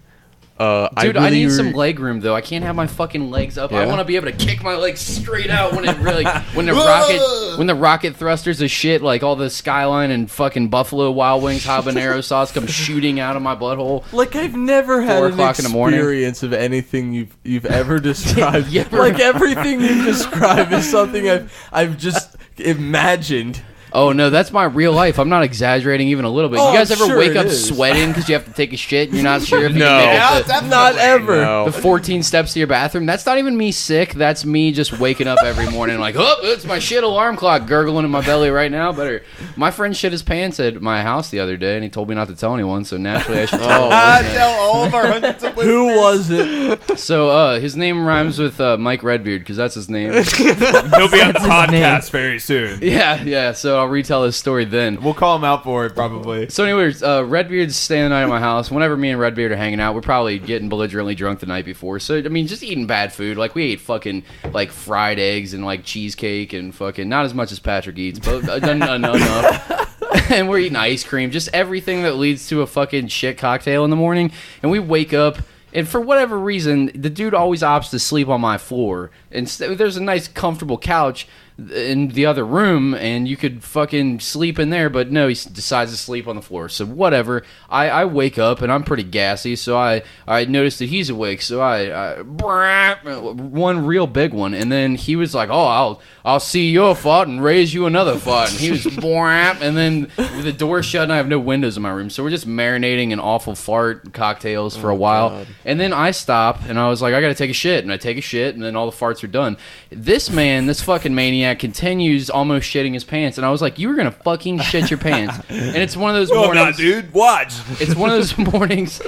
Dude, I need some leg room though. I can't have my fucking legs up. I want to be able to kick my legs straight out when it really when the rocket thrusters of shit like all the Skyline and fucking Buffalo Wild Wings habanero sauce comes shooting out of my butthole. Like I've never had an experience of anything you've ever described. Like everything you describe is something I've just imagined. Oh no, that's my real life. I'm not exaggerating even a little bit. Oh, You guys ever sure wake it up is. sweating because you have to take a shit and you're not sure if you No. can make it Not ever. the 14 steps to your bathroom? That's not even me sick. That's me just waking up every morning like, oh, it's my shit alarm clock gurgling in my belly right now. Better. My friend shit his pants at my house the other day and he told me not to tell anyone, so naturally I should tell. Tell all of our hundreds of Who was it? So his name rhymes with Mike Redbeard because that's his name. He'll be on the podcast very soon. Yeah. So I'll retell his story then. We'll call him out for it probably. So anyways, Redbeard's staying the night at my house. Whenever me and Redbeard are hanging out, we're probably getting belligerently drunk the night before. So, I mean, just eating bad food. Like, we ate fucking, like, fried eggs and, like, cheesecake and fucking, not as much as Patrick eats, but enough. And we're eating ice cream. Just everything that leads to a fucking shit cocktail in the morning. And we wake up. And for whatever reason, the dude always opts to sleep on my floor. And there's a nice, comfortable couch. in the other room, and you could fucking sleep in there. But no, he decides to sleep on the floor. So whatever. I wake up and I'm pretty gassy, so I noticed that he's awake. So I one real big one, and then he was like, "Oh, I'll see your fart and raise you another fart." And he was and then the door shut, and I have no windows in my room, so we're just marinating in awful fart cocktails for a while. God. And then I stop, and I was like, I gotta take a shit, and I take a shit, and then all the farts are done. This fucking maniac continues almost shitting his pants, and I was like, you were gonna fucking shit your pants. And it's one of those mornings, not, dude. Watch. It's one of those mornings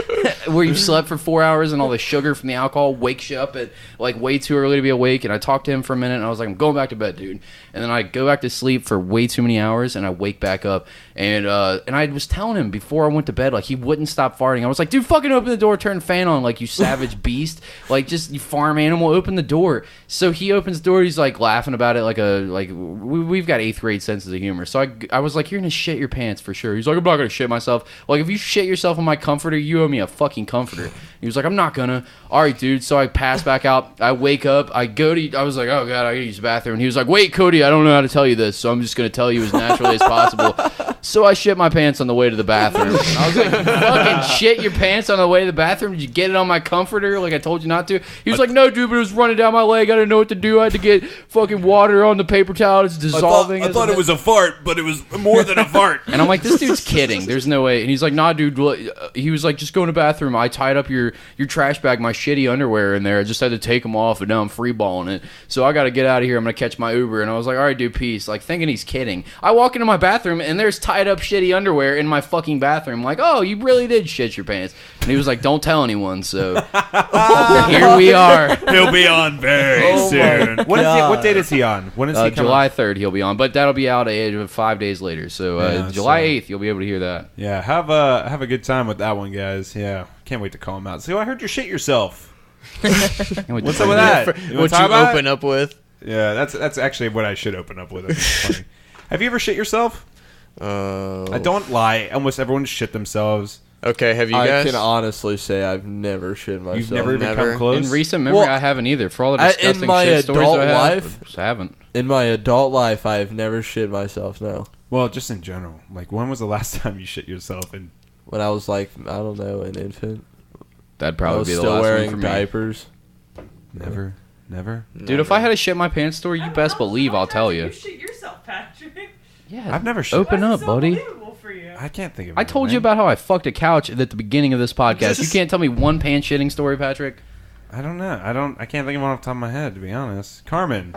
where you've slept for 4 hours, and all the sugar from the alcohol wakes you up at like way too early to be awake. And I talked to him for a minute, and I was like, I'm going back to bed, dude. And then I go back to sleep for way too many hours, and I wake back up, and I was telling him before I went to bed, like, he wouldn't stop farting. I was like, dude, fucking open the door, turn the fan on, like, you savage beast, like, just, you farm animal, open the door. So he opens the door, he's like laughing about it, like we've got 8th grade senses of humor. So I was like, you're gonna shit your pants for sure. He's like, I'm not gonna shit myself. Like, if you shit yourself on my comforter, you owe me a fucking comforter. He was like, I'm not gonna. All right, dude. So I pass back out. I wake up. I was like, oh god, I gotta use the bathroom. And he was like, wait, Cody, I don't know how to tell you this, so I'm just gonna tell you as naturally as possible. So I shit my pants on the way to the bathroom. I was like, you fucking shit your pants on the way to the bathroom? Did you get it on my comforter like I told you not to? He was like, no, dude, but it was running down my leg. I didn't know what to do. I had to get fucking water on the paper towel. It's dissolving. I thought it was a fart, but it was more than a fart. And I'm like, this dude's kidding. There's no way. And he's like, nah, dude. He was like, just go in the bathroom. I tied up your trash bag, my shitty underwear in there. I just had to take them off, and now I'm freeballing it. So I got to get out of here. I'm going to catch my Uber. And I was like, all right, dude, peace. Like, thinking he's kidding. I walk into my bathroom, and there's tied up shitty underwear in my fucking bathroom. I'm like, oh, you really did shit your pants. And he was like, don't tell anyone. So here we are. He'll be on very soon. What date is he on? When is he coming? July 3rd he'll be on, but that'll be out 5 days later. So July 8th, you'll be able to hear that. Yeah, have a good time with that one, guys. Yeah, can't wait to call him out. So I heard you shit yourself. What's up with that? What you open up with? Yeah, that's actually what I should open up with. That's funny. Have you ever shit yourself? I don't lie. Almost everyone shit themselves. Okay, have you guys? I can honestly say I've never shit myself. You've never become close? In recent memory, I haven't either. For all the disgusting shit stories I have, I haven't. In my adult life, I have never shit myself, no. Well, just in general. Like, when was the last time you shit yourself? When I was like, I don't know, an infant. That'd probably be the last one for me. Still wearing diapers. Never? Dude, if I had a shit my pants story, you best believe I'll tell you. You shit yourself, Patrick. Yeah, I've never shit. Open up, buddy. I can't think of it. I told you about how I fucked a couch at the beginning of this podcast. You can't tell me one pants shitting story, Patrick? I don't know. I can't think of one off the top of my head, to be honest. Carmen,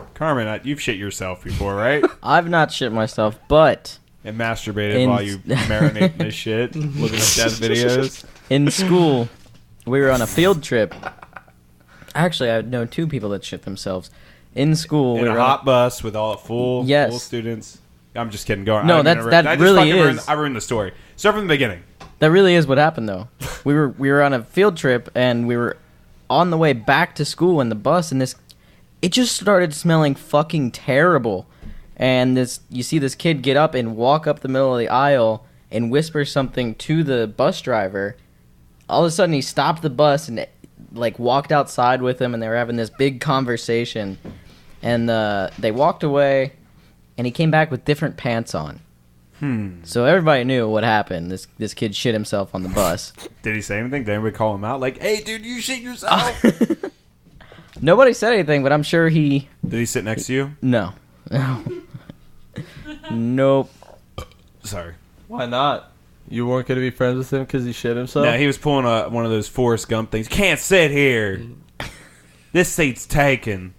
you've shit yourself before, right? I've not shit myself, but... And masturbated while you marinate this shit, looking at death videos. In school, we were on a field trip. Actually, I know 2 people that shit themselves. In school, in we a were hot bus with all full students. I'm just kidding. Go on. No, that really is. I ruined the story. Start from the beginning. That really is what happened, though. We were on a field trip, and we were on the way back to school in the bus, and it just started smelling fucking terrible. And you see this kid get up and walk up the middle of the aisle and whisper something to the bus driver. All of a sudden, he stopped the bus and like walked outside with him, and they were having this big conversation. And they walked away. And he came back with different pants on. So everybody knew what happened. This kid shit himself on the bus. Did he say anything? Did anybody call him out? Like, hey, dude, you shit yourself? Nobody said anything, but I'm sure he... Did he sit next to you? No. Nope. Sorry. Why not? You weren't going to be friends with him because he shit himself? No, he was pulling one of those Forrest Gump things. Can't sit here. This seat's taken.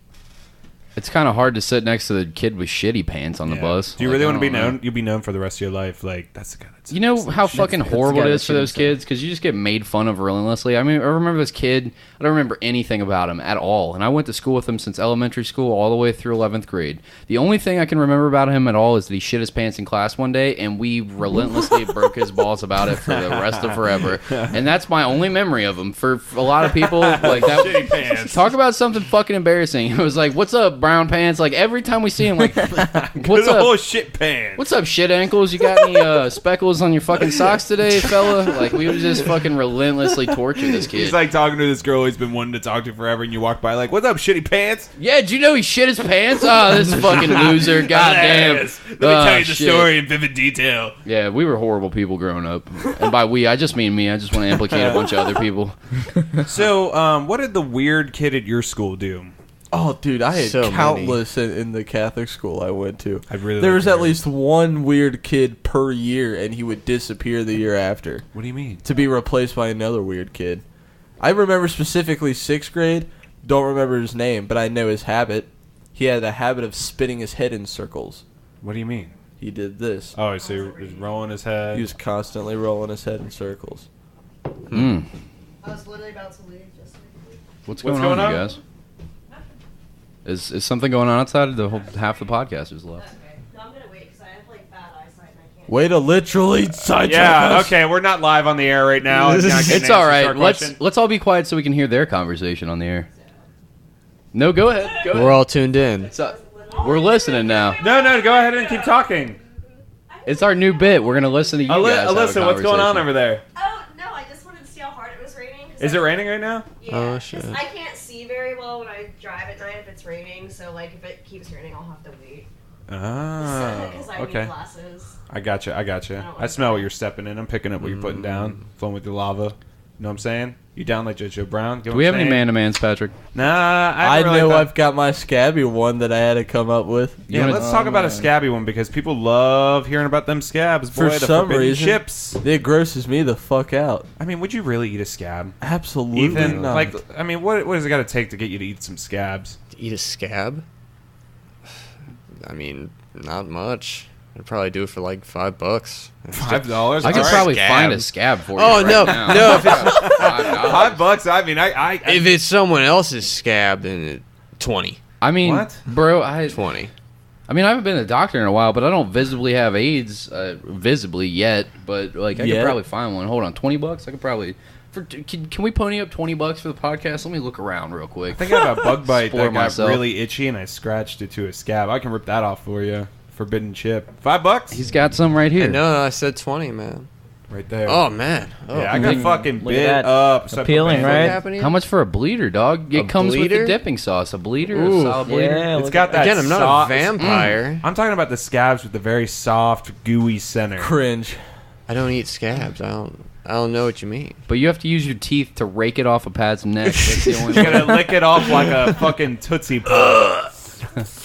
It's kind of hard to sit next to the kid with shitty pants on the bus. Do you really want to be known? You'll be known for the rest of your life. Like, that's the guy that's... You know how fucking horrible it is for those kids? Because you just get made fun of relentlessly. I mean, I remember this kid. I don't remember anything about him at all. And I went to school with him since elementary school all the way through 11th grade. The only thing I can remember about him at all is that he shit his pants in class one day, and we relentlessly broke his balls about it for the rest of forever. And that's my only memory of him. For a lot of people, like that... Shitty pants. Talk about something fucking embarrassing. It was like, what's up, brown pants. Like every time we see him, like, Good what's old up? shit pants. What's up, shit ankles? You got any speckles on your fucking socks today, fella? Like we would just fucking relentlessly torture this kid. He's like talking to this girl he's been wanting to talk to forever, and you walk by like, "What's up, shitty pants?" Yeah, did you know he shit his pants? Oh, this fucking loser. Goddamn. Let me tell you the shit. story in vivid detail. Yeah, we were horrible people growing up. And by we, I just mean me. I just want to implicate a bunch of other people. So, what did the weird kid at your school do? Oh, dude, I had So countless in the Catholic school I went to. I'd really there like was to at hear. least one weird kid per year, and he would disappear the year after. What do you mean? To be replaced by another weird kid. I remember specifically 6th grade. Don't remember his name, but I know his habit. He had a habit of spinning his head in circles. What do you mean? He did this. Oh, so he was rolling his head. He was constantly rolling his head in circles. Mm. I was literally about to leave just What's going on, you guys? Is something going on outside? The whole half the podcast is left. no, I'm gonna wait because I have like bad eyesight and I can't. Way to literally sidetrack Yeah, us. okay, we're not live on the air right now. It's not getting It's all answers to right. our question. Let's all be quiet so we can hear their conversation on the air. No, go ahead. Go ahead. We're all tuned in. We're listening now. No, go ahead and keep talking. It's our new bit. We're gonna listen to you guys. have a Alyssa, what's going on conversation. over there? Oh no, I just wanted to see how hard it was raining. Is it raining right now? Yeah, Oh, 'cause shit. I can't see very well when I drive at night if it's raining. So like if it keeps raining, I'll have to wait. Oh, Because I okay. need glasses. I got you. I smell what you're stepping in. I'm picking up what you're putting down. Flowing with the lava. You know what I'm saying? You down like JoJo Brown? Get Do what we I'm have any saying? man-to-mans, Patrick? Nah, I haven't really know thought- I've got my scabby one that I had to come up with. Yeah, let's talk about a scabby one because people love hearing about them scabs. Boy, For the some forbidden reason, chips. it grosses me the fuck out. I mean, would you really eat a scab? Absolutely Ethan, not. like, I mean, what does it got to take to get you to eat some scabs? To eat a scab? I mean, not much. I'd probably do it for like $5. $5? I could All right. probably find a scab for you. Oh, right no. now. No, if it's, $5. I mean, I if it's someone else's scab, then 20. I mean, What? bro, 20. I mean, I haven't been to the doctor in a while, but I don't visibly have AIDS, visibly yet. But like, I could Yet? probably find one. Hold on, $20. I could probably. Can we pony up $20 for the podcast? Let me look around real quick. I think I have a bug bite Explore that got myself. really itchy, and I scratched it to a scab. I can rip that off for you. Forbidden chip. $5? He's got some right here. No, I said 20, man. Right there. Oh, man. Oh, yeah, I got fucking Look at bit that. up. So I put Appealing, my- right? happening? How much for a bleeder, dog? It A comes with the bleeder? dipping sauce. A bleeder, Ooh, a solid bleeder. Yeah, It's look got at that Again, I'm not soft- a vampire. I'm talking about the scabs with the very soft, gooey center. cringe. I don't eat scabs. I don't know what you mean. But you have to use your teeth to rake it off a Pat's neck. That's the only You way. gotta lick it off like a fucking Tootsie Pop.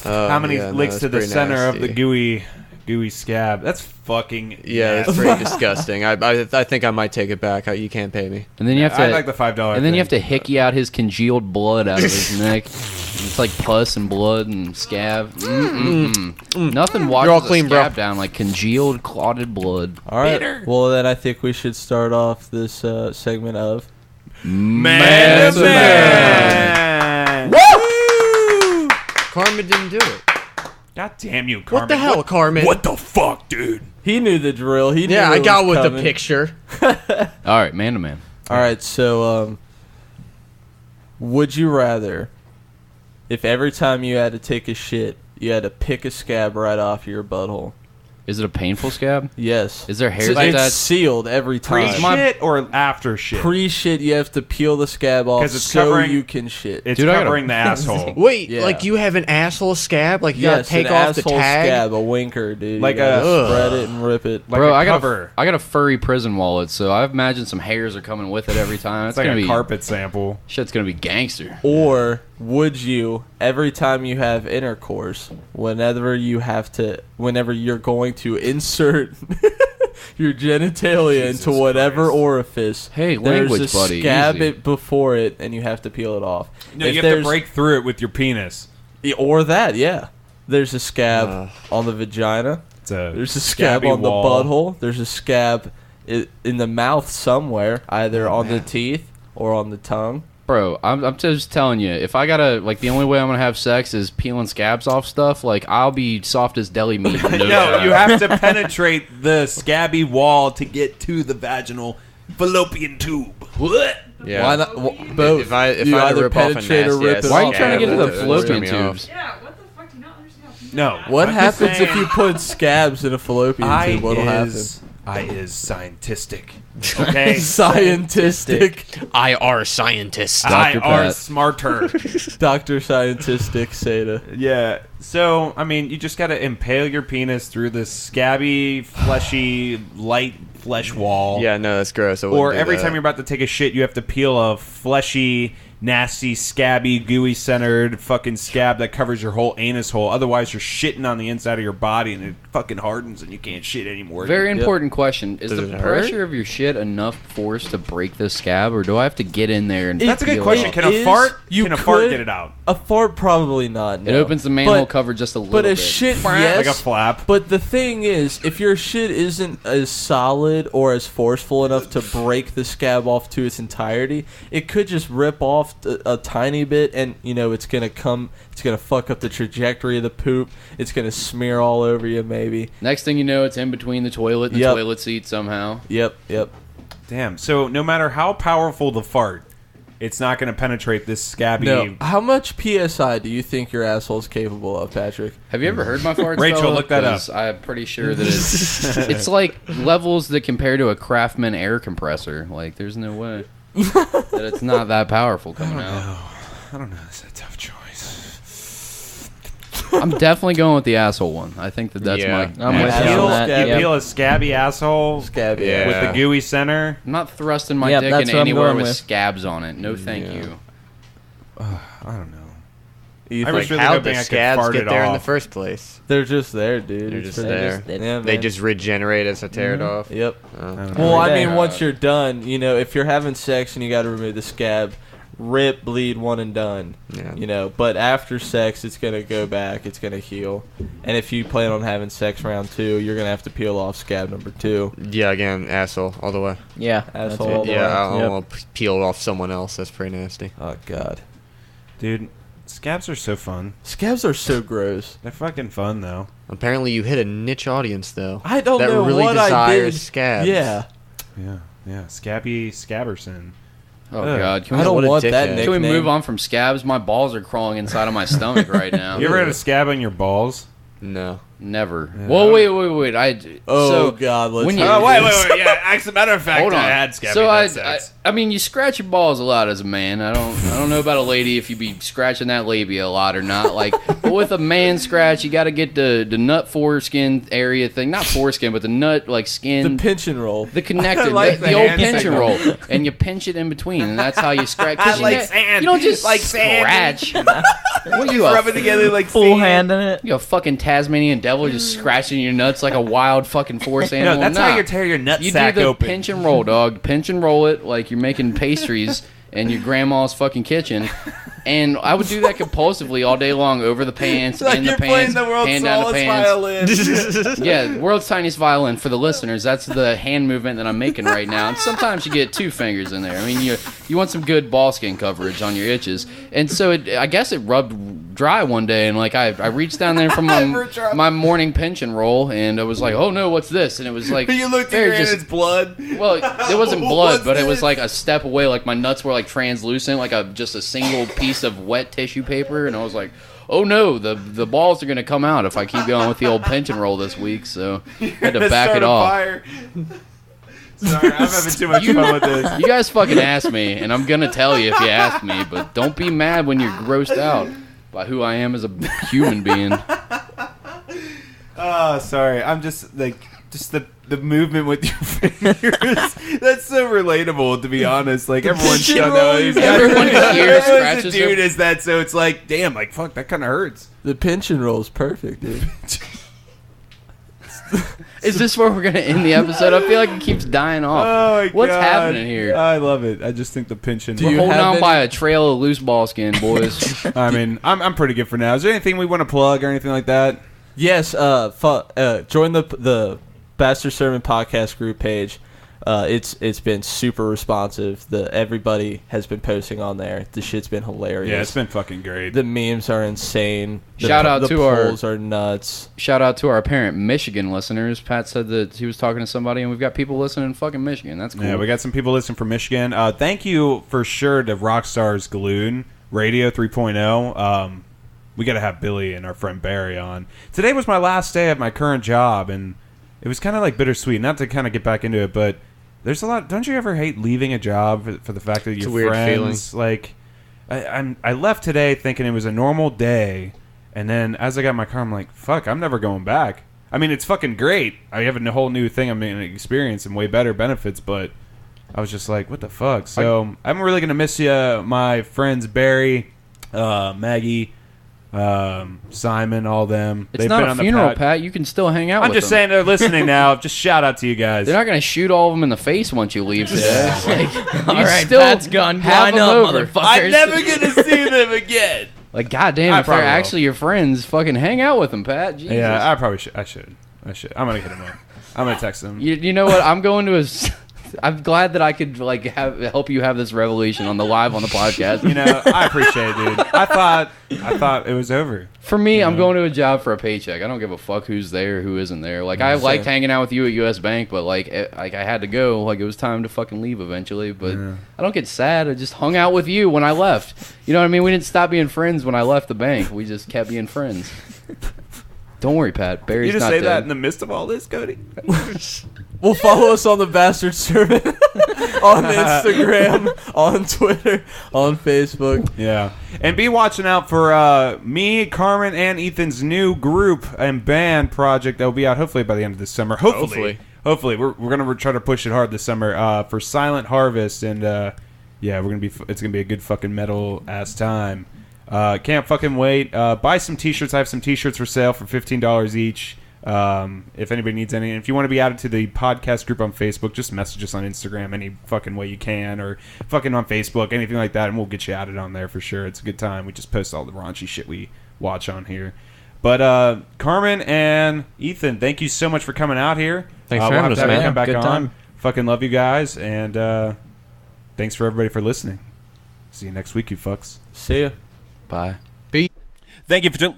How many yeah, no, licks that's to the pretty center of the nasty. gooey scab? That's fucking Yeah, that's nasty. pretty disgusting. I think I might take it back. You can't pay me. And then you have to. I like the $5. And then you thing. have to hickey out his congealed blood out of his neck. It's like pus and blood and scab. Nothing washes You're all clean, a bro. scab down like congealed, clotted blood. All right. Well, then I think we should start off this segment of Man to Man. Woo! Carmen didn't do it. God damn you, Carmen. What the hell, Carmen? What the fuck, dude? He knew the drill. He knew Yeah, I it got was with the coming. picture. All right, man to man. All right, so would you rather, if every time you had to take a shit, you had to pick a scab right off your butthole? Is it a painful scab? Yes. Is there hairs It's like that? sealed every time. Pre-shit or after shit? Pre-shit, you have to peel the scab off 'Cause it's so covering- you can shit. It's Dude, I gotta- covering the asshole. Wait, Yeah. like you have an asshole scab? Like you Yes, gotta take an off the asshole tag? scab, a winker, dude. Like you gotta a- spread it and rip it. Like Bro, a I got cover. I got a furry prison wallet, so I imagine some hairs are coming with it every time. It's It's like gonna a be carpet sample. shit's gonna be gangster. Or would you, every time you have intercourse, whenever you're going to insert your genitalia into whatever Christ. orifice, Hey, there's language a buddy, scab easy. it before it, and you have to peel it off. No, If you have to there's- break through it with your penis. Or that, yeah. There's a scab on the vagina. It's a There's a scab scabby on the wall. butthole. There's a scab in the mouth somewhere, either on the teeth or on the tongue. Bro, I'm just telling you, if I gotta, like, the only way I'm gonna have sex is peeling scabs off stuff, like, I'll be soft as deli meat. in no No, time. you have to penetrate the scabby wall to get to the vaginal fallopian tube. What? Yeah. Why not? Both. If I You had to either rip off a penetrate or nasty rip ass it Why are you off. trying to get to the scab, fallopian it'll turn me off. tubes? Yeah, what No. What I'm just happens if saying, you put scabs in a fallopian tube? What'll happen? I is scientific. Okay? Scientific. I are scientist. I Dr. are Pat. smarter. Dr. Scientistic Seta. Yeah. So, I mean, you just got to impale your penis through this scabby, fleshy, light flesh wall. Yeah, no, that's gross. Or every time you're about to take a shit, you have to peel a fleshy, nasty, scabby, gooey-centered fucking scab that covers your whole anus hole. Otherwise, you're shitting on the inside of your body, and it fucking hardens, and you can't shit anymore. Very important question. Is Does the it hurt? pressure of your shit enough force to break the scab, or do I have to get in there and That's a good peel question. it Can off? a fart could- get it out? A fart probably not. It no. opens the manhole But- cover just a little But a bit. shit, yes. Like a flap. But the thing is, if your shit isn't as solid or as forceful enough to break the scab off to its entirety, it could just rip off a tiny bit, and it's gonna fuck up the trajectory of the poop. It's gonna smear all over you, maybe. Next thing you know, it's in between the toilet and the toilet seat somehow. Yep. Damn. So no matter how powerful the fart, it's not going to penetrate this scabby. No. How much PSI do you think your asshole's capable of, Patrick? Have you ever heard my farts? Rachel, fella? look that up. 'Cause I'm pretty sure that it's like levels that compare to a Craftsman air compressor. Like, there's no way that it's not that powerful coming out. I don't know. It's a tough choice. I'm definitely going with the asshole one. I think that's Yeah. my. I'm with you Peel, on that. you Yep. peel a scabby asshole Scabby. Yeah. with the gooey center. I'm not thrusting my Yep, dick that's in what I'm anywhere going with with. scabs on it. No, thank Yeah. you. I don't know. You I think was really How'd hoping the I could scabs fart get it there in the off. first place? they're just there, dude? They're It's just pretty- there. Yeah, They man. just regenerate as I tear it off. Yep. don't Well, I Right mean, there. once you're done, if you're having sex and you got to remove the scab, rip, bleed, one and done. Yeah. But after sex, it's gonna go back. It's gonna heal. And if you plan on having sex round 2, you're gonna have to peel off scab number 2. Yeah, again, asshole all the way. Yeah, that's Asshole it. all the way. Yeah, I Yep. don't want to peel off someone else. That's pretty nasty. Oh God, Dude, scabs are so fun. scabs are so gross. They're fucking fun, though. Apparently, you hit a niche audience, though. I don't that know really what I desires did. scabs. Yeah. Yeah. Scabby Scabberson. Oh Ugh. God! Can I we, don't what a want that dickhead. nickname. can we move on from scabs? My balls are crawling inside of my stomach right now. You ever had a scab on your balls? No. Never. Yeah. Well, wait. Oh so God, let's. when hear you- Oh, this. wait. Yeah, as a matter of fact, Hold on. I had scabby So nut sex. I mean, you scratch your balls a lot as a man. I don't know about a lady if you be scratching that labia a lot or not. Like, but with a man scratch, you got to get the nut foreskin area thing, not foreskin, but the nut like skin. The pinch and roll. The connector, like the the old hand pinch and signal. roll, and you pinch it in between, and that's how you scratch. 'Cause I like sand. You don't just Like sand. scratch. What are you, Rub it together like Full sand. hand in it. you a fucking Tasmanian devil just scratching your nuts like a wild fucking forest animal? No, that's Nah. how you tear your nut You sack do the open. pinch and roll, dog. Pinch and roll it like you're making pastries in your grandma's fucking kitchen. And I would do that compulsively all day long over the pants, Like in the you're playing pants, the world's hand down the smallest pants. violin. Yeah, world's tiniest violin for the listeners. That's the hand movement that I'm making right now. And sometimes you get 2 fingers in there. I mean, you want some good ball skin coverage on your itches. And so I guess it rubbed dry one day, and like I reached down there from my morning pinch and roll, and I was like, oh no, what's this? And it was like You looked at very your hand, just- it's blood. well, it wasn't blood, What's but it was this? like a step away. Like my nuts were like translucent, like just a single piece of wet tissue paper, and I was like, "Oh no, the balls are gonna come out if I keep going with the old pinch and roll this week." So I had to back it off. Sorry, I'm having too much fun with this. You guys fucking asked me, and I'm gonna tell you if you ask me. But don't be mad when you're grossed out by who I am as a human being. Oh, sorry. I'm just like the movement with your fingers. That's so relatable, to be honest. Like everyone's done that. Everyone here Everyone's a scratches dude their- is that, so it's like, damn, like fuck, that kind of hurts. The pinch and roll is perfect, dude. Is this where we're gonna end the episode? I feel like it keeps dying off. Oh my What's God. happening here? I love it. I just think the pinching. We're holding on by a trail of loose ball skin, boys. I mean, I'm pretty good for now. Is there anything we want to plug or anything like that? Yes, join the Bastard Sermon podcast group page. It's been super responsive. Everybody has been posting on there. The shit's been hilarious. Yeah, it's been fucking great. The memes are insane. Shout out to the our polls are nuts. Shout out to our apparent Michigan listeners. Pat said that he was talking to somebody, and we've got people listening in fucking Michigan. That's cool. Yeah, we got some people listening from Michigan. Thank you for sure to Rockstars Galoon Radio 3.0. we got to have Billy and our friend Barry on. Today was my last day at my current job, and it was kind of like bittersweet. Not to kind of get back into it, but there's a lot. Don't you ever hate leaving a job for the fact that your friends like? I left today thinking it was a normal day, and then as I got in my car, I'm like, fuck, I'm never going back. I mean, it's fucking great. I have a whole new thing I'm going to experience and way better benefits, but I was just like, what the fuck? So I'm really going to miss you, my friends Barry, Maggie, Simon, all them. It's not a funeral, Pat. You can still hang out with them. I'm just saying they're listening now. Just shout out to you guys. They're not going to shoot all of them in the face once you leave today. All right, Pat's gone. Line up, motherfuckers. I'm never going to see them again. Like, goddamn, if they're actually your friends, fucking hang out with them, Pat. Jesus. Yeah, I probably should. I should. I'm going to hit him up. I'm going to text him. You know what? I'm going to I'm glad that I could like help you have this revelation on the podcast. You know, I appreciate it, dude. I thought it was over. For me, I'm going to a job for a paycheck. I don't give a fuck who's there, who isn't there. Like I liked hanging out with you at US Bank, but like I had to go. Like it was time to fucking leave eventually. But I don't get sad. I just hung out with you when I left. You know what I mean? We didn't stop being friends when I left the bank. We just kept being friends. Don't worry, Pat. Barry's not dead. You just say that in the midst of all this, Cody? Well, follow us on the Bastard Sermon on Instagram, on Twitter, on Facebook. Yeah. And be watching out for me, Carmen, and Ethan's new group and band project that will be out hopefully by the end of this summer. Hopefully. We're going to try to push it hard this summer for Silent Harvest. And, it's going to be a good fucking metal-ass time. Can't fucking wait. Buy some t-shirts. I have some t-shirts for sale for $15 each. If anybody needs any, and if you want to be added to the podcast group on Facebook, just message us on Instagram any fucking way you can, or fucking on Facebook, anything like that, and we'll get you added on there for sure. It's a good time. We just post all the raunchy shit we watch on here. But Carmen and Ethan, thank you so much for coming out here. Thanks for having us, man. Come back good on. Time. Fucking love you guys, and thanks for everybody for listening. See you next week, you fucks. See ya. Bye. Thank you for.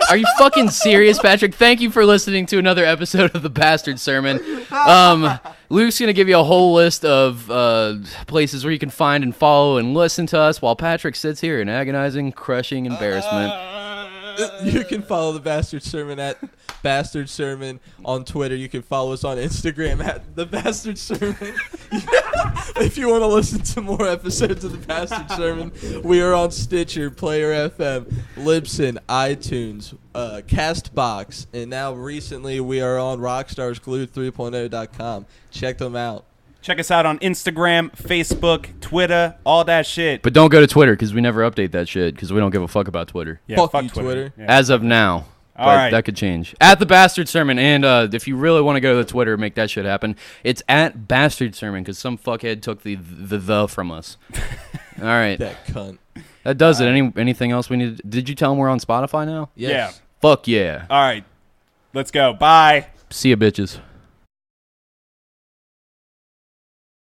Are you fucking serious, Patrick? Thank you for listening to another episode of the Bastard Sermon. Luke's going to give you a whole list of places where you can find and follow and listen to us while Patrick sits here in agonizing, crushing embarrassment. You can follow the Bastard Sermon at Bastard Sermon on Twitter. You can follow us on Instagram at The Bastard Sermon. If you want to listen to more episodes of The Bastard Sermon, we are on Stitcher, Player FM, Libsyn, iTunes, Castbox, and now recently we are on RockStarsGlued3.0.com. Check them out. Check us out on Instagram, Facebook, Twitter, all that shit. But don't go to Twitter because we never update that shit because we don't give a fuck about Twitter. Yeah, fuck you, Twitter. Yeah. As of now. All but right. that could change. At the Bastard Sermon. And if you really want to go to the Twitter and make that shit happen, it's at Bastard Sermon because some fuckhead took the from us. All right. That cunt. That does it. Anything else we need? Did you tell them we're on Spotify now? Yes. Yeah. Fuck yeah. All right. Let's go. Bye. See ya, bitches.